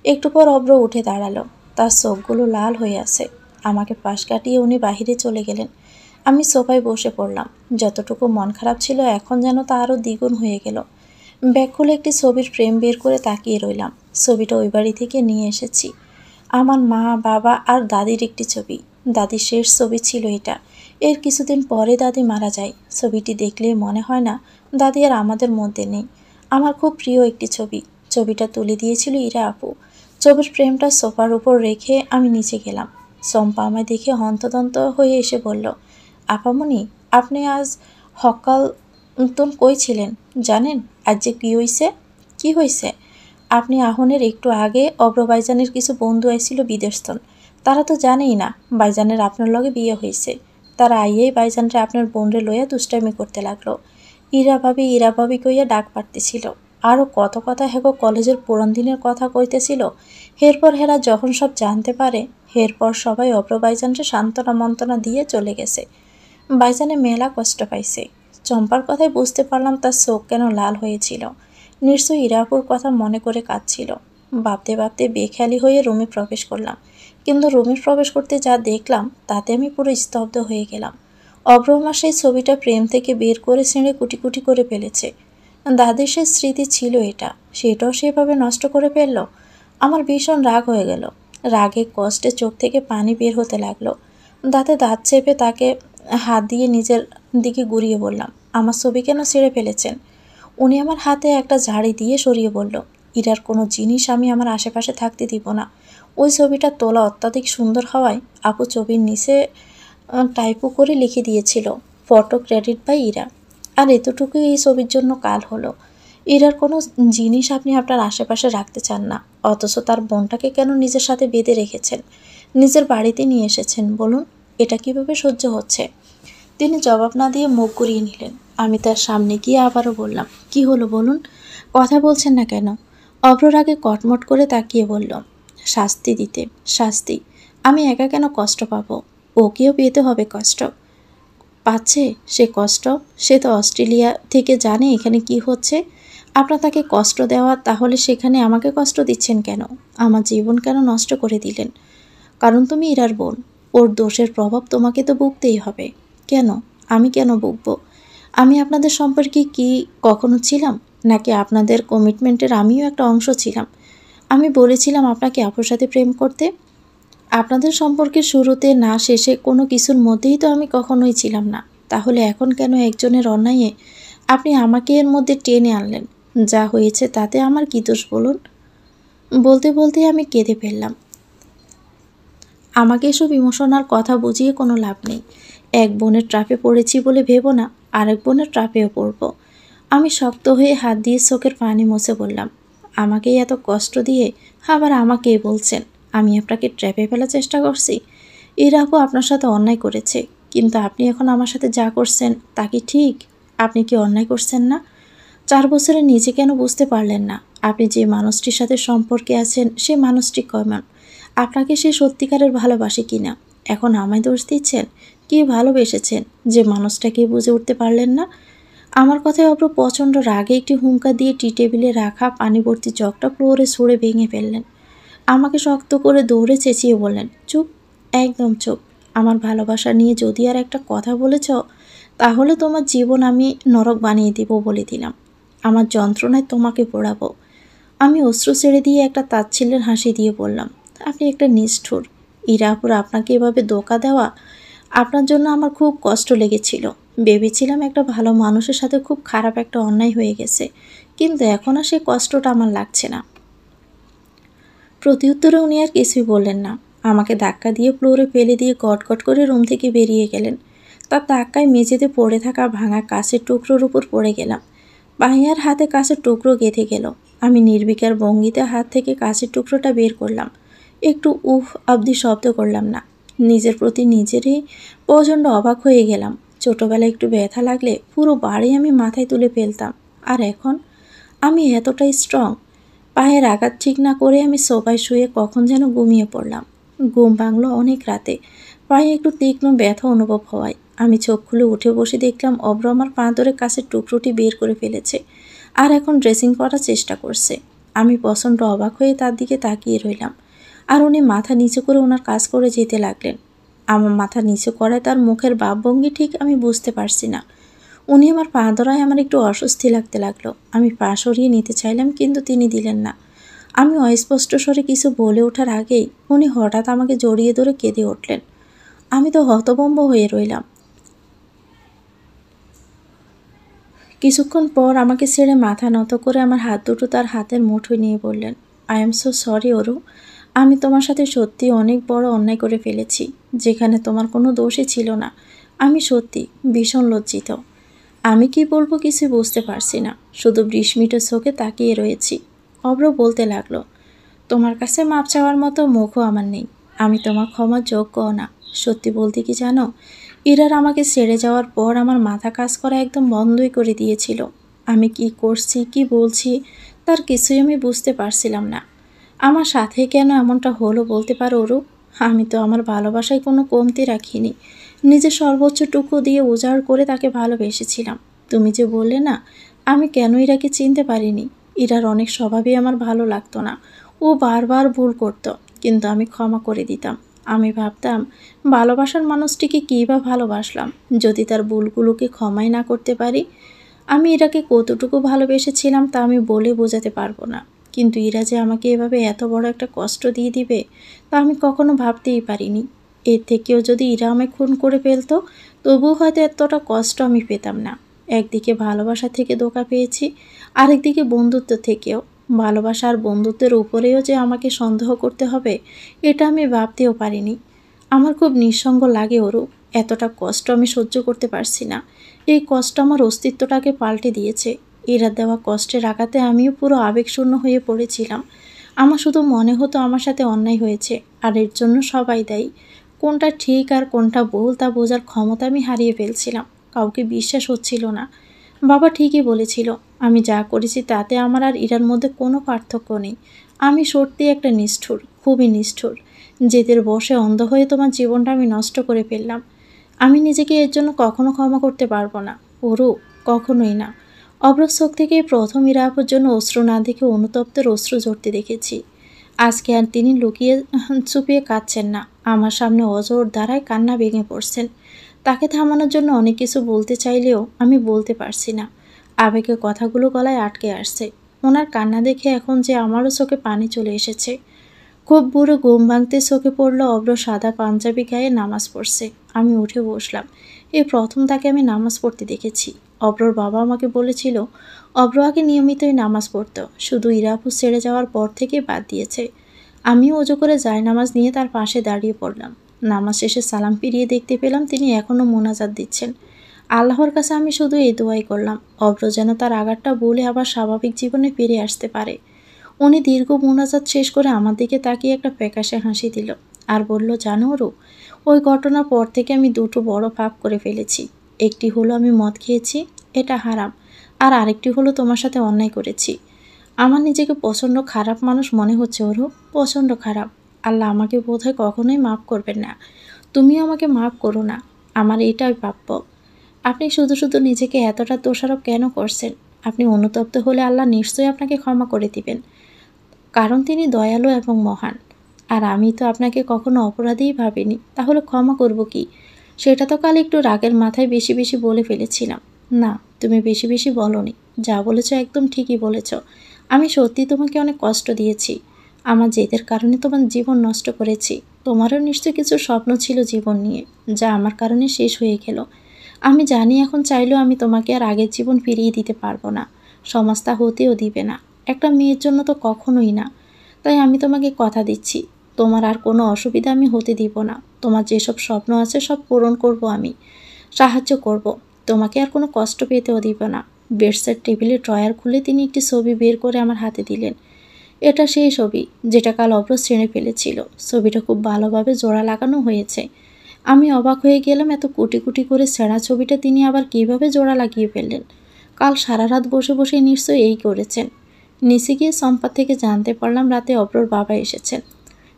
Speaker 1: একটু পর অব্র উঠে দাঁড়ালো, তার চোখগুলো লাল হয়ে আছে। আমাকে পাশ কাটিয়ে উনি বাহিরে চলে গেলেন। আমি সোফায় বসে পড়লাম। যতটুকু মন খারাপ ছিল এখন যেন তা আরও দ্বিগুণ হয়ে গেল। ব্যাগ খুলে একটি ছবির ফ্রেম বের করে তাকিয়ে রইলাম। ছবিটা ওই বাড়ি থেকে নিয়ে এসেছি। আমার মা, বাবা আর দাদির একটি ছবি। দাদির শেষ ছবি ছিল এটা। এর কিছুদিন পরে দাদি মারা যায়। ছবিটি দেখলেই মনে হয় না দাদি আর আমাদের মধ্যে নেই। আমার খুব প্রিয় একটি ছবি। ছবিটা তুলে দিয়েছিল ইরা আপু। ছবির ফ্রেমটা সোফার উপর রেখে আমি নিচে গেলাম। চম্পা আমায় দেখে হন্তদন্ত হয়ে এসে বলল, আপামনি, আপনি আজ সকাল তুন কই ছিলেন জানেন? আজ যে কী হইছে? কি হয়েছে? আপনি আহনের একটু আগে অব্র বাইজানের কিছু বন্ধু আইছিল বিদেশতন। তারা তো জানেই না বাইজানের আপনার লগে বিয়ে হয়েছে। তারা আইয়েই বাইজানরে আপনার বোনরে লইয়া দুষ্টামি করতে লাগলো। ইরা ভাবি কইয়া ডাক পাড়তেছিল। আরও কত কথা হেগো কলেজের পুরান দিনের কথা কইতেছিল। এরপর হেরা যখন সব জানতে পারে, এরপর সবাই অব্র বাইজানরে সান্ত্বনা মন্ত্রণা দিয়ে চলে গেছে। বাইজানে মেলা কষ্ট পাইছে। চম্পার কথায় বুঝতে পারলাম তার চোখ কেন লাল হয়েছিল। নিশ্চয়ই ইরাপুর কথা মনে করে কাঁদছিল। ভাবতে ভাবতে বেখেয়ালি হয়ে রুমে প্রবেশ করলাম। কিন্তু রুমে প্রবেশ করতে যা দেখলাম তাতে আমি পুরো স্তব্ধ হয়ে গেলাম। অব্র আমার সেই ছবিটা প্রেম থেকে বের করে ছিঁড়ে কুটি কুটি করে ফেলেছে। দাদির সে স্মৃতি ছিল এটা, সেটাও সেভাবে নষ্ট করে ফেললো। আমার ভীষণ রাগ হয়ে গেল। রাগে কষ্টে চোখ থেকে পানি বের হতে লাগলো। দাঁতে দাঁত চেপে তাকে হাত দিয়ে নিজের দিকে ঘুরিয়ে বললাম, আমার ছবি কেন ছিঁড়ে ফেলেছেন? উনি আমার হাতে একটা ঝাড়ি দিয়ে সরিয়ে বলল, ইরার কোনো জিনিস আমি আমার আশেপাশে থাকতে দিব না। ওই ছবিটা তোলা অত্যাধিক সুন্দর হওয়ায় আপু ছবির নিচে টাইপও করে লিখে দিয়েছিল, ফটো ক্রেডিট বাই ইরা। আর এতটুকুই এই ছবির জন্য কাল হলো। ইরার কোনো জিনিস আপনি আপনার আশেপাশে রাখতে চান না, অথচ তার বোনটাকে কেন নিজের সাথে বেঁধে রেখেছেন, নিজের বাড়িতে নিয়ে এসেছেন? বলুন, এটা কিভাবে সহ্য হচ্ছে? তিনি জবাব না দিয়ে মুখ ঘুরিয়ে নিলেন। আমি তার সামনে গিয়ে আবারও বললাম, কি হলো বলুন, কথা বলছেন না কেন? অব্রর আগে কটমট করে তাকিয়ে বলল, শাস্তি দিতে। শাস্তি? আমি একা কেন কষ্ট পাবো? ওকেও পেতে হবে কষ্ট। পাচ্ছে সে কষ্ট? সে তো অস্ট্রেলিয়া থেকে জানে এখানে কি হচ্ছে। আপনার তাকে কষ্ট দেওয়া, তাহলে সেখানে আমাকে কষ্ট দিচ্ছেন কেন? আমার জীবন কেন নষ্ট করে দিলেন? কারণ তুমি ইরার বোন। ওর দোষের প্রভাব তোমাকে তো ভুগতেই হবে। কেন? আমি কেন ভুগব? আমি আপনাদের সম্পর্কে কি কখনো ছিলাম? নাকি আপনাদের কমিটমেন্টের আমিও একটা অংশ ছিলাম? আমি বলেছিলাম আপনাকে আপুর সাথে প্রেম করতে। আপনাদের সম্পর্কের শুরুতে না শেষে কোনো কিছুর মধ্যেই তো আমি কখনোই ছিলাম না। তাহলে এখন কেন একজনের অন্যায়ে আপনি আমাকে এর মধ্যে টেনে আনলেন? যা হয়েছে তাতে আমার কি দোষ বলুন? বলতে বলতে আমি কেঁদে ফেললাম। আমাকে এসব ইমোশনাল কথা বুঝিয়ে কোনো লাভ নেই। এক বোনের ট্রাপে পড়েছি বলে ভেবো না আরেক বোনের ট্রাপেও পড়ব। আমি শক্ত হয়ে হাত দিয়ে চোখের পানি মুছে বললাম, আমাকেই এত কষ্ট দিয়ে আবার আমাকেই বলছেন আমি আপনাকে ট্র্যাপে ফেলার চেষ্টা করছি? এরা আপু আপনার সাথে অন্যায় করেছে, কিন্তু আপনি এখন আমার সাথে যা করছেন তা কি ঠিক? আপনি কি অন্যায় করছেন না? 4 বছরে নিজে কেন বুঝতে পারলেন না আপনি যে মানুষটির সাথে সম্পর্কে আছেন সে মানুষটি কেমন, আপনাকে সে সত্যিকারের ভালোবাসে কিনা? এখন আমায় দোষ দিচ্ছেন? কি ভালোবেসেছেন যে মানুষটাকে বুঝে উঠতে পারলেন না? আমার কথায় অব্র প্রচণ্ড রাগে একটি হুঙ্কার দিয়ে টি টেবিলে রাখা পানি ভর্তি জগটা ফ্লোরে ছুঁড়ে ভেঙে ফেললেন। আমাকে শক্ত করে দৌড়ে চেঁচিয়ে বললেন, চুপ, একদম চুপ। আমার ভালোবাসা নিয়ে যদি আর একটা কথা বলেছ, তাহলে তোমার জীবন আমি নরক বানিয়ে দিব বলে দিলাম। আমার যন্ত্রণায় তোমাকে পোড়াবো। আমি অশ্রু ছেড়ে দিয়ে একটা তাচ্ছিল্যের হাসি দিয়ে বললাম, আপনি একটা নিষ্ঠুর। ইরাপুর আপনাকে এভাবে ধোঁকা দেওয়া, আপনার জন্য আমার খুব কষ্ট লেগেছিল। ভেবেছিলাম একটা ভালো মানুষের সাথে খুব খারাপ একটা অন্যায় হয়ে গেছে, কিন্তু এখন আর সেই কষ্টটা আমার লাগছে না। প্রত্যুত্তরে উনি আর কিছুই বললেন না। আমাকে ধাক্কা দিয়ে ফ্লোরে ফেলে দিয়ে গটগট করে রুম থেকে বেরিয়ে গেলেন। তার ধাক্কায় মেঝেতে পড়ে থাকা ভাঙা কাঁচের টুকরোর উপর পড়ে গেলাম। ভাইয়ার হাতে কাঁচের টুকরো গেঁথে গেল। আমি নির্বিকার ভঙ্গিতে হাত থেকে কাঁচের টুকরোটা বের করলাম। একটু উফ অব্দি শব্দ করলাম না। নিজের প্রতি নিজেরই প্রচণ্ড অবাক হয়ে গেলাম। ছোটবেলায় একটু ব্যথা লাগলে পুরো বাড়ি আমি মাথায় তুলে ফেলতাম, আর এখন আমি এতটাই স্ট্রং। পায়ের আঘাত ঠিক না করে আমি সোফায় শুয়ে কখন যেন ঘুমিয়ে পড়লাম। ঘুম ভাঙলো অনেক রাতে। পায়ে একটু তীক্ষ্ণ ব্যথা অনুভব হওয়ায় আমি চোখ খুলে উঠে বসে দেখলাম অব্র আমার পা ধরে কাছের টুকরোটি বের করে ফেলেছে, আর এখন ড্রেসিং করার চেষ্টা করছে। আমি প্রচণ্ড অবাক হয়ে তার দিকে তাকিয়ে রইলাম, আর উনি মাথা নিচু করে ওনার কাজ করে যেতে লাগলেন। আমার মাথা নিচু করায় তার মুখের ভাবভঙ্গি ঠিক আমি বুঝতে পারছি না। উনি আমার পা ধরায় আমার একটু অস্বস্তি লাগতে লাগলো। আমি পা সরিয়ে নিতে চাইলাম, কিন্তু তিনি দিলেন না। আমি অস্পষ্ট স্বরে কিছু বলে ওঠার আগেই উনি হঠাৎ আমাকে জড়িয়ে ধরে কেঁদে উঠলেন। আমি তো হতভম্ব হয়ে রইলাম। কিছুক্ষণ পর আমাকে ছেড়ে মাথা নত করে আমার হাত দুটো তার হাতের মুঠোয় নিয়ে বললেন, I am so sorry Aru. আমি তোমার সাথে সত্যি অনেক বড় অন্যায় করে ফেলেছি, যেখানে তোমার কোনো দোষই ছিল না। আমি সত্যি ভীষণ লজ্জিত। আমি কি বলবো কিছু বুঝতে পারছি না, শুধু বিস্মিত চোখে তাকিয়ে রয়েছি। অব্র বলতে লাগলো, তোমার কাছে মাপ চাওয়ার মতো মুখও আমার নেই। আমি তোমার ক্ষমার যোগ্যও না। সত্যি বলতে কি জানো, ইরার আমাকে ছেড়ে যাওয়ার পর আমার মাথা কাজ করা একদম বন্ধই করে দিয়েছিল। আমি কি করছি কি বলছি তার কিছুই আমি বুঝতে পারছিলাম না। আমার সাথে কেন এমনটা হলো বলতে পারো অরূপ? আমি তো আমার ভালোবাসায় কোনো কমতি রাখিনি। নিজের সর্বোচ্চটুকু দিয়ে উজাড় করে তাকে ভালোবেসেছিলাম। তুমি যে বললে না আমি কেন ইরাকে চিনতে পারিনি, ইরার অনেক স্বভাবই আমার ভালো লাগতো না। ও বারবার ভুল করত, কিন্তু আমি ক্ষমা করে দিতাম। আমি ভাবতাম ভালোবাসার মানুষটিকে কী বা ভালোবাসলাম যদি তার ভুলগুলোকে ক্ষমাই না করতে পারি। আমি ইরাকে কতটুকু ভালোবেসেছিলাম তা আমি বলে বোঝাতে পারবো না, কিন্তু ইরা যে আমাকে এভাবে এত বড় একটা কষ্ট দিয়ে দিবে তা আমি কখনো ভাবতেই পারিনি। এর থেকেও যদি ইরা আমায় খুন করে ফেলতো তবুও হয়তো এতটা কষ্ট আমি পেতাম না। একদিকে ভালোবাসা থেকে ধোঁকা পেয়েছি, আরেকদিকে বন্ধুত্ব থেকেও। ভালোবাসা আর বন্ধুত্বের উপরেও যে আমাকে সন্দেহ করতে হবে এটা আমি ভাবতেও পারিনি। আমার খুব নিঃসঙ্গ লাগে অরু। এতটা কষ্ট আমি সহ্য করতে পারছি না। এই কষ্ট আমার অস্তিত্বটাকে পাল্টে দিয়েছে। এরা দেওয়া কষ্টের আঘাতে আমিও পুরো আবেগশূন্য হয়ে পড়েছিলাম। আমার শুধু মনে হতো আমার সাথে অন্যায় হয়েছে, আর এর জন্য সবাই দায়ী। কোনটা ঠিক আর কোনটা ভুল তা বোঝার ক্ষমতা আমি হারিয়ে ফেলছিলাম। কাউকে বিশ্বাস হচ্ছিল না। বাবা ঠিকই বলেছিল, আমি যা করেছি তাতে আমার আর ইরার মধ্যে কোনো পার্থক্য নেই। আমি সত্যি একটা নিষ্ঠুর, খুবই নিষ্ঠুর। জেদের বশে অন্ধ হয়ে তোমার জীবনটা আমি নষ্ট করে ফেললাম। আমি নিজেকে এর জন্য কখনো ক্ষমা করতে পারবো না ওরু, কখনোই না। অব্রর চোখ থেকে প্রথম ইরা আপুর জন্য অশ্রু না দেখে অনুতপ্তের অশ্রু ঝরতে দেখেছি। আজকে আর তিনি লুকিয়ে চুপিয়ে কাঁদছেন না, আমার সামনে অজোর দ্বারায় কান্না ভেঙে পড়ছেন। তাকে থামানোর জন্য অনেক কিছু বলতে চাইলেও আমি বলতে পারছি না। আবেগে কথাগুলো গলায় আটকে আসছে। ওনার কান্না দেখে এখন যে আমারও চোখে পানি চলে এসেছে। খুব বুড়ো ঘুম ভাঙতে চোখে পড়ল অব্র সাদা পাঞ্জাবি গায়ে নামাজ পড়ছে। আমি উঠে বসলাম। এই প্রথম তাকে আমি নামাজ পড়তে দেখেছি। অব্রর বাবা আমাকে বলেছিল অব্র আগে নিয়মিতই নামাজ পড়তো, শুধু ইরাপুর ছেড়ে যাওয়ার পর থেকে বাদ দিয়েছে। আমিও অজু করে নামাজ নিয়ে তার পাশে দাঁড়িয়ে পড়লাম। নামাজ শেষে সালাম ফিরিয়ে দেখতে পেলাম তিনি এখনও মোনাজাত দিচ্ছেন। আল্লাহর কাছে আমি শুধু এই দোয়াই করলাম, অব্র যেন তার আঘাতটা বলে আবার স্বাভাবিক জীবনে ফিরে আসতে পারে। উনি দীর্ঘ মোনাজাত শেষ করে আমার দিকে তাকিয়ে একটা ফ্যাকাশে হাসি দিল আর বলল, জানো ওরু, ওই ঘটনার পর থেকে আমি দুটো বড় পাপ করে ফেলেছি। একটি হলো আমি মদ খেয়েছি, এটা হারাম। আর আরেকটি হলো তোমার সাথে অন্যায় করেছি। আমার নিজেকে প্রচণ্ড খারাপ মানুষ মনে হচ্ছে ওরু, প্রচণ্ড খারাপ। আল্লাহ আমাকে বোধহয় কখনোই মাফ করবেন না। তুমিও আমাকে মাফ করো না। আমার এটাই প্রাপ্য। আপনি শুধু শুধু নিজেকে এতটা দোষারোপ কেন করছেন? আপনি অনুতপ্ত হলে আল্লাহ নিশ্চয়ই আপনাকে ক্ষমা করে দিবেন, কারণ তিনি দয়ালু এবং মহান। আর আমি তো আপনাকে কখনো অপরাধীই ভাবিনি, তাহলে ক্ষমা করব কি? সেটা তো কাল একটু রাগের মাথায় বেশি বেশি বলে ফেলেছিলাম। না, তুমি বেশি বেশি বলনি, যা বলেছ একদম ঠিকই বলেছ। আমি সত্যি তোমাকে অনেক কষ্ট দিয়েছি। আমার জেদের কারণে তোমার জীবন নষ্ট করেছি। তোমারও নিশ্চয় কিছু স্বপ্ন ছিল জীবন নিয়ে, যা আমার কারণে শেষ হয়ে গেল। আমি জানি এখন চাইলেও আমি তোমাকে আর আগের জীবন ফিরিয়ে দিতে পারবো না। সমাজ তা হতেও দিবে না, একটা মেয়ের জন্য তো কখনোই না। তাই আমি তোমাকে কথা দিচ্ছি, তোমার আর কোনো অসুবিধা আমি হতে দিব না। তোমার যেসব স্বপ্ন আছে সব পূরণ করব আমি, সাহায্য করব। তোমাকে আর কোনো কষ্ট পেতেও দিব না। বেডসের টেবিলে ড্রয়ার খুলে তিনি একটি ছবি বের করে আমার হাতে দিলেন। এটা সেই ছবি যেটা কাল অব্র ছিঁড়ে ফেলেছিল। ছবিটা খুব ভালোভাবে জোড়া লাগানো হয়েছে। আমি অবাক হয়ে গেলাম, এত কুটি কুটি করে ছেঁড়া ছবিটা তিনি আবার কিভাবে জোড়া লাগিয়ে ফেললেন। কাল সারা রাত বসে বসে নিশ্চয়ই এই করেছেন। নিচে গিয়ে সম্পাদ থেকে জানতে পারলাম রাতে অব্রর বাবা এসেছেন।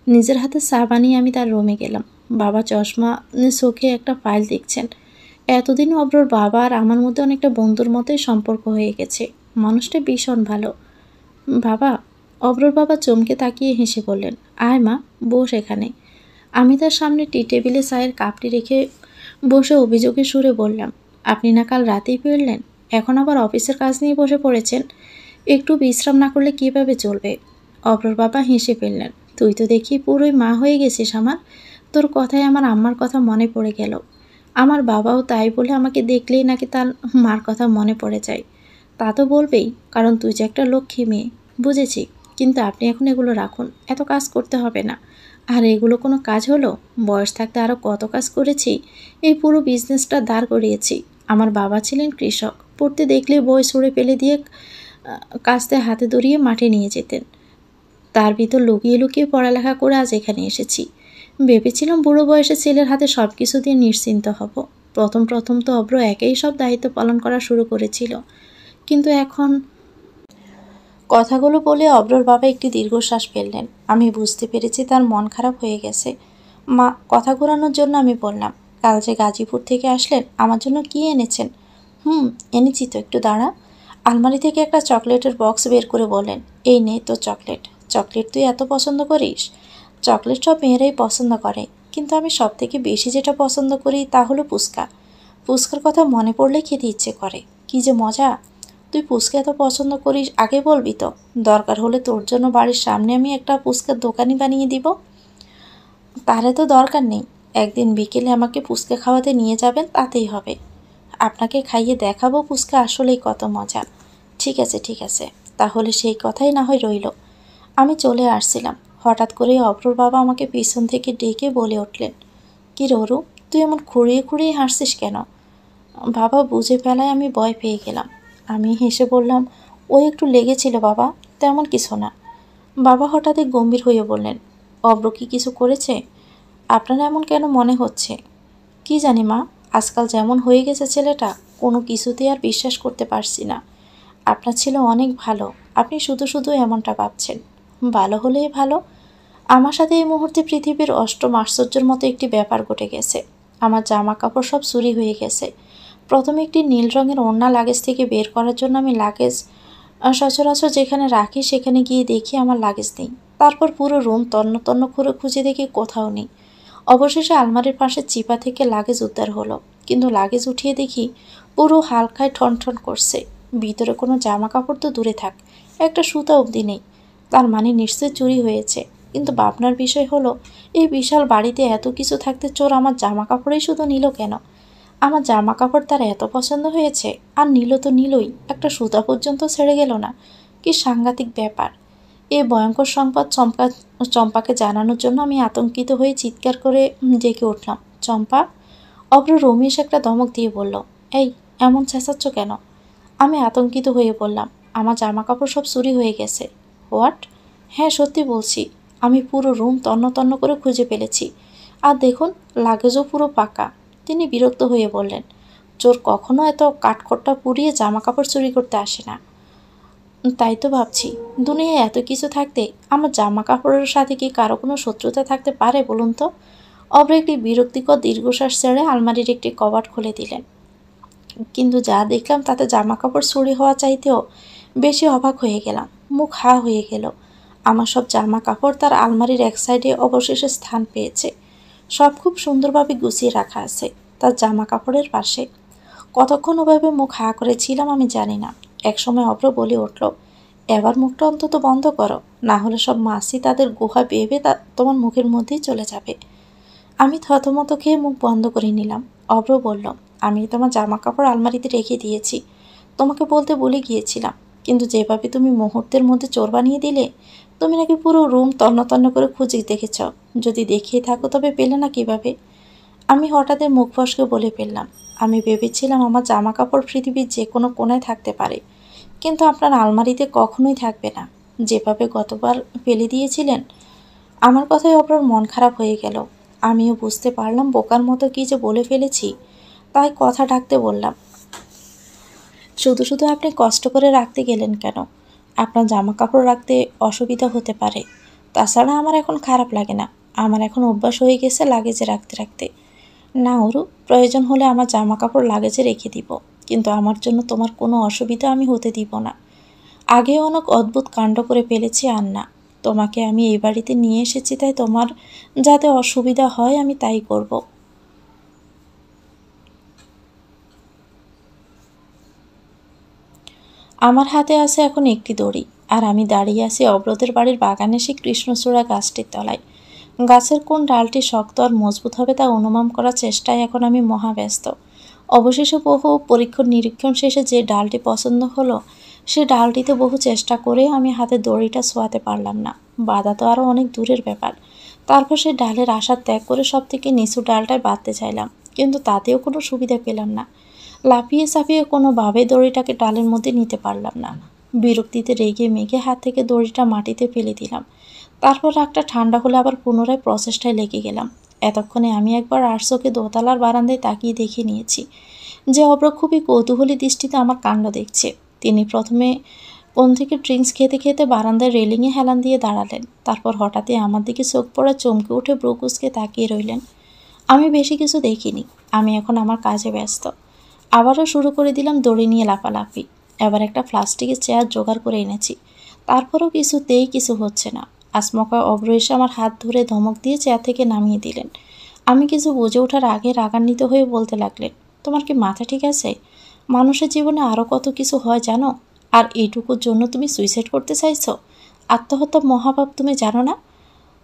Speaker 1: নিজের হাতে চা বানিয়ে আমি তার রুমে গেলাম। বাবা চশমা চোখে একটা ফাইল দেখছেন। এতদিন অব্রর বাবা আর আমার মধ্যে অনেকটা বন্ধুর মতোই সম্পর্ক হয়ে গেছে। মানুষটা ভীষণ ভালো। বাবা, অব্রর বাবা চমকে তাকিয়ে হেসে বললেন, আয় মা, বস এখানে। আমি তার সামনে টি টেবিলে চায়ের কাপটি রেখে বসে অভিযোগের সুরে বললাম, আপনি না কাল রাতেই ফিরলেন, এখন আবার অফিসের কাজ নিয়ে বসে পড়েছেন। একটু বিশ্রাম না করলে কীভাবে চলবে? অব্রর বাবা হেসে ফেললেন, তুই তো দেখি পুরোই মা হয়ে গেছিস আমার। তোর কথায় আমার আম্মার কথা মনে পড়ে গেল। আমার বাবাও তাই বলে আমাকে দেখলেই নাকি তার মার কথা মনে পড়ে যায়। তা তো বলবেই, কারণ তুই যে একটা লক্ষ্মী মেয়ে। বুঝেছি, কিন্তু আপনি এখন এগুলো রাখুন, এত কাজ করতে হবে না। আর এগুলো কোনো কাজ হলো? বয়স থাকতে আরও কত কাজ করেছি। এই পুরো বিজনেসটা দাঁড় করিয়েছি। আমার বাবা ছিলেন কৃষক, পড়তে দেখলে বই ছুঁড়ে ফেলে দিয়ে কাস্তে হাতে ধরিয়ে মাঠে নিয়ে যেতেন। তার ভিতর লুকিয়ে লুকিয়ে পড়ালেখা করে আজ এখানে এসেছি। ভেবেছিলাম বুড়ো বয়সে ছেলের হাতে সব কিছু দিয়ে নিশ্চিন্ত হব। প্রথম প্রথম তো অব্র একেই সব দায়িত্ব পালন করা শুরু করেছিল, কিন্তু এখন। কথাগুলো বলে অব্রর বাবা একটি দীর্ঘশ্বাস ফেললেন। আমি বুঝতে পেরেছি তার মন খারাপ হয়ে গেছে। মা, কথা ঘোরানোর জন্য আমি বললাম, কাল যে গাজীপুর থেকে আসলেন, আমার জন্য কি এনেছেন? এনেছি তো, একটু দাঁড়া। আলমারি থেকে একটা চকলেটের বক্স বের করে বলেন, এই নে তো চকলেট। চকলেট তুই এত পছন্দ করিস? চকলেট সব মেয়েরাই পছন্দ করে, কিন্তু আমি সব থেকে বেশি যেটা পছন্দ করি তা হলো ফুচকা। ফুচকার কথা মনে পড়লে খেতে ইচ্ছে করে। কি যে মজা! তুই ফুচকা এত পছন্দ করিস, আগে বলবি তো। দরকার হলে তোর জন্য বাড়ির সামনে আমি একটা ফুচকার দোকানই বানিয়ে দিব। তাহলে তো দরকার নেই, একদিন বিকেলে আমাকে ফুচকা খাওয়াতে নিয়ে যাবেন, তাতেই হবে। আপনাকে খাইয়ে দেখাবো ফুচকা আসলেই কত মজা। ঠিক আছে ঠিক আছে, তাহলে সেই কথাই না হয় রইল। আমি চলে আসছিলাম, হঠাৎ করে অব্রর বাবা আমাকে পিছন থেকে ডেকে বলে উঠলেন, কি রোরু, তুই এমন খুঁড়িয়ে খুঁড়িয়ে হাসছিস কেন? বাবা বুঝে ফেলায় আমি ভয় পেয়ে গেলাম। আমি হেসে বললাম, ও একটু লেগেছিল বাবা, তেমন কিছু না। বাবা হঠাৎই গম্ভীর হয়ে বললেন, অব্র কি কিছু করেছে? আপনার এমন কেন মনে হচ্ছে? কি জানি মা, আজকাল যেমন হয়ে গেছে ছেলেটা, কোনো কিছুতেই আর বিশ্বাস করতে পারছি না। আপনার ছেলে অনেক ভালো, আপনি শুধু শুধু এমনটা ভাবছেন। ভালো হলেই ভালো। আমার সাথে এই মুহূর্তে পৃথিবীর অষ্টম আশ্চর্যের মতো একটি ব্যাপার ঘটে গেছে। আমার জামা কাপড় সব চুরি হয়ে গেছে। প্রথমে একটি নীল রঙের ওড়না লাগেজ থেকে বের করার জন্য আমি লাগেজ সচরাচর যেখানে রাখি সেখানে গিয়ে দেখি আমার লাগেজ নেই। তারপর পুরো রুম তন্ন তন্ন করে খুঁজে দেখি কোথাও নেই। অবশেষে আলমারির পাশে চিপা থেকে লাগেজ উদ্ধার হলো, কিন্তু লাগেজ উঠিয়ে দেখি পুরো হালকায় ঠনঠন করছে। ভিতরে কোনো জামা কাপড় তো দূরে থাক, একটা সুতা অবধি নেই। তার মানে নিশ্চয়ই চুরি হয়েছে। কিন্তু ভাবনার বিষয় হলো, এই বিশাল বাড়িতে এত কিছু থাকতে চোর আমার জামা কাপড়েই শুধু নিল কেন? আমার জামা কাপড় তার এত পছন্দ হয়েছে, আর নিল তো নিলই, একটা সুতা পর্যন্ত ছেড়ে গেল না। কি সাংঘাতিক ব্যাপার! এই ভয়ঙ্কর সংবাদ চম্পাকে জানানোর জন্য আমি আতঙ্কিত হয়ে চিৎকার করে জেগে উঠলাম, চম্পা! অব্র রমেশ একটা ধমক দিয়ে বলল, এই, এমন চেঁচাচ্ছ কেন? আমি আতঙ্কিত হয়ে বললাম, আমার জামা কাপড় সব চুরি হয়ে গেছে। হোয়াট? হ্যাঁ, সত্যি বলছি। আমি পুরো রুম তন্ন তন্ন করে খুঁজে ফেলেছি, আর দেখুন, লাগেজও পুরো পাকা। তিনি বিরক্ত হয়ে বললেন, চোর কখনো এত কাঠখোট্টা পুড়িয়ে জামা কাপড় চুরি করতে আসে না। তাই তো ভাবছি, দুনিয়ায় এত কিছু থাকতে আমার জামা কাপড়ের সাথে কি কারো কোনো শত্রুতা থাকতে পারে বলুন তো? অব্র একটি বিরক্তিকর দীর্ঘশ্বাস ছেড়ে আলমারির একটি কবাট খুলে দিলেন। কিন্তু যা দেখলাম তাতে জামা কাপড় চুরি হওয়া চাইতেও বেশি অবাক হয়ে গেলাম। মুখ হা হয়ে গেল। আমার সব জামা কাপড় তার আলমারির এক সাইডে অবশেষে স্থান পেয়েছে। সব খুব সুন্দরভাবে গুছিয়ে রাখা আছে তার জামা কাপড়ের পাশে। কতক্ষণ ওভাবে মুখ হা করেছিলাম আমি জানি না। একসময় অব্র বলে উঠল, এবার মুখটা অন্তত বন্ধ করো, না হলে সব মাছি তাদের গুহা বেয়ে তোমার মুখের মধ্যেই চলে যাবে। আমি থতমত খেয়ে মুখ বন্ধ করে নিলাম। অব্র বলল, আমি তোমার জামা কাপড় আলমারিতে রেখে দিয়েছি, তোমাকে বলতে ভুলে গিয়েছিলাম। কিন্তু যেভাবে তুমি মুহূর্তের মধ্যে চোর বানিয়ে দিলে, তুমি নাকি পুরো রুম তন্ন তন্ন করে খুঁজে দেখেছ। যদি দেখিয়ে থাকো তবে পেলে না কিভাবে? আমি হঠাৎ মুখ ফসকে বলে ফেললাম, আমি ভেবেছিলাম আমার জামা কাপড় পৃথিবীর যে কোনো কোনায় থাকতে পারে, কিন্তু আপনার আলমারিতে কখনোই থাকবে না, যেভাবে গতবার ফেলে দিয়েছিলেন। আমার কথায় অপর মন খারাপ হয়ে গেল। আমিও বুঝতে পারলাম বোকার মতো কি যে বলে ফেলেছি, তাই কথা ঢাকতে বললাম, শুধু শুধু আপনি কষ্ট করে রাখতে গেলেন কেন? আপনার জামা কাপড় রাখতে অসুবিধা হতে পারে। তাছাড়া আমার এখন খারাপ লাগে না, আমার এখন অভ্যাস হয়ে গেছে লাগেজে রাখতে রাখতে। না ওরু, প্রয়োজন হলে আমার জামা কাপড় লাগেজে রেখে দিব, কিন্তু আমার জন্য তোমার কোনো অসুবিধা আমি হতে দিব না। আগেও অনেক অদ্ভুত কাণ্ড করে ফেলেছি, আর না। তোমাকে আমি এই বাড়িতে নিয়ে এসেছি, তাই তোমার যাতে অসুবিধা হয় আমি তাই করব। আমার হাতে আছে এখন একটি দড়ি, আর আমি দাঁড়িয়ে আছি অব্রতের বাড়ির বাগানে সেই কৃষ্ণচূড়া গাছটির তলায়। গাছের কোন ডালটি শক্ত আর মজবুত হবে তা অনুমান করার চেষ্টায় এখন আমি মহাব্যস্ত। অবশেষে বহু পরীক্ষণ নিরীক্ষণ শেষে যে ডালটি পছন্দ হলো, সে ডালটিতে বহু চেষ্টা করে আমি হাতে দড়িটা ছোঁয়াতে পারলাম না। বাধা তো আরও অনেক দূরের ব্যাপার। তারপর সে ডালের আশা ত্যাগ করে সব থেকে নিচু ডালটায় বাঁধতে চাইলাম, কিন্তু তাতেও কোনো সুবিধা পেলাম না। লাফিয়ে চাপিয়ে কোনোভাবে দড়িটাকে ডালের মধ্যে নিতে পারলাম না। বিরক্তিতে রেগে মেগে হাত থেকে দড়িটা মাটিতে ফেলে দিলাম। তারপর রাগটা ঠান্ডা হলে আবার পুনরায় প্রচেষ্টায় লেগে গেলাম। এতক্ষণে আমি একবার আরশোকে দোতলার বারান্দায় তাকিয়ে দেখে নিয়েছি যে অব্র খুবই কৌতূহলী দৃষ্টিতে আমার কাণ্ড দেখছে। তিনি প্রথমে কোণ থেকে ড্রিঙ্কস খেতে খেতে বারান্দায় রেলিংয়ে হেলান দিয়ে দাঁড়ালেন। তারপর হঠাৎই আমার দিকে চোখ পড়া চমকে উঠে ব্রুকুসকে তাকিয়ে রইলেন। আমি বেশি কিছু দেখিনি, আমি এখন আমার কাজে ব্যস্ত। আবারও শুরু করে দিলাম দড়ি নিয়ে লাফালাফি। এবার একটা প্লাস্টিকের চেয়ার জোগাড় করে এনেছি, তারপরও কিছুতেই কিছু হচ্ছে না। আচমকা অব্র এসে আমার হাত ধরে ধমক দিয়ে চেয়ার থেকে নামিয়ে দিলেন। আমি কিছু বুঝে ওঠার আগে রাগান্বিত হয়ে বলতে লাগলেন, তোমার কি মাথা ঠিক আছে? মানুষের জীবনে আরও কত কিছু হয় জানো, আর এইটুকুর জন্য তুমি সুইসাইড করতে চাইছো? আত্মহত্যা মহাপাপ তুমি জানো না?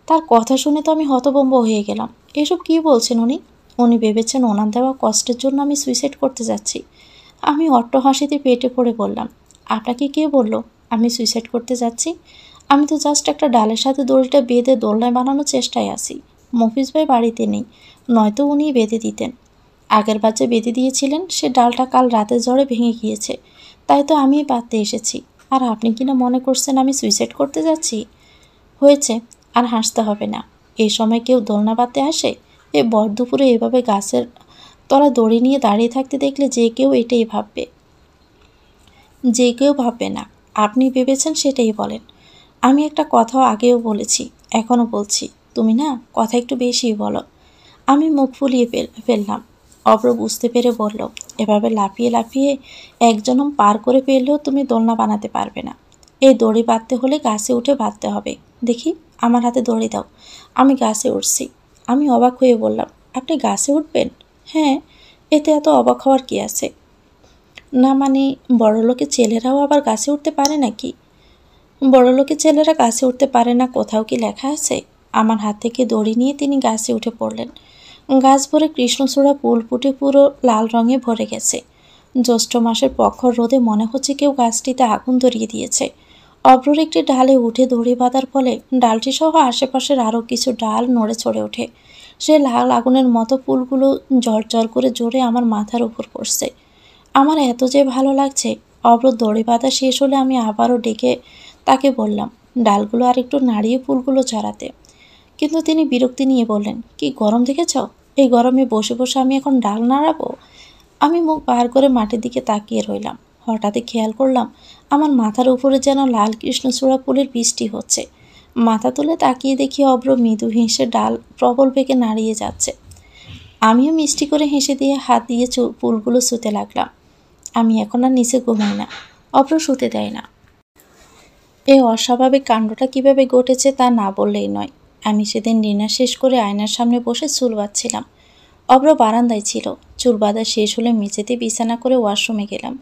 Speaker 1: তার কথা শুনে তো আমি হতভম্ব হয়ে গেলাম। এসব কী বলছেন উনি? উনি ভেবেছেন ওনার দেওয়া কষ্টের জন্য আমি সুইসাইড করতে যাচ্ছি? আমি অট্টহাসিতে পেটে পড়ে বললাম, আপনাকে কে বলল আমি সুইসাইড করতে যাচ্ছি? আমি তো জাস্ট একটা ডালের সাথে দড়িটা বেঁধে দোলনায় বানানোর চেষ্টায় আছি। মফিজ ভাই বাড়িতে নেই, নয়তো উনিই বেঁধে দিতেন। আগের বার যে বেঁধে দিয়েছিলেন সে ডালটা কাল রাতের ঝড়ে ভেঙে গিয়েছে, তাই তো আমিই বাঁধতে এসেছি। আর আপনি কিনা মনে করছেন আমি সুইসাইড করতে যাচ্ছি? হয়েছে, আর হাসতে হবে না। এই সময় কেউ দোলনা বাঁধতে আসে? এই ভর দুপুরে এভাবে গাছের তলা দড়ি নিয়ে দাঁড়িয়ে থাকতে দেখলে যে কেউ ভাববে না। আপনি ভেবেছেন সেটাই বলেন। আমি একটা কথাও আগেও বলেছি, এখনও বলছি, তুমি না কথা একটু বেশিই বলো। আমি মুখ ফুলিয়ে ফেললাম। অব্র বুঝতে পেরে বলল, এভাবে লাফিয়ে লাফিয়ে এক জনম পার করে ফেললেও তুমি দোলনা বানাতে পারবে না। এই দড়ি বাঁধতে হলে গাছে উঠে বাঁধতে হবে। দেখি, আমার হাতে দড়ি দাও। আমি গাছে উঠছি। আমি অবাক হয়ে বললাম, আপনি গাছে উঠবেন? হ্যাঁ, এতে এত অবাক হওয়ার কি আছে? না মানে, বড়লোকের ছেলেরাও আবার গাছে উঠতে পারে নাকি? বড়লোকের ছেলেরা গাছে উঠতে পারে না কোথাও কি লেখা আছে? আমার হাত থেকে দড়ি নিয়ে তিনি গাছে উঠে পড়লেন। গাছ ভরে কৃষ্ণচূড়া ফুল ফুটে পুরো লাল রঙে ভরে গেছে। জ্যৈষ্ঠ মাসের প্রখর রোদে মনে হচ্ছে কেউ গাছটিতে আগুন ধরিয়ে দিয়েছে। অব্রর একটি ডালে উঠে দড়ি বাঁধার ফলে ডালটি সহ আশেপাশের আরও কিছু ডাল নড়ে চড়ে ওঠে। সে লাল আগুনের মতো ফুলগুলো ঝরঝর করে জোরে আমার মাথার উপর পড়ছে। আমার এত যে ভালো লাগছে। অব্র দড়ি বাঁধা শেষ হলে আমি আবারও ডেকে তাকে বললাম ডালগুলো আর একটু নাড়িয়ে ফুলগুলো চড়াতে। কিন্তু তিনি বিরক্তি নিয়ে বললেন, কি গরম দেখেছ? এই গরমে বসে বসে আমি এখন ডাল নাড়াবো? আমি মুখ বার করে মাটির দিকে তাকিয়ে রইলাম। হঠাৎই খেয়াল করলাম আমার মাথার উপরে যেন লাল কৃষ্ণচূড়া ফুলের বৃষ্টি হচ্ছে। মাথা তুলে তাকিয়ে দেখি অব্র মৃদু হেসে ডাল প্রবল বেগে নাড়িয়ে যাচ্ছে। আমিও মিষ্টি করে হেসে দিয়ে হাত দিয়ে ফুলগুলো ছুঁতে লাগলাম। আমি এখন আর নিচে ঘুমাই না, অব্র শুতে দেয় না। এই অস্বাভাবিক কাণ্ডটা কিভাবে ঘটেছে তা না বললেই নয়। আমি সেদিন ডিনার শেষ করে আয়নার সামনে বসে চুল বাঁধছিলাম। অব্র বারান্দায় ছিল। চুল বাঁধা শেষ হলে মেঝেতে বিছানা করে ওয়াশরুমে গেলাম।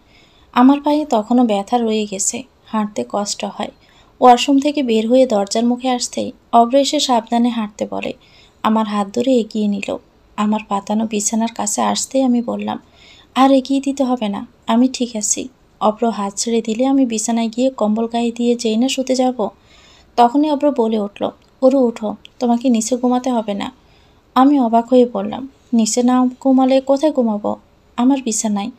Speaker 1: আমার পায়ে তখনও ব্যথা রয়ে গেছে, হাঁটতে কষ্ট হয়। ওয়াশরুম থেকে বের হয়ে দরজার মুখে আসতেই অব্র এসে সাবধানে হাঁটতে বলে। আমার হাত ধরে এগিয়ে নিল। আমার পাতানো বিছানার কাছে আসতেই আমি বললাম, আর এগিয়ে দিতে হবে না, আমি ঠিক আছি। অব্র হাত ছেড়ে দিলে আমি বিছানায় গিয়ে কম্বল গায়ে দিয়ে যেই না শুতে যাব, তখনই অব্র বলে উঠল, ওরু উঠো, তোমাকে নিচে ঘুমাতে হবে না। আমি অবাক হয়ে বললাম, নিচে না ঘুমালে কোথায় ঘুমাবো? আমার বিছানায়।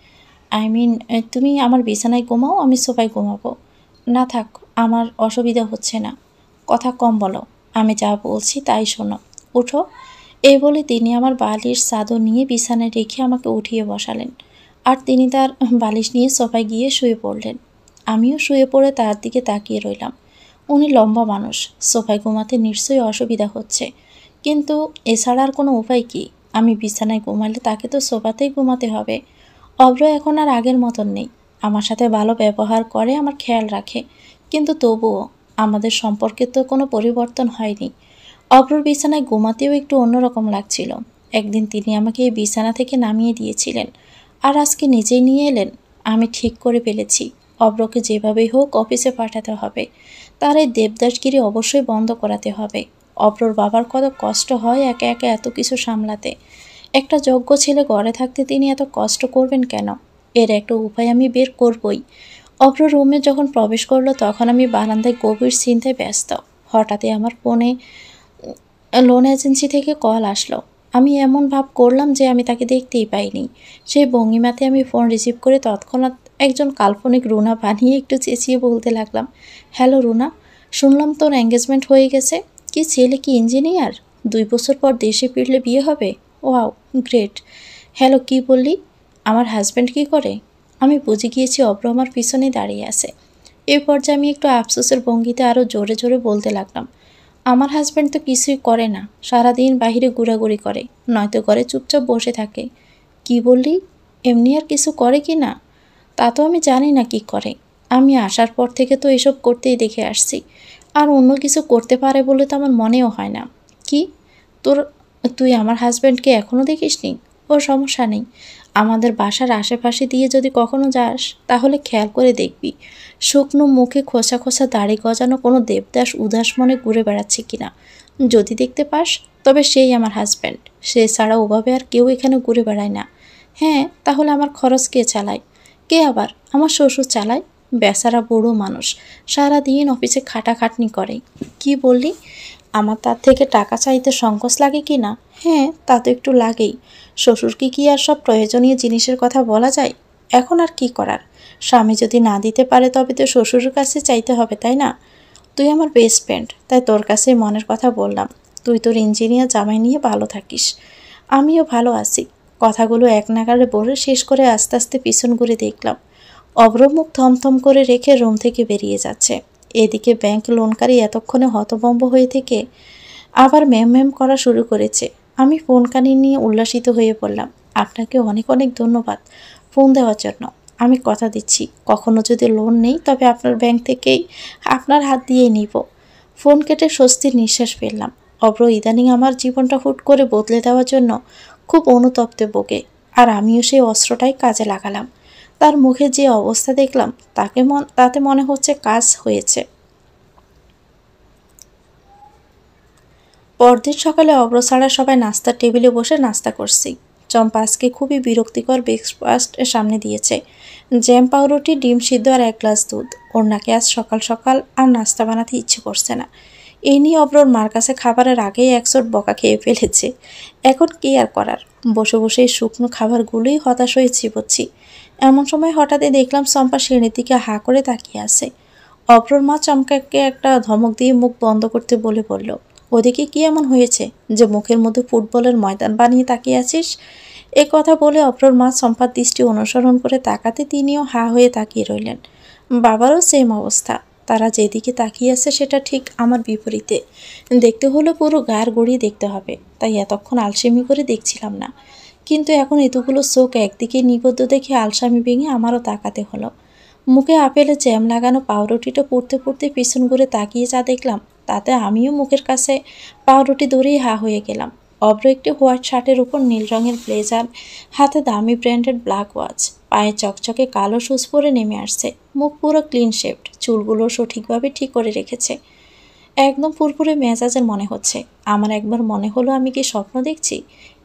Speaker 1: তুমি আমার বিছানায় ঘুমাও, আমি সোফায় ঘুমাবো। না থাক, আমার অসুবিধা হচ্ছে না। কথা কম বলো, আমি যা বলছি তাই শোনো। উঠো। এই বলে তিনি আমার বালিশ চাদর নিয়ে বিছানায় রেখে আমাকে উঠিয়ে বসালেন। আর তিনি তার বালিশ নিয়ে সোফায় গিয়ে শুয়ে পড়লেন। আমিও শুয়ে পড়ে তার দিকে তাকিয়ে রইলাম। উনি লম্বা মানুষ, সোফায় ঘুমাতে নিশ্চয়ই অসুবিধা হচ্ছে, কিন্তু এছাড়া আর কোনো উপায় কি? আমি বিছানায় ঘুমালে তাকে তো সোফাতেই ঘুমাতে হবে। অব্র এখন আর আগের মতন নেই। আমার সাথে ভালো ব্যবহার করে, আমার খেয়াল রাখে, কিন্তু তবুও আমাদের সম্পর্কে তো কোনো পরিবর্তন হয়নি। অব্রর বিছানায় ঘুমাতেও একটু অন্যরকম লাগছিল। একদিন তিনি আমাকে এই বিছানা থেকে নামিয়ে দিয়েছিলেন, আর আজকে নিজেই নিয়ে এলেন। আমি ঠিক করে ফেলেছি, অব্রকে যেভাবেই হোক অফিসে পাঠাতে হবে। তার এই দেবদাসগিরি অবশ্যই বন্ধ করাতে হবে। অব্রর বাবার কত কষ্ট হয় একা একা এত কিছু সামলাতে। একটা যোগ্য ছেলে ঘরে থাকতে তিনি এত কষ্ট করবেন কেন? এর একটা উপায় আমি বের করবই। অব্র রুমে যখন প্রবেশ করলো তখন আমি বারান্দায় গভীর চিন্তায় ব্যস্ত। হঠাৎই আমার ফোনে লোন এজেন্সি থেকে কল আসলো। আমি এমন ভাব করলাম যে আমি তাকে দেখতেই পাইনি। সেই ভঙ্গিমাতে আমি ফোন রিসিভ করে তৎক্ষণাৎ একজন কাল্পনিক রুনা বানিয়ে একটু চেঁচিয়ে বলতে লাগলাম, হ্যালো রুনা, শুনলাম তোর এঙ্গেজমেন্ট হয়ে গেছে। কি ছেলে কি ইঞ্জিনিয়ার? 2 বছর পর দেশে ফিরলে বিয়ে হবে? Wow, great. হ্যালো, কি বললি? আমার হাজব্যান্ড কি করে? আমি বুঝে গিয়েছি অব্র আমার পিছনে দাঁড়িয়ে আছে। এই পর্যায়ে আমি একটু আফসোসের ভঙ্গিতে আরও জোরে জোরে বলতে লাগলাম, আমার হাজব্যান্ড তো কিছুই করে না, সারাদিন বাহিরে ঘোরাঘুরি করে, নয়তো ঘরে চুপচাপ বসে থাকে। কি বললি? এমনি আর কিছু করে কি না? তা তো আমি জানি না কি করে। আমি আসার পর থেকে তো এসব করতেই দেখে আসছি, আর অন্য কিছু করতে পারে বলে তো আমার মনেও হয় না। কি তুই আমার হাজব্যান্ডকে এখনও দেখিসনি? ও সমস্যা নেই, আমাদের বাসার আশেপাশে দিয়ে যদি কখনো যাস তাহলে খেয়াল করে দেখবি শুকনো মুখে খোসা খোসা দাড়ি গজানো কোনো দেবদাস উদাস মনে ঘুরে বেড়াচ্ছে কিনা। যদি দেখতে পাস তবে সেই আমার হাজব্যান্ড। সে ছাড়া ওভাবে আর কেউ এখানে ঘুরে বেড়ায় না। হ্যাঁ, তাহলে আমার খরচ কে চালায়? কে আবার? আমার শ্বশুর চালায়। বেচারা বুড়ো মানুষ, সারাদিন অফিসে খাটাখাটনি করে। কি বললি? আমার তার থেকে টাকা চাইতে সংকোচ লাগে কি না? হ্যাঁ, তা তো একটু লাগেই। শ্বশুরকে কি আর সব প্রয়োজনীয় জিনিসের কথা বলা যায়? এখন আর কি করার? স্বামী যদি না দিতে পারে তবে তো শ্বশুরের কাছে চাইতে হবে, তাই না? তুই আমার বেস্ট ফ্রেন্ড, তাই তোর কাছে মনের কথা বললাম। তুই তোর ইঞ্জিনিয়ার জামাই নিয়ে ভালো থাকিস, আমিও ভালো আছি। কথাগুলো এক নাগাড়ে বলে শেষ করে আস্তে আস্তে পিছন ঘুরে দেখলাম অব্রমুখ থমথম করে রেখে রুম থেকে বেরিয়ে যাচ্ছে। এদিকে ব্যাংক লোনকারী এতক্ষণে হতভম্ব হয়ে থেকে আবার ম্যাম ম্যাম করা শুরু করেছে। আমি ফোন কানে নিয়ে উল্লাসিত হয়ে পড়লাম। আপনাকে অনেক অনেক ধন্যবাদ ফোন দেওয়ার জন্য। আমি কথা দিচ্ছি, কখনো যদি লোন নেই তবে আপনার ব্যাংক থেকেই আপনার হাত দিয়েই নিব। ফোন কেটে স্বস্তির নিঃশ্বাস ফেললাম। অব্র ইদানিং আমার জীবনটা হুট করে বদলে দেওয়ার জন্য খুব অনুতপ্তে বকে, আর আমিও সেই অস্ত্রটাই কাজে লাগালাম। তার মুখে যে অবস্থা দেখলাম তাতে মনে হচ্ছে কাজ হয়েছে। পরদিন সকালে অব্র ছাড়া সবাই নাস্তার টেবিলে বসে নাস্তা করছি। চম্পা আজকে খুবই বিরক্তিকর ব্রেকফাস্ট সামনে দিয়েছে। জ্যাম, পাউরুটি, ডিম সিদ্ধ আর এক গ্লাস দুধ। ওর নাকি আজ সকাল সকাল আর নাস্তা বানাতে ইচ্ছে করছে না। এই নিয়ে অব্রর মার কাছে খাবারের আগেই একশোট বকা খেয়ে ফেলেছে। এখন কি আর করার, বসে বসে এই শুকনো খাবারগুলোই হতাশ হয়ে চিবোচ্ছি। এমন সময় হঠাৎই দেখলাম চম্পা সিঁড়ির দিকে হা করে তাকিয়ে আছে। অব্রর মা চম্পাকে একটা ধমক দিয়ে মুখ বন্ধ করতে বলে বলল, ওদিকে কি এমন হয়েছে যে মুখের মধ্যে ফুটবলের ময়দান বানিয়ে তাকিয়ে আছিস? এ কথা বলে অপরর মা চম্পার দৃষ্টি অনুসরণ করে তাকাতে তিনিও হা হয়ে তাকিয়ে রইলেন। বাবারও সেম অবস্থা। তারা যেদিকে তাকিয়ে আছে সেটা ঠিক আমার বিপরীতে। দেখতে হলে পুরো গায়ের গড়িয়ে দেখতে হবে, তাই এতক্ষণ আলসেমি করে দেখছিলাম না। কিন্তু এখন এতগুলো চোখ একদিকে নিবদ্ধ দেখে আলসামি ভেঙে আমারও তাকাতে হলো। মুখে আপেলে জ্যাম লাগানো পাউরুটিটা পড়তে পড়তে পিছন ঘুরে তাকিয়ে যা দেখলাম তাতে আমিও মুখের কাছে পাউরুটি ধরেই হা হয়ে গেলাম। অব্র একটি হোয়াইট শার্টের উপর নীল রঙের ব্লেজার, হাতে দামি ব্র্যান্ডেড ব্ল্যাক ওয়াচ, পায়ে চকচকে কালো শুজ পরে নেমে আসছে। মুখ পুরো ক্লিন শেভড, চুলগুলো সঠিকভাবে ঠিক করে রেখেছে। একদম ফুরফুরে মেজাজের মনে হচ্ছে। আমার একবার মনে হলো আমি কি স্বপ্ন দেখছি?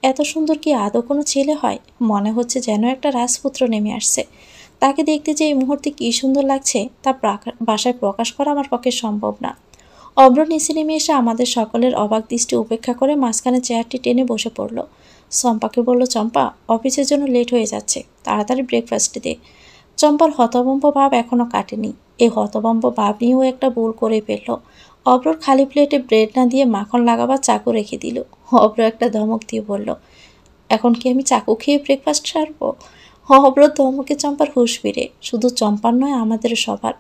Speaker 1: এত সুন্দর কি আদৌ কোনো ছেলে হয়? মনে হচ্ছে যেন একটা রাজপুত্র নেমে আসছে। তাকে দেখতে যে এই মুহূর্তে কী সুন্দর লাগছে তা ভাষায় প্রকাশ করা আমার পক্ষে সম্ভব না। অব্র নিচে নেমে এসে আমাদের সকলের অবাক দৃষ্টি উপেক্ষা করে মাঝখানে চেয়ারটি টেনে বসে পড়ল। চম্পাকে বলল, চম্পা, অফিসের জন্য লেট হয়ে যাচ্ছে, তাড়াতাড়ি ব্রেকফাস্ট দে। চম্পার হতভম্ব ভাব এখনও কাটেনি। এই হতভম্ব ভাব নিয়েও একটা ভুল করে ফেলল। অব্রর খালি প্লেটে ব্রেড না দিয়ে মাখন লাগাবার চাকু রেখে দিল। অব্র একটা ধমক দিয়ে বলল, এখন কি আমি চাকু খেয়ে ব্রেকফাস্ট সারবো? অব্র ধমকে চম্পার হুঁশ ফিরে। শুধু চম্পার নয়, আমাদের সবার।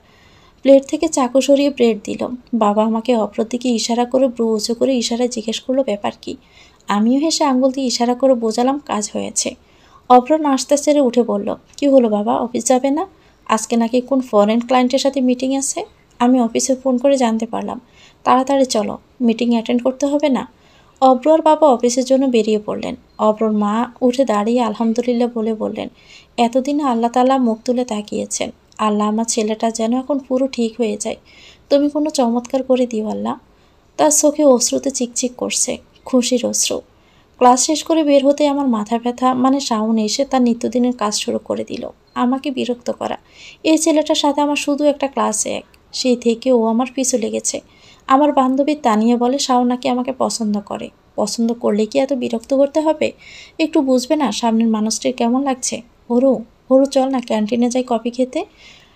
Speaker 1: প্লেট থেকে চাকু সরিয়ে ব্রেড দিল। বাবা আমাকে অপর দিকে ইশারা করে ব্রু উঁচু করে ইশারায় জিজ্ঞেস করলো ব্যাপার কি। আমিও হেসে আঙ্গুল দিয়ে ইশারা করে বোঝালাম কাজ হয়েছে। অপর নাস্তা ছেড়ে উঠে বলল, কি হলো বাবা, অফিস যাবে না? আজকে নাকি কোন ফরেন ক্লায়েন্টের সাথে মিটিং আছে। আমি অফিসে ফোন করে জানতে পারলাম। তাড়াতাড়ি চলো, মিটিং অ্যাটেন্ড করতে হবে না? অব্র আর বাবা অফিসের জন্য বেরিয়ে পড়লেন। অব্রর মা উঠে দাঁড়িয়ে আলহামদুলিল্লাহ বলে বললেন, এতদিনে আল্লাহ তাআলা মুখ তুলে তাকিয়েছেন। আল্লাহ, আমার ছেলেটা যেন এখন পুরো ঠিক হয়ে যায়। তুমি কোনো চমৎকার করে দিও আল্লাহ। তার চোখে অশ্রুতে চিকচিক করছে, খুশির অশ্রু। ক্লাস শেষ করে বের হতে আমার মাথা ব্যথা, মানে শাওন এসে তার নিত্যদিনের কাজ শুরু করে দিল, আমাকে বিরক্ত করা। এই ছেলেটার সাথে আমার শুধু একটা ক্লাসে এক, সেই থেকে ও আমার পিছু লেগেছে। আমার বান্ধবী তানিয়া বলে শাওন নাকি আমাকে পছন্দ করে। পছন্দ করলে কি এত বিরক্ত করতে হবে? একটু বুঝবে না সামনের মানুষটির কেমন লাগছে? ওরু, ওরু, চল না ক্যান্টিনে যাই কফি খেতে।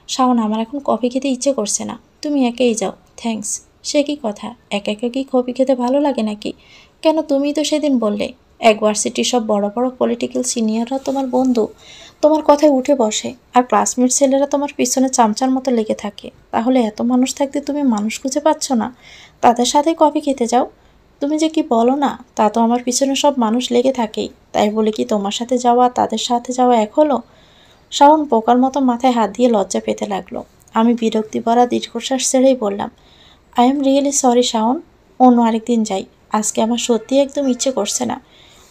Speaker 1: শাওন, আমার এখন কফি খেতে ইচ্ছে করছে না, তুমি একাই যাও। থ্যাঙ্কস। সে কি কথা, একা একা কি কফি খেতে ভালো লাগে নাকি? কেন, তুমিই তো সেদিন বললে এক ভার্সিটির সব বড় বড় পলিটিক্যাল সিনিয়ররা তোমার বন্ধু, তোমার কথায় উঠে বসে, আর ক্লাসমেট ছেলেরা তোমার পিছনে চামচার মতো লেগে থাকে। তাহলে এত মানুষ থাকতে তুমি মানুষ খুঁজে পাচ্ছ না, তাদের সাথে কফি খেতে যাও। তুমি যে কি বলো না, তা তো আমার পিছনে সব মানুষ লেগে থাকেই, তাই বলে কি তোমার সাথে যাওয়া তাদের সাথে যাওয়া এক হলো? শাওন বোকার মতো মাথায় হাত দিয়ে লজ্জা পেতে লাগলো। আমি বিরক্তি ভরা দীর্ঘশ্বাস ছেড়েই বললাম, I am really sorry Shaon, অন্য আরেকদিন যাই, আজকে আমার সত্যি একদম ইচ্ছে করছে না।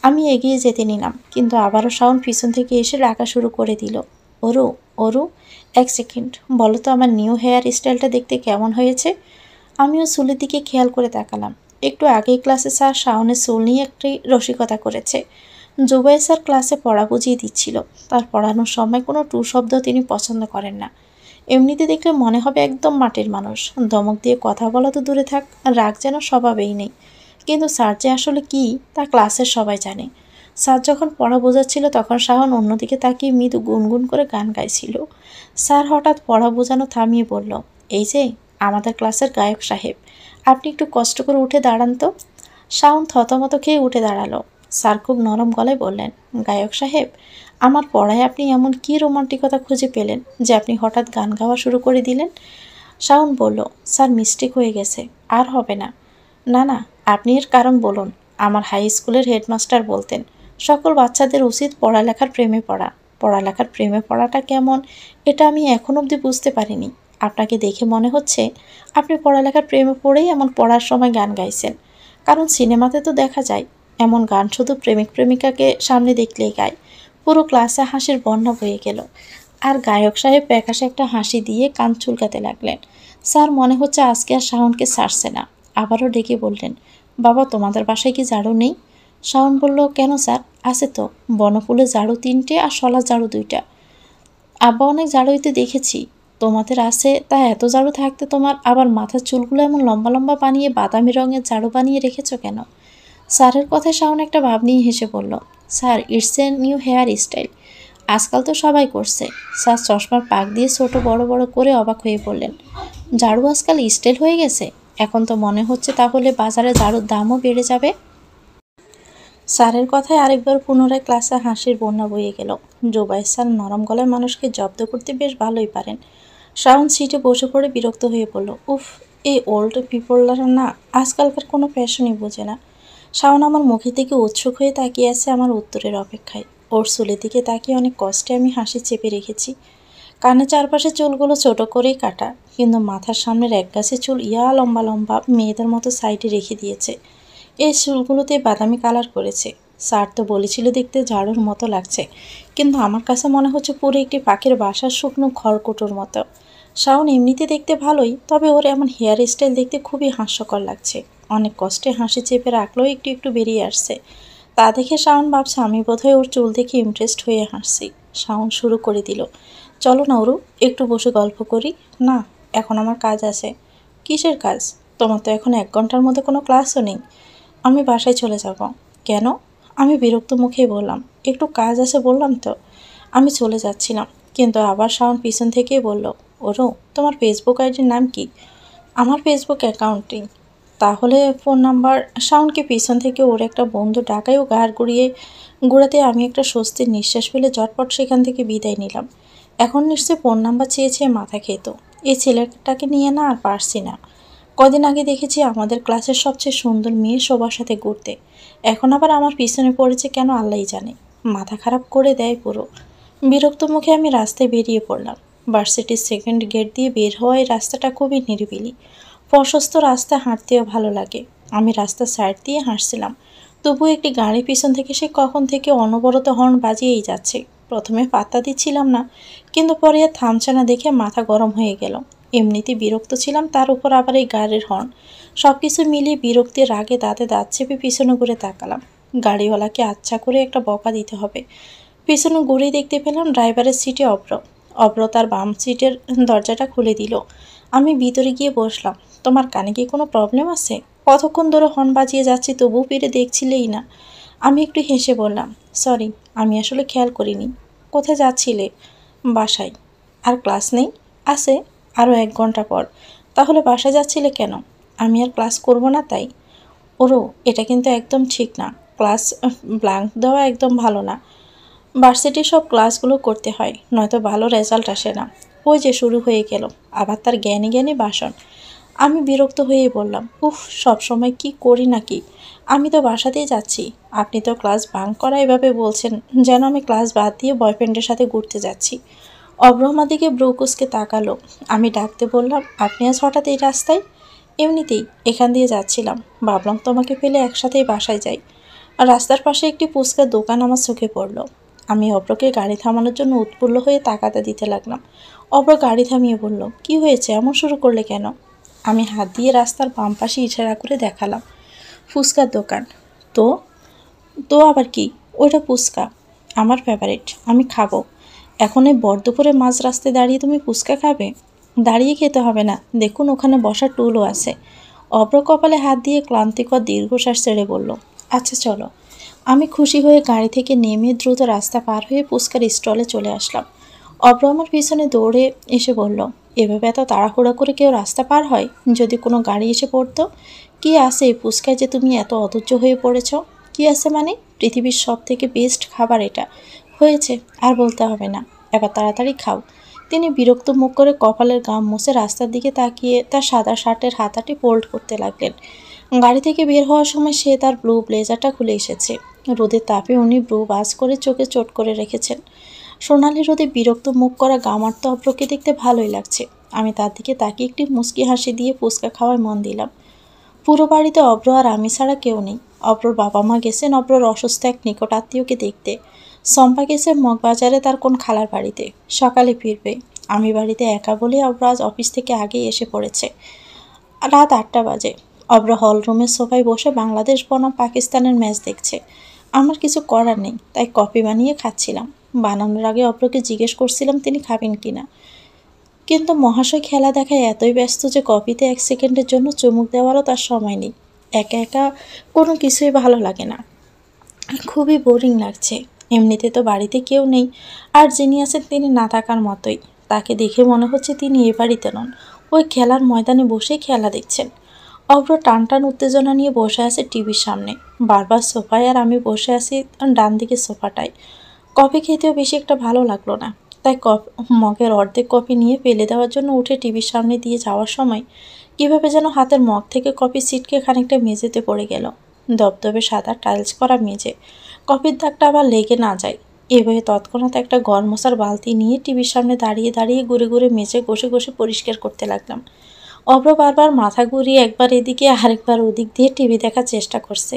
Speaker 1: আমি এগিয়ে যেতে নিলাম, কিন্তু আবারও শাওন পিছন থেকে এসে ডাকা শুরু করে দিল, ওরু, ওরু, এক সেকেন্ড, বলো তো আমার নিউ হেয়ার স্টাইলটা দেখতে কেমন হয়েছে? আমিও চুলের দিকে খেয়াল করে তাকালাম। একটু আগেই ক্লাসে স্যার শাওনের চুল নিয়ে একটি রসিকতা করেছে। জুবাই স্যার ক্লাসে পড়া বুঝিয়ে দিচ্ছিল। তার পড়ানোর সময় কোনো টু শব্দ তিনি পছন্দ করেন না। এমনিতে দেখলে মনে হবে একদম মাটির মানুষ। ধমক দিয়ে কথা বলা তো দূরে থাক, রাগ যেন স্বভাবেই নেই। কিন্তু স্যার যে আসলে কি তা ক্লাসের সবাই জানে। স্যার যখন পড়া বোঝাচ্ছিল তখন শাওন অন্যদিকে তাকিয়ে মৃদু গুনগুন করে গান গাইছিল। স্যার হঠাৎ পড়া বোঝানো থামিয়ে বলল, এই যে আমাদের ক্লাসের গায়ক সাহেব, আপনি একটু কষ্ট করে উঠে দাঁড়ান তো। শাওন থতমত খেয়ে উঠে দাঁড়ালো। স্যার খুব নরম গলায় বললেন, গায়ক সাহেব, আমার পড়ায় আপনি এমন কী রোমান্টিকতা খুঁজে পেলেন যে আপনি হঠাৎ গান গাওয়া শুরু করে দিলেন? শাওন বলল, স্যার মিস্টেক হয়ে গেছে, আর হবে না। না না, আপনি এর কারণ বলুন। আমার হাই স্কুলের হেডমাস্টার বলতেন, সকল বাচ্চাদের উচিত পড়ালেখার প্রেমে পড়া। পড়ালেখার প্রেমে পড়াটা কেমন এটা আমি এখন অবধি বুঝতে পারিনি। আপনাকে দেখে মনে হচ্ছে আপনি পড়ালেখার প্রেমে পড়েই এমন পড়ার সময় গান গাইছেন। কারণ সিনেমাতে তো দেখা যায় এমন গান শুধু প্রেমিক প্রেমিকাকে সামনে দেখলেই গায়। পুরো ক্লাসে হাসির বন্যা বয়ে গেল। আর গায়ক সাহেব প্যাকাশে একটা হাসি দিয়ে কান চুলকাতে লাগলেন। স্যার মনে হচ্ছে আজকে আর শাওনকে ছাড়ছে না। আবারও ডেকে বললেন, বাবা তোমাদের বাসায় কি ঝাড়ু নেই? শাওন বলল, কেন স্যার, আছে তো। বনফুলের ঝাড়ু 3টে আর শলার ঝাড়ু 2টা। আব্বা অনেক ঝাড়ু দিতে দেখেছি। তোমাদের আছে তা এত ঝাড়ু থাকতে তোমার আবার মাথার চুলগুলো এমন লম্বা লম্বা বানিয়ে বাদামি রঙের ঝাড়ু বানিয়ে রেখেছো কেন? স্যারের কথায় শাওন একটা ভাব নিয়ে হেসে বলল, sir it's a new hair style. আজকাল তো সবাই করছে। স্যার চশমার পাক দিয়ে ছোট বড় বড় করে অবাক হয়ে বললেন, ঝাড়ু আজকাল স্টাইল হয়ে গেছে? এখন তো মনে হচ্ছে তাহলে বাজারে ঝাড়ুর দামও বেড়ে যাবে। স্যারের কথায় আরেকবার পুনরায় ক্লাসে হাসির বন্যা বয়ে গেল। জোবাইর স্যার নরম গলায় মানুষকে জব্দ করতে বেশ ভালোই পারেন। শাওন সিটে বসে পড়ে বিরক্ত হয়ে বলল, উফ, এই ওল্ড পিপলরা না আজকালকার কোনো ফ্যাশনই বোঝে না। শাওন আমার মুখের দিকে উৎসুক হয়ে তাকিয়ে আছে আমার উত্তরের অপেক্ষায়। ওর চুলের দিকে তাকিয়ে অনেক কষ্টে আমি হাসি চেপে রেখেছি। কানে চারপাশে চুলগুলো ছোট করেই কাটা, কিন্তু মাথার সামনের একগাছি চুল ইয়া লম্বা লম্বা মেয়েদের মতো সাইডে রেখে দিয়েছে। এই চুলগুলোতে বাদামি কালার করেছে। স্যার তো বলেছিল দেখতে ঝাড়ুর মতো লাগছে, কিন্তু আমার কাছে মনে হচ্ছে পুরো একটি পাখির বাসার শুকনো খড়কুটোর মতো। শাওন এমনিতে দেখতে ভালোই, তবে ওর এমন হেয়ার স্টাইল দেখতে খুবই হাস্যকর লাগছে। অনেক কষ্টে হাসি চেপে রাখলেও একটু একটু বেরিয়ে আসছে। তা দেখে শাওন ভাবছে আমি বোধহয় ওর চুল দেখে ইমপ্রেসড হয়ে হাসছি। শাওন শুরু করে দিল, চলো না ওরু, একটু বসে গল্প করি। না, এখন আমার কাজ আছে। কিসের কাজ? তোমার তো এখন 1 ঘন্টার মধ্যে কোনো ক্লাসও নেই। আমি বাসায় চলে যাব। কেন? আমি বিরক্ত মুখেই বললাম, একটু কাজ আছে বললাম তো। আমি চলে যাচ্ছিলাম, কিন্তু আবার শাওন পিছন থেকেই বলল, ওরু, তোমার ফেসবুক আইডির নাম কি? আমার ফেসবুক অ্যাকাউন্টিং। তাহলে ফোন নাম্বার। শাওনকে পিছন থেকে ওর একটা বন্ধু ডাকায় ও ঘাড় ঘুরাতে আমি একটা স্বস্তির নিঃশ্বাস ফেলে ঝটপট সেখান থেকে বিদায় নিলাম। এখন নিশ্চয়ই ফোন নাম্বার চেয়ে মাথা খেত। এই ছেলেটাকে নিয়ে না আর পারছি না। কদিন আগে দেখেছি আমাদের ক্লাসের সবচেয়ে সুন্দর মেয়ে সবার সাথে ঘুরতে, এখন আবার আমার পিছনে পড়েছে কেন আল্লাহই জানে। মাথা খারাপ করে দেয় পুরো। বিরক্ত মুখে আমি রাস্তায় বেরিয়ে পড়লাম। ভার্সিটির সেকেন্ড গেট দিয়ে বের হওয়া এই রাস্তাটা খুবই নিরিবিলি। প্রশস্ত রাস্তা হাঁটতেও ভালো লাগে। আমি রাস্তার সাইড দিয়ে হাঁটছিলাম, তবু একটি গাড়ি পিছন থেকে সে কখন থেকে অনবরত হর্ন বাজিয়েই যাচ্ছে। প্রথমে পাত্তা দিচ্ছিলাম না, কিন্তু পরে আর থামছে না দেখে মাথা গরম হয়ে গেল। এমনিতে বিরক্ত ছিলাম, তার উপর আবার এই গাড়ির হর্ন। সব কিছু মিলিয়ে বিরক্তির রাগে দাঁতে দাঁত চেপে পিছনে ঘুরে তাকালাম। গাড়িওয়ালাকে আচ্ছা করে একটা বকা দিতে হবে। পিছনে ঘুরেই দেখতে পেলাম ড্রাইভারের সিটে অব্র তার বাম সিটের দরজাটা খুলে দিল। আমি ভিতরে গিয়ে বসলাম। তোমার কানে কি কোনো প্রবলেম আছে? কতক্ষণ ধরে হর্ন বাজিয়ে যাচ্ছি তবুও ফিরে দেখছিলেই না। আমি একটু হেসে বললাম, সরি, আমি আসলে খেয়াল করিনি। কোথায় যাচ্ছিলে? বাসায়। আর ক্লাস নেই? আছে, আরও 1 ঘন্টা পর। তাহলে বাসায় যাচ্ছিলে কেন? আমি আর ক্লাস করব না তাই। ওরও, এটা কিন্তু একদম ঠিক না। ক্লাস ব্ল্যাঙ্ক দেওয়া একদম ভালো না। ভার্সিটির সব ক্লাসগুলো করতে হয়, নয়তো ভালো রেজাল্ট আসে না। ওই যে শুরু হয়ে গেল আবার তার জ্ঞানী জ্ঞানী ভাষণ। আমি বিরক্ত হয়েই বললাম, উফ, সব সময় কি করি নাকি? আমি তো বাসাতেই যাচ্ছি। আপনি তো ক্লাস বাঙ্ক করা এভাবে বলছেন যেন আমি ক্লাস বাদ দিয়ে বয়ফ্রেন্ডের সাথে ঘুরতে যাচ্ছি। অব্রহ্মা দিকে ব্রুকুসকে তাকালো। আমি ডাকতে বললাম, আপনি আজ হঠাৎ এই রাস্তায়? এমনিতেই এখান দিয়ে যাচ্ছিলাম, ভাবলাম তোমাকে পেলে একসাথেই বাসায় যাই। আর রাস্তার পাশে একটি ফুচকার দোকান আমার চোখে পড়ল। আমি অব্রকে গাড়ি থামানোর জন্য উৎফুল্ল হয়ে তাকাতে দিতে লাগলাম। অব্র গাড়ি থামিয়ে বলল, কি হয়েছে, এমন শুরু করলে কেন? আমি হাত দিয়ে রাস্তার বাম পাশে ইশারা করে দেখালাম। ফুচকার দোকান। তো? তো আবার কি? ওইটা ফুচকা, আমার ফেভারিট, আমি খাবো। এখন এই বর দুপুরে মাঝ রাস্তায় দাঁড়িয়ে তুমি ফুচকা খাবে? দাঁড়িয়ে খেতে হবে না, দেখুন ওখানে বসার টুলও আছে। অব্র কপালে হাত দিয়ে ক্লান্তিকর দীর্ঘশ্বাস ছেড়ে বলল, আচ্ছা চলো। আমি খুশি হয়ে গাড়ি থেকে নেমে দ্রুত রাস্তা পার হয়ে ফুচকার স্টলে চলে আসলাম। অব্র আমার পিছনে দৌড়ে এসে বলল, এভাবে এত তাড়াহুড়া করে কেউ রাস্তা পার হয়? যদি কোনো গাড়ি এসে পড়তো? কি আছে এই ফুচকায় যে তুমি এত অধৈর্য হয়ে পড়েছ? কি আছে মানে? পৃথিবীর সব থেকে বেস্ট খাবার এটা। হয়েছে, আর বলতে হবে না, এবার তাড়াতাড়ি খাও। তিনি বিরক্ত মুখ করে কপালের গাম মুছে রাস্তার দিকে তাকিয়ে তার সাদা শার্টের হাতাটি ফোল্ড করতে লাগলেন। গাড়ি থেকে বের হওয়ার সময় সে তার ব্লু ব্লেজারটা খুলে এসেছে। রোদের তাপে উনি ব্লু বাজ করে চোখে চোট করে রেখেছেন। সোনালি রোদে বিরক্ত মুখ করা গামার্ত অব্রকে দেখতে ভালোই লাগছে। আমি তার দিকে তাকিয়ে একটি মুচকি হাসি দিয়ে ফুচকা খাওয়ায় মন দিলাম। পুরো বাড়িতে অব্র আর আমি ছাড়া কেউ নেই। অব্রর বাবা মা গেছেন অব্রর অসুস্থ এক নিকট আত্মীয়কে দেখতে। শম্পা গেছে মগবাজারে তার কোন খালার বাড়িতে, সকালে ফিরবে। আমি বাড়িতে একা বলে অব্র আজ অফিস থেকে আগেই এসে পড়েছে। রাত 8টা বাজে। অব্র হল রুমের সোফায় বসে বাংলাদেশ বনাম পাকিস্তানের ম্যাচ দেখছে। আমার কিছু করার নেই, তাই কফি বানিয়ে খাচ্ছিলাম। বানানোর আগে অব্রকে জিজ্ঞেস করছিলাম তিনি খাবেন কিনা, কিন্তু মহাশয় খেলা দেখায় এতই ব্যস্ত যে কফিতে 1 সেকেন্ডের জন্য চুমুক দেওয়ারও তার সময় নেই। একা একা কোনো কিছুই ভালো লাগে না, খুবই বোরিং লাগছে। এমনিতে তো বাড়িতে কেউ নেই, আর যিনি আছেন তিনি না থাকার মতোই। তাকে দেখে মনে হচ্ছে তিনি এ বাড়িতে নন, ওই খেলার ময়দানে বসেই খেলা দেখছেন। অব্র টান টান উত্তেজনা নিয়ে বসে আছে টিভির সামনে, বারবার সোফায়, আর আমি বসে আছি ডান দিকে সোফাটায়। কফি খেতেও বেশি একটা ভালো লাগলো না, তাই মগের অর্ধেক কফি নিয়ে ফেলে দেওয়ার জন্য উঠে টিভির সামনে দিয়ে যাওয়ার সময় কীভাবে যেন হাতের মগ থেকে কফি ছিটকে খানিকটা মেঝেতে পড়ে গেল। দবদবে সাদা টাইলস করা মেঝে, কফির দাগটা আবার লেগে না যায় এভাবে তৎক্ষণাৎ একটা গরমসার বালতি নিয়ে টিভির সামনে দাঁড়িয়ে দাঁড়িয়ে ঘুরে ঘুরে মেঝে ঘষে ঘষে পরিষ্কার করতে লাগলাম। অব্র বারবার মাথা ঘুরিয়ে একবার এদিকে আরেকবার ওদিক দিয়ে টিভি দেখার চেষ্টা করছে।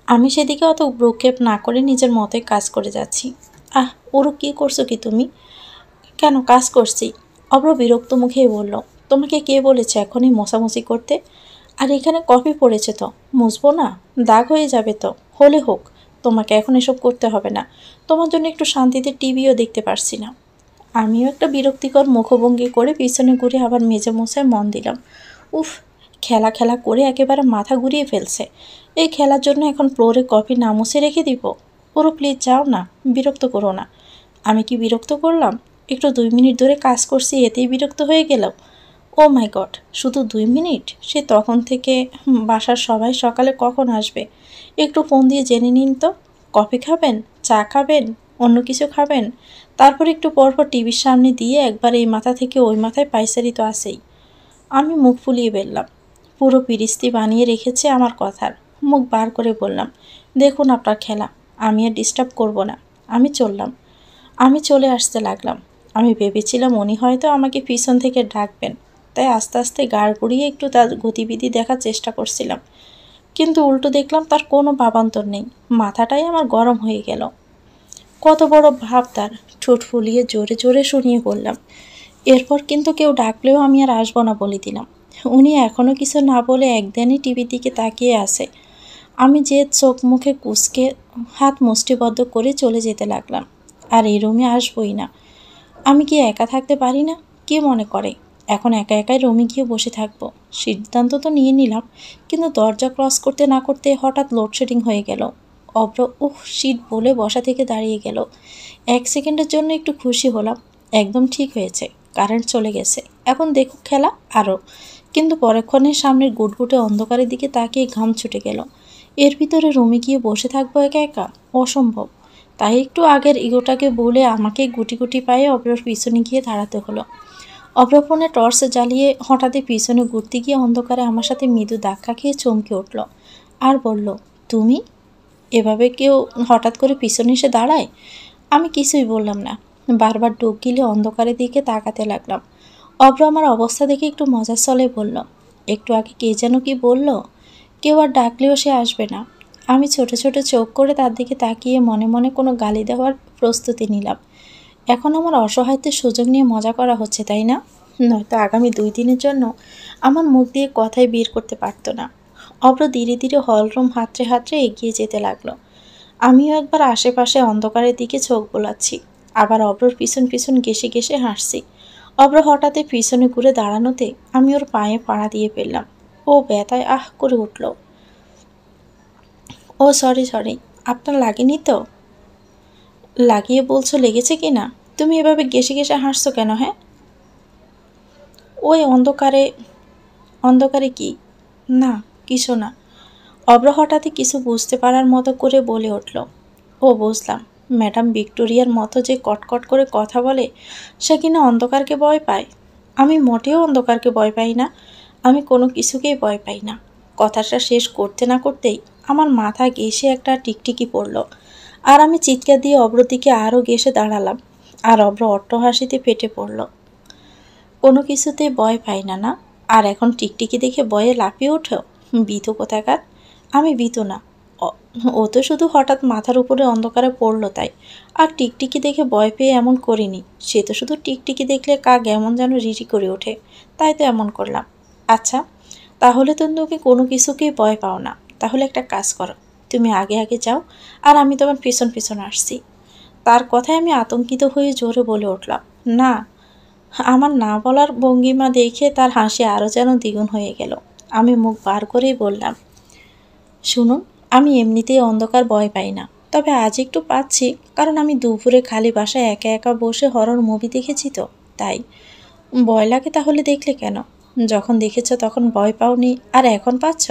Speaker 1: আমি সেদিকে অত ভ্রুক্ষেপ না করে নিজের মতোই কাজ করে যাচ্ছি। আহ ওরু, কী করছো কি তুমি? কেন, কাজ করছি। অব্র বিরক্ত মুখেই বলল, তোমাকে কে বলেছে এখনই মোছামুছি করতে? আর এখানে কফি পড়েছে তো, মুছবো না? দাগ হয়ে যাবে তো, হলে হোক, তোমাকে এখন এসব করতে হবে না। তোমার জন্য একটু শান্তিতে টিভিও দেখতে পারছি না। আমিও একটা বিরক্তিকর মুখভঙ্গি করে পিছনে ঘুরে আবার মেজে মোছায় মন দিলাম। উফ, খেলা খেলা করে একেবারে মাথা ঘুরিয়ে ফেলছে। এই খেলার জন্য এখন ফ্লোরে কফি না মুছে রেখে দিব? ওরও প্লিজ যাও না, বিরক্ত করো না। আমি কি বিরক্ত করলাম? একটু 2 মিনিট ধরে কাজ করছি, এতেই বিরক্ত হয়ে গেল? ও মাই গড, শুধু 2 মিনিট? সে তখন থেকে। বাসার সবাই সকালে কখন আসবে? একটু ফোন দিয়ে জেনে নিন তো। কফি খাবেন, চা খাবেন, অন্য কিছু খাবেন? তারপর একটু পরপর টিভির সামনে দিয়ে একবার এই মাথা থেকে ওই মাথায় পাইচারি তো আসেই। আমি মুখ ফুলিয়ে বললাম, পুরো পিরিস্তি বানিয়ে রেখেছে আমার কথার। মুখ বার করে বললাম, দেখুন আপনার খেলা, আমি আর ডিস্টার্ব করব না। আমি চললাম। আমি চলে আসতে লাগলাম। আমি ভেবেছিলাম উনি হয়তো আমাকে পিছন থেকে ডাকবেন, তাই আস্তে আস্তে গাড় ঘুরিয়ে একটু তার গতিবিধি দেখার চেষ্টা করছিলাম। কিন্তু উল্টো দেখলাম তার কোনো ভাবান্তর নেই। মাথাটাই আমার গরম হয়ে গেল। কত বড় ভাব তার! ঠোঁট ফুলিয়ে জোরে জোরে শুনিয়ে বললাম, এরপর কিন্তু কেউ ডাকলেও আমি আর আসবো না বলে দিলাম। উনি এখনও কিছু না বলে একদিনই টিভির দিকে তাকিয়ে আছে। আমি যে চোখ মুখে কুঁচকে হাত মুষ্টিবদ্ধ করে চলে যেতে লাগলাম। আর এই রুমে আসবই না। আমি কি একা থাকতে পারি না? কি মনে করে এখন একা একাই রুমে গিয়ে বসে থাকবো? সিদ্ধান্ত তো নিয়ে নিলাম, কিন্তু দরজা ক্রস করতে না করতে হঠাৎ লোডশেডিং হয়ে গেল। অব্র উহ শীত বলে বসা থেকে দাঁড়িয়ে গেল। 1 সেকেন্ডের জন্য একটু খুশি হলাম। একদম ঠিক হয়েছে, কারেন্ট চলে গেছে, এখন দেখুক খেলা আরও। কিন্তু পরক্ষণে সামনের গুটগুটে অন্ধকারের দিকে তাকিয়ে ঘাম ছুটে গেল। এর ভিতরে রুমে গিয়ে বসে থাকবো একা একা? অসম্ভব। তাই একটু আগের ইগোটাকে বলে আমাকে গুটি গুটি পায়ে অব্রর পিছনে গিয়ে দাঁড়াতে হলো। অব্র ফোনে টর্চ জ্বালিয়ে হঠাৎই পিছনে ঘুরতে গিয়ে অন্ধকারে আমার সাথে মৃদু ধাক্কা খেয়ে চমকে উঠল আর বলল, তুমি? এভাবে কেউ হঠাৎ করে পিছনে এসে দাঁড়ায়? আমি কিছুই বললাম না, বারবার ডুব গিলে অন্ধকারের দিকে তাকাতে লাগলাম। অব্র আমার অবস্থা দেখে একটু মজার ছলে বলল, একটু আগে কে যেন কি বলল, কেউ আর ডাকলেও সে আসবে না। আমি ছোট ছোট চোখ করে তার দিকে তাকিয়ে মনে মনে কোনো গালি দেওয়ার প্রস্তুতি নিলাম। এখন আমার অসহায়ত্বের সুযোগ নিয়ে মজা করা হচ্ছে, তাই না? নয়তো আগামী 2 দিনের জন্য আমার মুখ দিয়ে কথাই বের করতে পারতো না। অব্র ধীরে ধীরে হলরুম হাতড়ে হাতড়ে এগিয়ে যেতে লাগলো। আমিও একবার আশেপাশে অন্ধকারের দিকে চোখ বোলাচ্ছি। আবার অব্রর পিছন পিছন ঘেসে ঘেসে হাসছি। অব্র হঠাৎই পিছনে ঘুরে দাঁড়ানোতে আমি ওর পায়ে পাড়া দিয়ে ফেললাম। ও ব্যথায় আহ করে উঠল। ও সরি সরি, আপনার লাগেনি তো? লাগিয়ে বলছো লেগেছে কি না? তুমি এভাবে ঘেসে ঘেসে হাসছো কেন? হ্যাঁ, ওই অন্ধকারে। অন্ধকারে কি? না, কিছু না। অব্র হঠাৎই কিছু বুঝতে পারার মতো করে বলে উঠল। ও বুঝলাম, ম্যাডাম ভিক্টোরিয়ার মতো যে কটকট করে কথা বলে সে কিনা অন্ধকারকে ভয় পায়। আমি মোটেও অন্ধকারকে ভয় পাই না, আমি কোনো কিছুকেই ভয় পাই না। কথাটা শেষ করতে না করতেই আমার মাথা ঘেঁষে একটা টিকটিকি পড়ল, আর আমি চিৎকার দিয়ে অব্রর দিকে আরও ঘেঁষে দাঁড়ালাম, আর অব্র অট্টহাসিতে ফেটে পড়ল। কোনো কিছুতেই ভয় পাই না না, আর এখন টিকটিকি দেখে ভয়ে লাফিয়ে ওঠো? ভীতু কোথাকার! আমি ভীতু না, ও তো শুধু হঠাৎ মাথার উপরে অন্ধকারে পড়লো তাই। আর টিকটিকি দেখে ভয় পেয়ে এমন করিনি, সে তো শুধু টিকটিকি দেখলে কাক এমন যেন রিরি করে ওঠে, তাই তো এমন করলাম। আচ্ছা, তাহলে তো তুমি কোনো কিছুকেই ভয় পাও না। তাহলে একটা কাজ করো, তুমি আগে আগে যাও, আর আমি তোমার পিছন পিছন আসছি। তার কথায় আমি আতঙ্কিত হয়ে জোরে বলে উঠলাম, না। আমার না বলার ভঙ্গিমা দেখে তার হাসি আরও যেন দ্বিগুণ হয়ে গেল। আমি মুখ বার করেই বললাম, শুনুন, আমি এমনিতেই অন্ধকার ভয় পাই না, তবে আজ একটু পাচ্ছি, কারণ আমি দুপুরে খালি বাসায় একা একা বসে হরর মুভি দেখেছি তো তাই। ভয় লাগে তাহলে দেখলে কেন? যখন দেখেছ তখন ভয় পাওনি, আর এখন পাচ্ছ?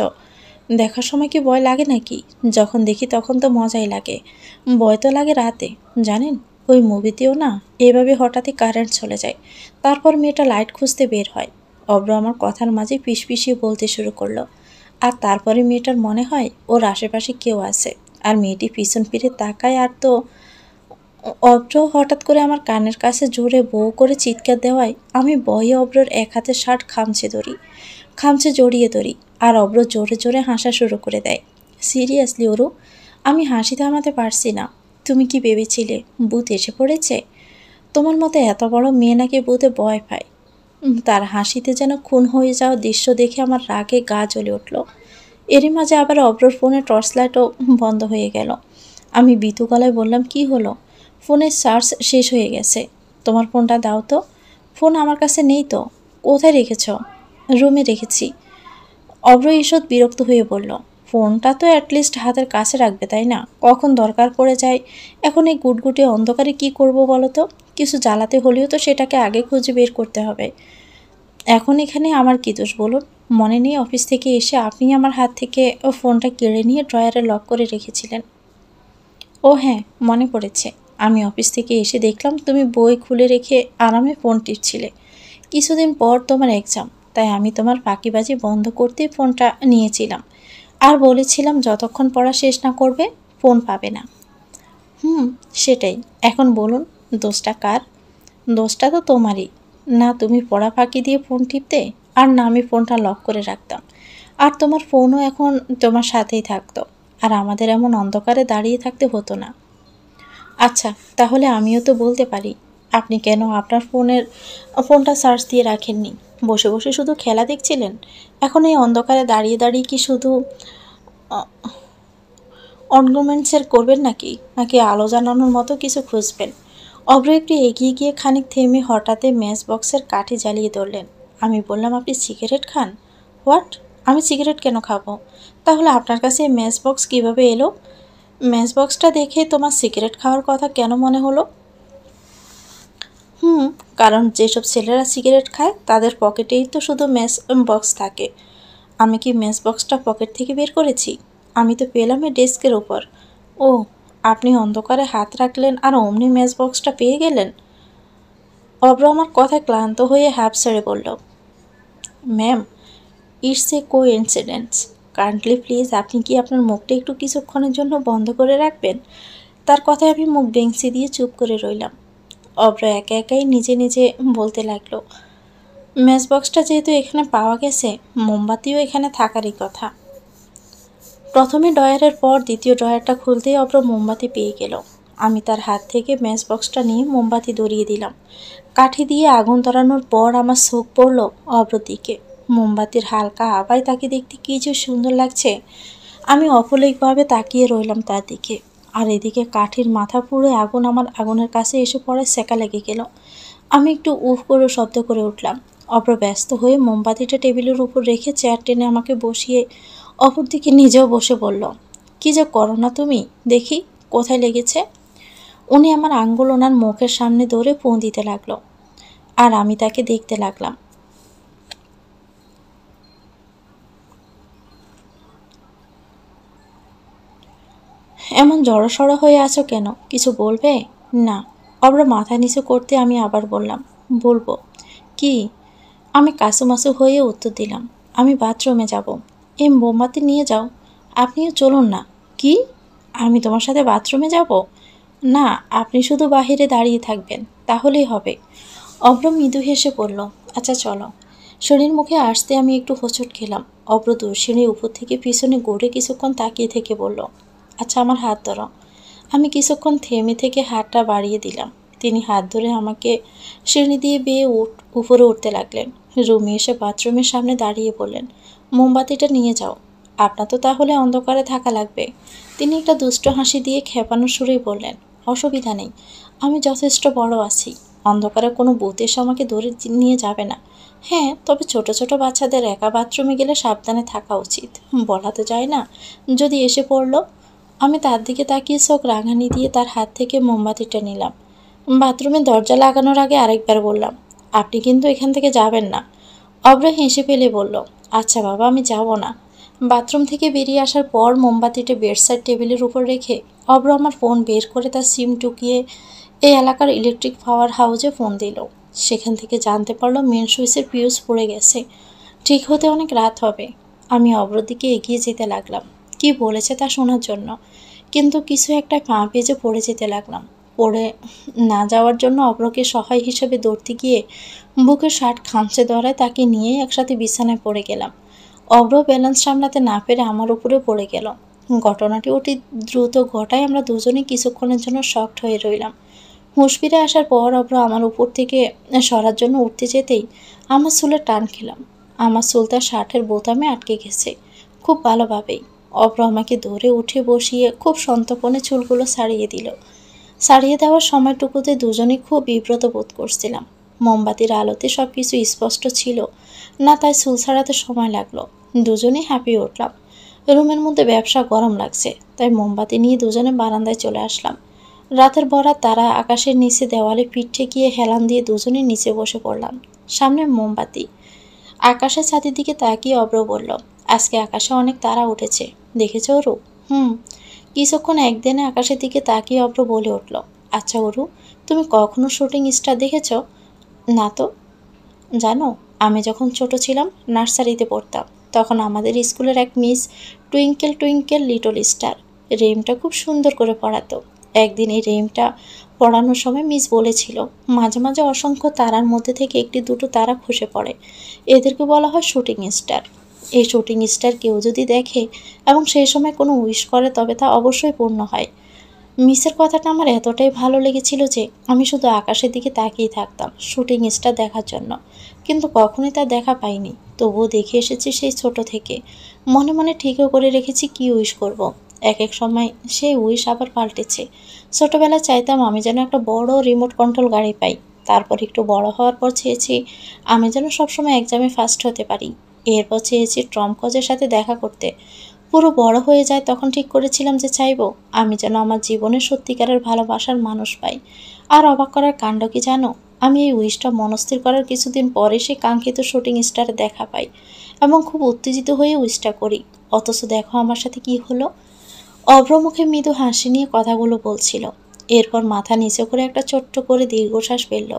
Speaker 1: দেখার সময় কি ভয় লাগে নাকি? যখন দেখি তখন তো মজাই লাগে। ভয় তো লাগে রাতে, জানেন? ওই মুভিতেও না এভাবে হঠাৎই কারেন্ট চলে যায়, তারপর মেয়েটা লাইট খুঁজতে বের হয়। অব্র আমার কথার মাঝে পিষপিষিয়ে বলতে শুরু করলো, আর তারপরে মেয়েটার মনে হয় ওর আশেপাশে কেউ আছে, আর মেয়েটি পিছন ফিরে তাকায়, আর তো অব্র হঠাৎ করে আমার কানের কাছে জোরে বউ করে চিৎকার দেওয়ায় আমি ভয়ে অব্রর এক হাতে শার্ট খামচে জড়িয়ে ধরি, আর অব্র জোরে জোরে হাসা শুরু করে দেয়। সিরিয়াসলি ওরু, আমি হাসি থামাতে পারছি না। তুমি কি ভেবেছিলে ভূত এসে পড়েছে? তোমার মতো এত বড় মেয়ে নাকি ভূতে ভয় পায়? তার হাসিতে যেন খুন হয়ে যাওয়া দৃশ্য দেখে আমার রাগে গা জ্বলে উঠল। এরই মাঝে আবার অব্রর ফোনে টর্চ লাইটও বন্ধ হয়ে গেল। আমি ভীতু গলায় বললাম, কি হলো? ফোনের চার্জ শেষ হয়ে গেছে। তোমার ফোনটা দাও তো। ফোন আমার কাছে নেই তো। কোথায় রেখেছ? রুমে রেখেছি। অব্র ঈষৎ বিরক্ত হয়ে বলল, ফোনটা তো অ্যাটলিস্ট হাতের কাছে রাখবে তাই না? কখন দরকার পড়ে যায়। এখন এই গুটগুটে অন্ধকারে কি করব বলো তো? কিছু জ্বালাতে হলেও তো সেটাকে আগে খুঁজে বের করতে হবে। এখন এখানে আমার কী দোষ বলুন? মনে নেই অফিস থেকে এসে আপনি আমার হাত থেকে ফোনটা কেড়ে নিয়ে ড্রয়ারে লক করে রেখেছিলেন? ও হ্যাঁ, মনে পড়েছে। আমি অফিস থেকে এসে দেখলাম তুমি বই খুলে রেখে আরামে ফোন টিপছিলে। কিছুদিন পর তোমার এক্সাম, তাই আমি তোমার ফাঁকিবাজি বন্ধ করতেই ফোনটা নিয়েছিলাম, আর বলেছিলাম যতক্ষণ পড়া শেষ না করবে ফোন পাবে না। সেটাই। এখন বলুন, দোষটা কার? দোষটা তো তোমারই। না তুমি পড়া ফাঁকি দিয়ে ফোন টিপতে, আর না আমি ফোনটা লক করে রাখতাম, আর তোমার ফোনও এখন তোমার সাথেই থাকতো, আর আমাদের এমন অন্ধকারে দাঁড়িয়ে থাকতে হতো না। আচ্ছা, তাহলে আমিও তো বলতে পারি, আপনি কেন আপনার ফোনটা চার্জ দিয়ে রাখেননি? বসে বসে শুধু খেলা দেখছিলেন? এখন এই অন্ধকারে দাঁড়িয়ে দাঁড়িয়ে কি শুধু অর্নামেন্টসের করবেন নাকি আলো জ্বালানোর মতো কিছু খুঁজবেন? অব্র একটু এগিয়ে গিয়ে খানিক থেমে হঠাৎই ম্যাচ বক্সের কাঠি জ্বালিয়ে ধরলেন। আমি বললাম, আপনি সিগারেট খান? হোয়াট? আমি সিগারেট কেন খাবো? তাহলে আপনার কাছে ম্যাচ বক্স কীভাবে এলো? ম্যাচ বক্সটা দেখে তোমার সিগারেট খাওয়ার কথা কেন মনে হলো? কারণ যেসব ছেলেরা সিগারেট খায় তাদের পকেটেই তো শুধু ম্যাচ বক্স থাকে। আমি কি ম্যাচ বক্সটা পকেট থেকে বের করেছি? আমি তো পেলাম এই ডেস্কের ওপর। ও, আপনি অন্ধকারে হাত রাখলেন আর অমনি ম্যাচ বক্সটা পেয়ে গেলেন? অব্র আমার কথায় ক্লান্ত হয়ে হাঁপ ছেড়ে বলল, ma'am, it's a co incidence. Kindly please আপনি কি আপনার মুখটা একটু কিছুক্ষণের জন্য বন্ধ করে রাখবেন? তার কথায় আমি মুখ বেংসি দিয়ে চুপ করে রইলাম। অব্র একা একাই নিজে নিজে বলতে লাগলো, ম্যাচ বক্সটা যেহেতু এখানে পাওয়া গেছে, মোমবাতিও এখানে থাকারই কথা। প্রথমে ড্রয়ারের পর দ্বিতীয় ড্রয়ারটা খুলতেই অব্র মোমবাতি পেয়ে গেল। আমি তার হাত থেকে ম্যাচ বক্সটা নিয়ে মোমবাতি ধরিয়ে দিলাম। কাঠি দিয়ে আগুন ধরানোর পর আমার চোখ পড়ল অব্রর দিকে। মোমবাতির হালকা আভায় তাকে দেখতে কী যে সুন্দর লাগছে। আমি অপলকভাবে তাকিয়ে রইলাম তার দিকে। আর এদিকে কাঠির মাথা পুড়ে আগুন আমার আগুনের কাছে এসে পড়ে সেকা লেগে গেল। আমি একটু উফ করে শব্দ করে উঠলাম। অব্র ব্যস্ত হয়ে মোমবাতিটা টেবিলের উপর রেখে চেয়ার টেনে আমাকে বসিয়ে অপর দিকে নিজেও বসে বলল, কি যে করো না তুমি, দেখি কোথায় লেগেছে। উনি আমার আঙ্গুল ওনার মুখের সামনে ধরে ফোঁ দিতে লাগলো, আর আমি তাকে দেখতে লাগলাম। এমন জড়সড় হয়ে আছো কেন, কিছু বলবে? না। অব্র মাথা নিচু করতে আমি আবার বললাম, বলবো। কি? আমি কাসুমাসু হয়ে উত্তর দিলাম, আমি বাথরুমে যাব। এই মোমবাতি নিয়ে যাও। আপনিও চলুন না। কি? আমি তোমার সাথে বাথরুমে যাব? না, আপনি শুধু বাহিরে দাঁড়িয়ে থাকবেন, তাহলেই হবে। অব্র মৃদু হেসে পড়ল, আচ্ছা চলো। শরীর মুখে আসতে আমি একটু হোঁচট খেলাম। অব্র সিঁড়ির উপর থেকে পিছনে গড়ে কিছুক্ষণ তাকিয়ে থেকে বলল, আচ্ছা আমার হাত ধরো। আমি কিছুক্ষণ থেমে থেকে হাতটা বাড়িয়ে দিলাম। তিনি হাত ধরে আমাকে সিঁড়ি দিয়ে বেয়ে উপরে উঠতে লাগলেন। রুমে এসে বাথরুমের সামনে দাঁড়িয়ে বললেন, মোমবাতিটা নিয়ে যাও। আপনার তো তাহলে অন্ধকারে থাকা লাগবে। তিনি একটা দুষ্ট হাসি দিয়ে খেপানোর সুরেই বললেন, অসুবিধা নেই, আমি যথেষ্ট বড় আছি। অন্ধকারে কোনো ভূত এসে আমাকে ধরে নিয়ে যাবে না। হ্যাঁ, তবে ছোট ছোট বাচ্চাদের একা বাথরুমে গেলে সাবধানে থাকা উচিত। বলা তো যায় না, যদি এসে পড়ল। আমি তার দিকে তাকিয়ে চোখ রাঙানি দিয়ে তার হাত থেকে মোমবাতিটা নিলাম। বাথরুমের দরজা লাগানোর আগে আরেকবার বললাম, আপনি কিন্তু এখান থেকে যাবেন না। অব্র হেসে ফেলে বলল, আচ্ছা বাবা, আমি যাব না। বাথরুম থেকে বেরিয়ে আসার পর মোমবাতিটা বেডসাইড টেবিলের উপর রেখে অব্র আমার ফোন বের করে তার সিম টুকিয়ে এই এলাকার ইলেকট্রিক পাওয়ার হাউসে ফোন দিল। সেখান থেকে জানতে পারলো মেন সুইচের ফিউজ পড়ে গেছে। ঠিক হতে অনেক রাত হবে। আমি অব্রর দিকে এগিয়ে যেতে লাগলাম, কি বলেছে তা শোনার জন্য, কিন্তু কিছু একটা পা পেঁচে পড়ে যেতে লাগলাম। পড়ে না যাওয়ার জন্য অব্রকে সহায় হিসেবে দৌড়তে গিয়ে বুকের শার্ট খামচে ধরায় তাকে নিয়ে একসাথে বিছানায় পড়ে গেলাম। অব্র ব্যালেন্স সামলাতে না পেরে আমার উপরে পড়ে গেল। ঘটনাটি অতি দ্রুত ঘটায় আমরা দুজনে কিছুক্ষণের জন্য শকড হয়ে রইলাম। হুঁশ ফিরে আসার পর অব্র আমার উপর থেকে সরার জন্য উঠতে যেতেই আমার চুলে টান খেলাম। আমার চুল তার শার্টের বোতামে আটকে গেছে, খুব ভালোভাবেই। অব্র আমাকে ধরে উঠে বসিয়ে খুব সন্তর্পণে চুলগুলো ছাড়িয়ে দিল। ছাড়িয়ে দেওয়ার সময়টুকুতে দুজনেই খুব বিব্রত বোধ করছিলাম। মোমবাতির আলোতে সব কিছু স্পষ্ট ছিল না, তাই চুল ছাড়াতে সময় লাগলো। দুজনেই হাঁপিয়ে উঠলাম। রুমের মধ্যে ব্যবসা গরম লাগছে, তাই মোমবাতি নিয়ে দুজনে বারান্দায় চলে আসলাম। রাতের ভরা তারা আকাশের নিচে দেওয়ালে পিঠ ঠেকিয়ে হেলান দিয়ে দুজনে নিচে বসে পড়লাম। সামনে মোমবাতি, আকাশের ছাদের দিকে তাকিয়ে অব্র বলল, আজকে আকাশে অনেক তারা উঠেছে, দেখেছ অরু? হুম। কিছুক্ষণ একদিনে আকাশের দিকে তাকিয়ে অব্র বলে উঠল, আচ্ছা অরু, তুমি কখনো শুটিং স্টার দেখেছ? না তো। জানো, আমি যখন ছোট ছিলাম, নার্সারিতে পড়তাম, তখন আমাদের স্কুলের এক miss twinkle twinkle little star রেমটা খুব সুন্দর করে পড়াতো। একদিন এই রেমটা পড়ানোর সময় মিস বলেছিল, মাঝে মাঝে অসংখ্য তারার মধ্যে থেকে একটি দুটো তারা খসে পড়ে, এদেরকে বলা হয় শুটিং স্টার। এই শুটিং স্টার কেউ যদি দেখে এবং সেই সময় কোনো উইশ করে, তবে তা অবশ্যই পূর্ণ হয়। মিসের কথাটা আমার এতটাই ভালো লেগেছিল যে আমি শুধু আকাশের দিকে তাকিয়ে থাকতাম শুটিং স্টার দেখার জন্য, কিন্তু কখনোই তা দেখা পাইনি। তবুও দেখে এসেছি সেই ছোট থেকে। মনে মনে ঠিকও করে রেখেছি কি উইশ করব। এক এক সময় সেই উইশ আবার পাল্টেছে। ছোটবেলায় চাইতাম আমি যেন একটা বড় রিমোট কন্ট্রোল গাড়ি পাই। তারপর একটু বড় হওয়ার পর চেয়েছি আমি যেন সবসময় এক্সামে ফার্স্ট হতে পারি। এরপর চেয়েছি টম ক্রুজের সাথে দেখা করতে। পুরো বড় হয়ে যায় তখন ঠিক করেছিলাম যে চাইবো আমি যেন আমার জীবনে সত্যিকারের ভালোবাসার মানুষ পাই। আর অবাক করার কাণ্ড কি জানো, আমি এই উইশটা মনস্থির করার কিছুদিন পরে সেই কাঙ্ক্ষিত শুটিং স্টারে দেখা পাই এবং খুব উত্তেজিত হয়ে উইশটা করি। অথচ দেখো আমার সাথে কি হলো। অভ্রমুখে মৃদু হাসি নিয়ে কথাগুলো বলছিল, এরপর মাথা নিচে করে একটা ছোট্ট করে দীর্ঘশ্বাস ফেলল।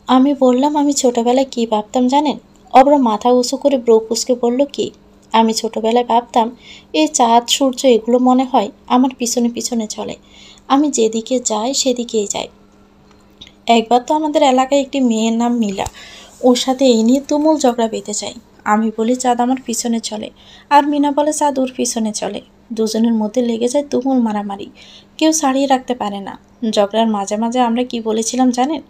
Speaker 1: আমি বললাম আমি ছোটবেলায় কি ভাবতাম জানেন? অভ্র মাথা উঁচু করে ব্রু কুঁচকে বলল, কি? আমি ছোটবেলায় ভাবতাম এই চাঁদ সূর্য এগুলো মনে হয় আমার পিছনে পিছনে চলে, আমি যেদিকে যাই সেদিকেই যাই। একবার তো আমাদের এলাকায় একটি মেয়ের নাম মিলা, ওর সাথে এই নিয়ে তুমুল ঝগড়া বেঁধে যায়। আমি বলি চাঁদ আমার পিছনে চলে, আর মিনা বলে চাঁদ ওর পিছনে চলে। দুজনের মধ্যে লেগে যায় তুমুল মারামারি, কেউ ছাড়িয়ে রাখতে পারে না। ঝগড়ার মাঝে মাঝে আমরা কি বলেছিলাম জানেন?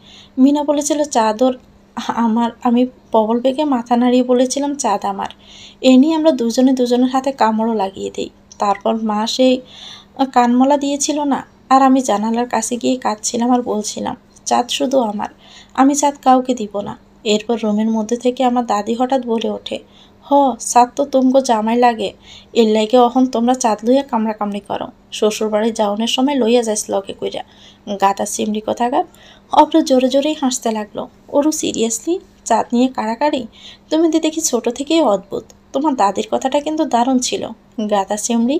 Speaker 1: মিনা বলেছিল চাঁদ ওর আমার, আমি প্রবল বেগে মাথা নাড়িয়ে বলেছিলাম চাঁদ আমার। এ নিয়ে আমরা দুজনে দুজনের হাতে কামড়ও লাগিয়ে দিই। তারপর মা সেই কানমলা দিয়েছিল না, আর আমি জানালার কাছে গিয়ে কাঁদছিলাম আর বলছিলাম চাঁদ শুধু আমার, আমি চাঁদ কাউকে দিব না। এরপর রুমের মধ্যে থেকে আমার দাদি হঠাৎ বলে ওঠে, হ চাঁদ তো তুমগো জামাই লাগে, এর লাগে অহন তোমরা চাঁদ লইয়া কামড়াকামড়ি করো, শ্বশুর বাড়ি যাওয়ানোর সময় লইয়া যাইস লগে কইরা, গাদা চিমড়ি কথাকার। অব্র জোরে জোরেই হাসতে লাগলো। ওরু সিরিয়াসলি চাঁদ নিয়ে কাড়াকাড়ি? তুমি তো দেখি ছোট থেকেই অদ্ভুত। তোমার দাদির কথাটা কিন্তু দারুণ ছিল, গাদা চিমড়ি।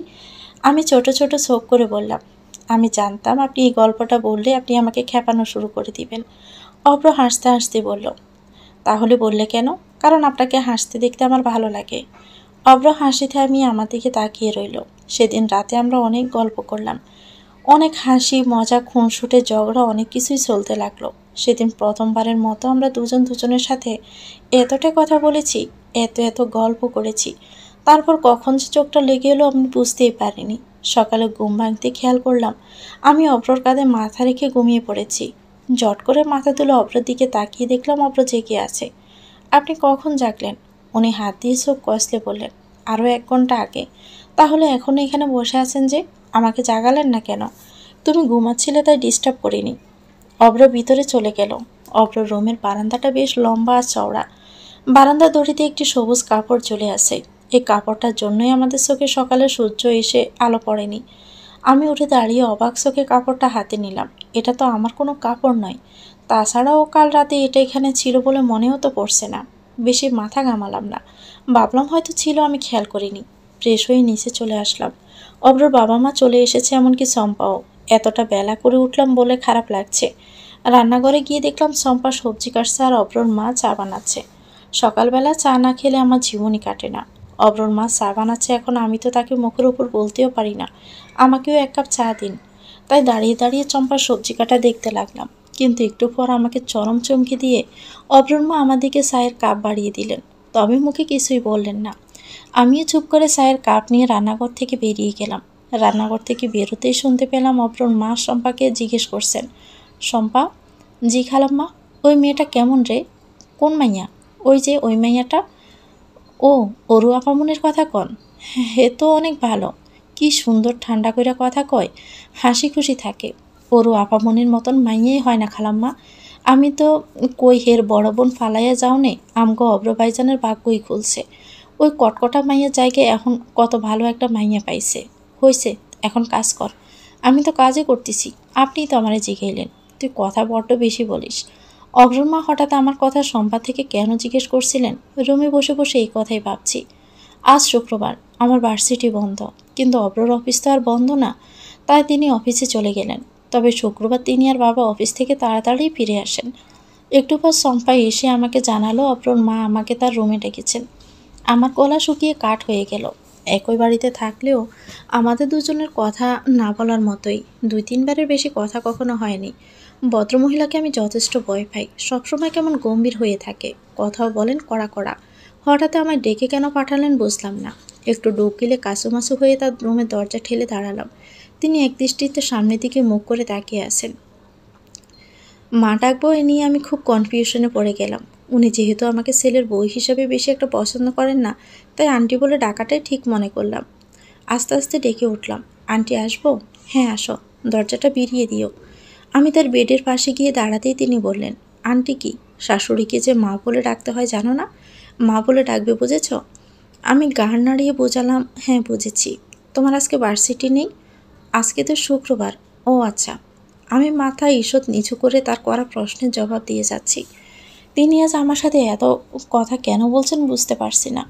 Speaker 1: আমি ছোট ছোট চোখ করে বললাম, আমি জানতাম আপনি এই গল্পটা বললে আপনি আমাকে খেপানো শুরু করে দিবেন। অব্র হাসতে হাসতে বলল, তাহলে বললে কেন? কারণ আপনাকে হাসতে দেখতে আমার ভালো লাগে। অব্র হাসি থামিয়ে আমার দিকে তাকিয়ে রইল। সেদিন রাতে আমরা অনেক গল্প করলাম, অনেক হাসি মজা খুনসুটে ঝগড়া অনেক কিছুই চলতে লাগলো। সেদিন প্রথমবারের মতো আমরা দুজন দুজনের সাথে এতটা কথা বলেছি, এত এত গল্প করেছি। তারপর কখন যে চোখটা লেগে এলো আমি বুঝতেই পারিনি। সকালে ঘুম ভাঙতে খেয়াল করলাম আমি অব্রর কাঁধে মাথা রেখে ঘুমিয়ে পড়েছি। জট করে মাথা তুলে অব্রর দিকে তাকিয়ে দেখলাম অব্র জেগে আছে। আপনি কখন জাগলেন? উনি হাত দিয়ে চোখ কষলে বললেন, আরও 1 ঘন্টা আগে। তাহলে এখনও এখানে বসে আছেন যে? আমাকে জাগালেন না কেন? তুমি ঘুমাচ্ছিলে তাই ডিস্টার্ব করিনি। অব্র ভিতরে চলে গেল। অব্র রুমের বারান্দাটা বেশ লম্বা আর চওড়া। বারান্দার দড়িতে একটি সবুজ কাপড় ঝুলে আছে। এই কাপড়টার জন্যই আমাদের চোখে সকালে সূর্য এসে আলো পড়েনি। আমি উঠে দাঁড়িয়ে অবাক চোখে কাপড়টা হাতে নিলাম। এটা তো আমার কোনো কাপড় নয়। তাছাড়াও কাল রাতে এটা এখানে ছিল বলে মনেও তো পড়ছে না। বেশি মাথা ঘামালাম না, ভাবলাম হয়তো ছিল আমি খেয়াল করিনি। ফ্রেশ হয়ে নিচে চলে আসলাম। অব্রর বাবা মা চলে এসেছে, এমনকি চম্পাও। এতটা বেলা করে উঠলাম বলে খারাপ লাগছে। রান্নাঘরে গিয়ে দেখলাম চম্পা সবজি কাটছে আর অব্রর মা চা বানাচ্ছে। সকালবেলা চা না খেলে আমার জীবনই কাটে না। অব্রর মা চা বানাচ্ছে এখন, আমি তো তাকে মুখের উপর বলতেও পারি না আমাকেও 1 কাপ চা দিন। তাই দাঁড়িয়ে দাঁড়িয়ে চম্পার সবজি কাটা দেখতে লাগলাম। কিন্তু একটু পর আমাকে চরম চমকে দিয়ে অব্রর মা আমার দিকে চায়ের কাপ বাড়িয়ে দিলেন, তবে মুখে কিছুই বললেন না। আমিও চুপ করে চায়ের কাপ নিয়ে রান্নাঘর থেকে বেরিয়ে গেলাম। রান্নাঘর থেকে বেরোতেই শুনতে পেলাম অব্রর মা শম্পাকে জিজ্ঞেস করছেন, শম্পা? জি খালাম্মা। ওই মেয়েটা কেমন রে? কোন মাইয়া? ওই যে ওই মাইয়াটা। ও, অরু আপামনের কথা কন? হে তো অনেক ভালো, কি সুন্দর ঠান্ডা কইরা কথা কয়, হাসি খুশি থাকে। অরু আপামনির মতন মাইয়াই হয় না খালাম্মা। আমি তো কই হের বড় বোন ফালাইয়া যাও নে, আমগো অব্র ভাইজানের ভাগ্যই খুলছে। ওই কটকটা মাইয়ার জায়গায় এখন কত ভালো একটা মাইয়া পাইছে। হইছে, এখন কাজ কর। আমি তো কাজই করতেছি, আপনিই তো আমারে জিগাইলেন। তুই কথা বড্ড বেশি বলিস। অগ্রর মা হঠাৎ আমার কথা শম্পা থেকে কেন জিজ্ঞেস করছিলেন? রুমে বসে বসে এই কথাই ভাবছি। আজ শুক্রবার, আমার ভার্সিটি বন্ধ, কিন্তু অব্রর অফিস তো আর বন্ধ না। তাই তিনি অফিসে চলে গেলেন। তবে শুক্রবার তিনি আর বাবা অফিস থেকে তাড়াতাড়ি ফিরে আসেন। একটু পর শম্পা এসে আমাকে জানালো অব্রর মা আমাকে তার রুমে ডেকেছেন। আমার গলা শুকিয়ে কাঠ হয়ে গেল। একই বাড়িতে থাকলেও আমাদের দুজনের কথা না বলার মতোই। 2-3 বারের বেশি কথা কখনো হয়নি। ভদ্রমহিলাকে আমি যথেষ্ট ভয় পাই, সবসময় কেমন গম্ভীর হয়ে থাকে, কথাও বলেন কড়া কড়া। হঠাৎ আমায় ডেকে কেন পাঠালেন বুঝলাম না। একটু ডুব গিলে কাছুমাছু হয়ে তার রুমের দরজা ঠেলে দাঁড়ালাম। তিনি একদৃষ্টিতে সামনের দিকে মুখ করে তাকিয়ে আছেন। মা ডাকবো এ নিয়ে আমি খুব কনফিউশনে পড়ে গেলাম। উনি যেহেতু আমাকে ছেলের বউ হিসেবে বেশি একটা পছন্দ করেন না, তাই আন্টি বলে ডাকাটাই ঠিক মনে করলাম। আস্তে আস্তে ডেকে উঠলাম, আন্টি আসবো? হ্যাঁ আসো, দরজাটা বেরিয়ে দিও। আমি তার বেডের পাশে গিয়ে দাঁড়াতেই তিনি বললেন, আন্টি কি? শাশুড়িকে যে মা বলে ডাকতে হয় জানো না? মা বলে ডাকবে, বুঝেছ? আমি গাড় নাড়িয়ে বোঝালাম, হ্যাঁ বুঝেছি। তোমার আজকে ভার্সিটি নেই? আজকে তো শুক্রবার। ও আচ্ছা। আমি মাথা ঈষৎ নিচু করে তার করা প্রশ্নের জবাব দিয়ে যাচ্ছি। তিনি আজ আমার সাথে এত কথা কেন বলছেন বুঝতে পারছি না।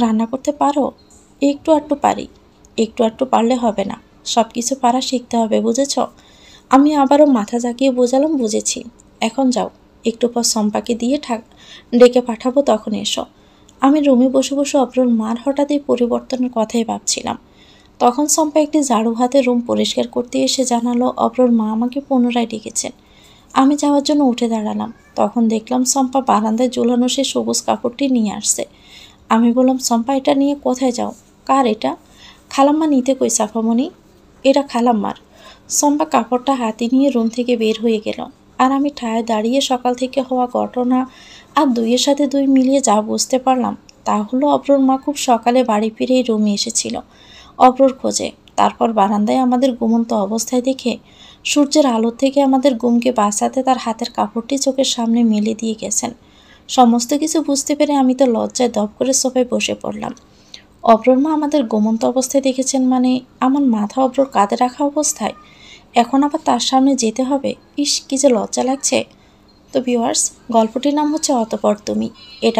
Speaker 1: রান্না করতে পারো? একটু আধটু পারি। একটু আধটু পারলে হবে না, সব কিছু পারা শিখতে হবে, বুঝেছ? আমি আবারও মাথা জাগিয়ে বোঝালাম, বুঝেছি। এখন যাও, একটু পর শম্পাকে দিয়ে ডেকে পাঠাবো, তখন এসো। আমি রুমে বসে বসে অব্রর মার হঠাৎ এই পরিবর্তনের কথাই ভাবছিলাম। তখন শম্পা একটি ঝাড়ু হাতে রুম পরিষ্কার করতে এসে জানালো অব্রর মা আমাকে পুনরায় ডেকেছেন। আমি যাওয়ার জন্য উঠে দাঁড়ালাম। তখন দেখলাম শম্পা বারান্দায় ঝুলানো সে সবুজ কাপড়টি নিয়ে আসছে। আমি বললাম, শম্পা এটা নিয়ে কোথায় যাও? কার এটা? খালাম্মা নিতে কই সাফামণি। এটা খালাম্মার। শম্পা কাপড়টা হাতে নিয়ে রুম থেকে বের হয়ে গেল। আর আমি ঠায় দাঁড়িয়ে সকাল থেকে হওয়া ঘটনা আর 2-এর সাথে 2 মিলিয়ে যা বুঝতে পারলাম তা হলো অব্রর মা খুব সকালে বাড়ি ফিরে এই রুমে এসেছিল। অব্রর খোঁজে। তারপর বারান্দায় আমাদের ঘুমন্ত অবস্থায় দেখে সূর্যের আলোর থেকে আমাদের ঘুমকে বাঁচাতে তার হাতের কাপড়টি চোখের সামনে মেলে দিয়ে গেছেন। সমস্ত কিছু বুঝতে পেরে আমি তো লজ্জায় দপ করে সোফায় বসে পড়লাম। অব্রর মা আমাদের ঘুমন্ত অবস্থায় দেখেছেন মানে আমার মাথা অব্রর কাঁধে রাখা অবস্থায়, এখন আবার তার সামনে যেতে হবে। ইস, কি যে লজ্জা লাগছে। তো ভিউয়ার্স, গল্পটির নাম হচ্ছে অতঃপর তুমি। এটা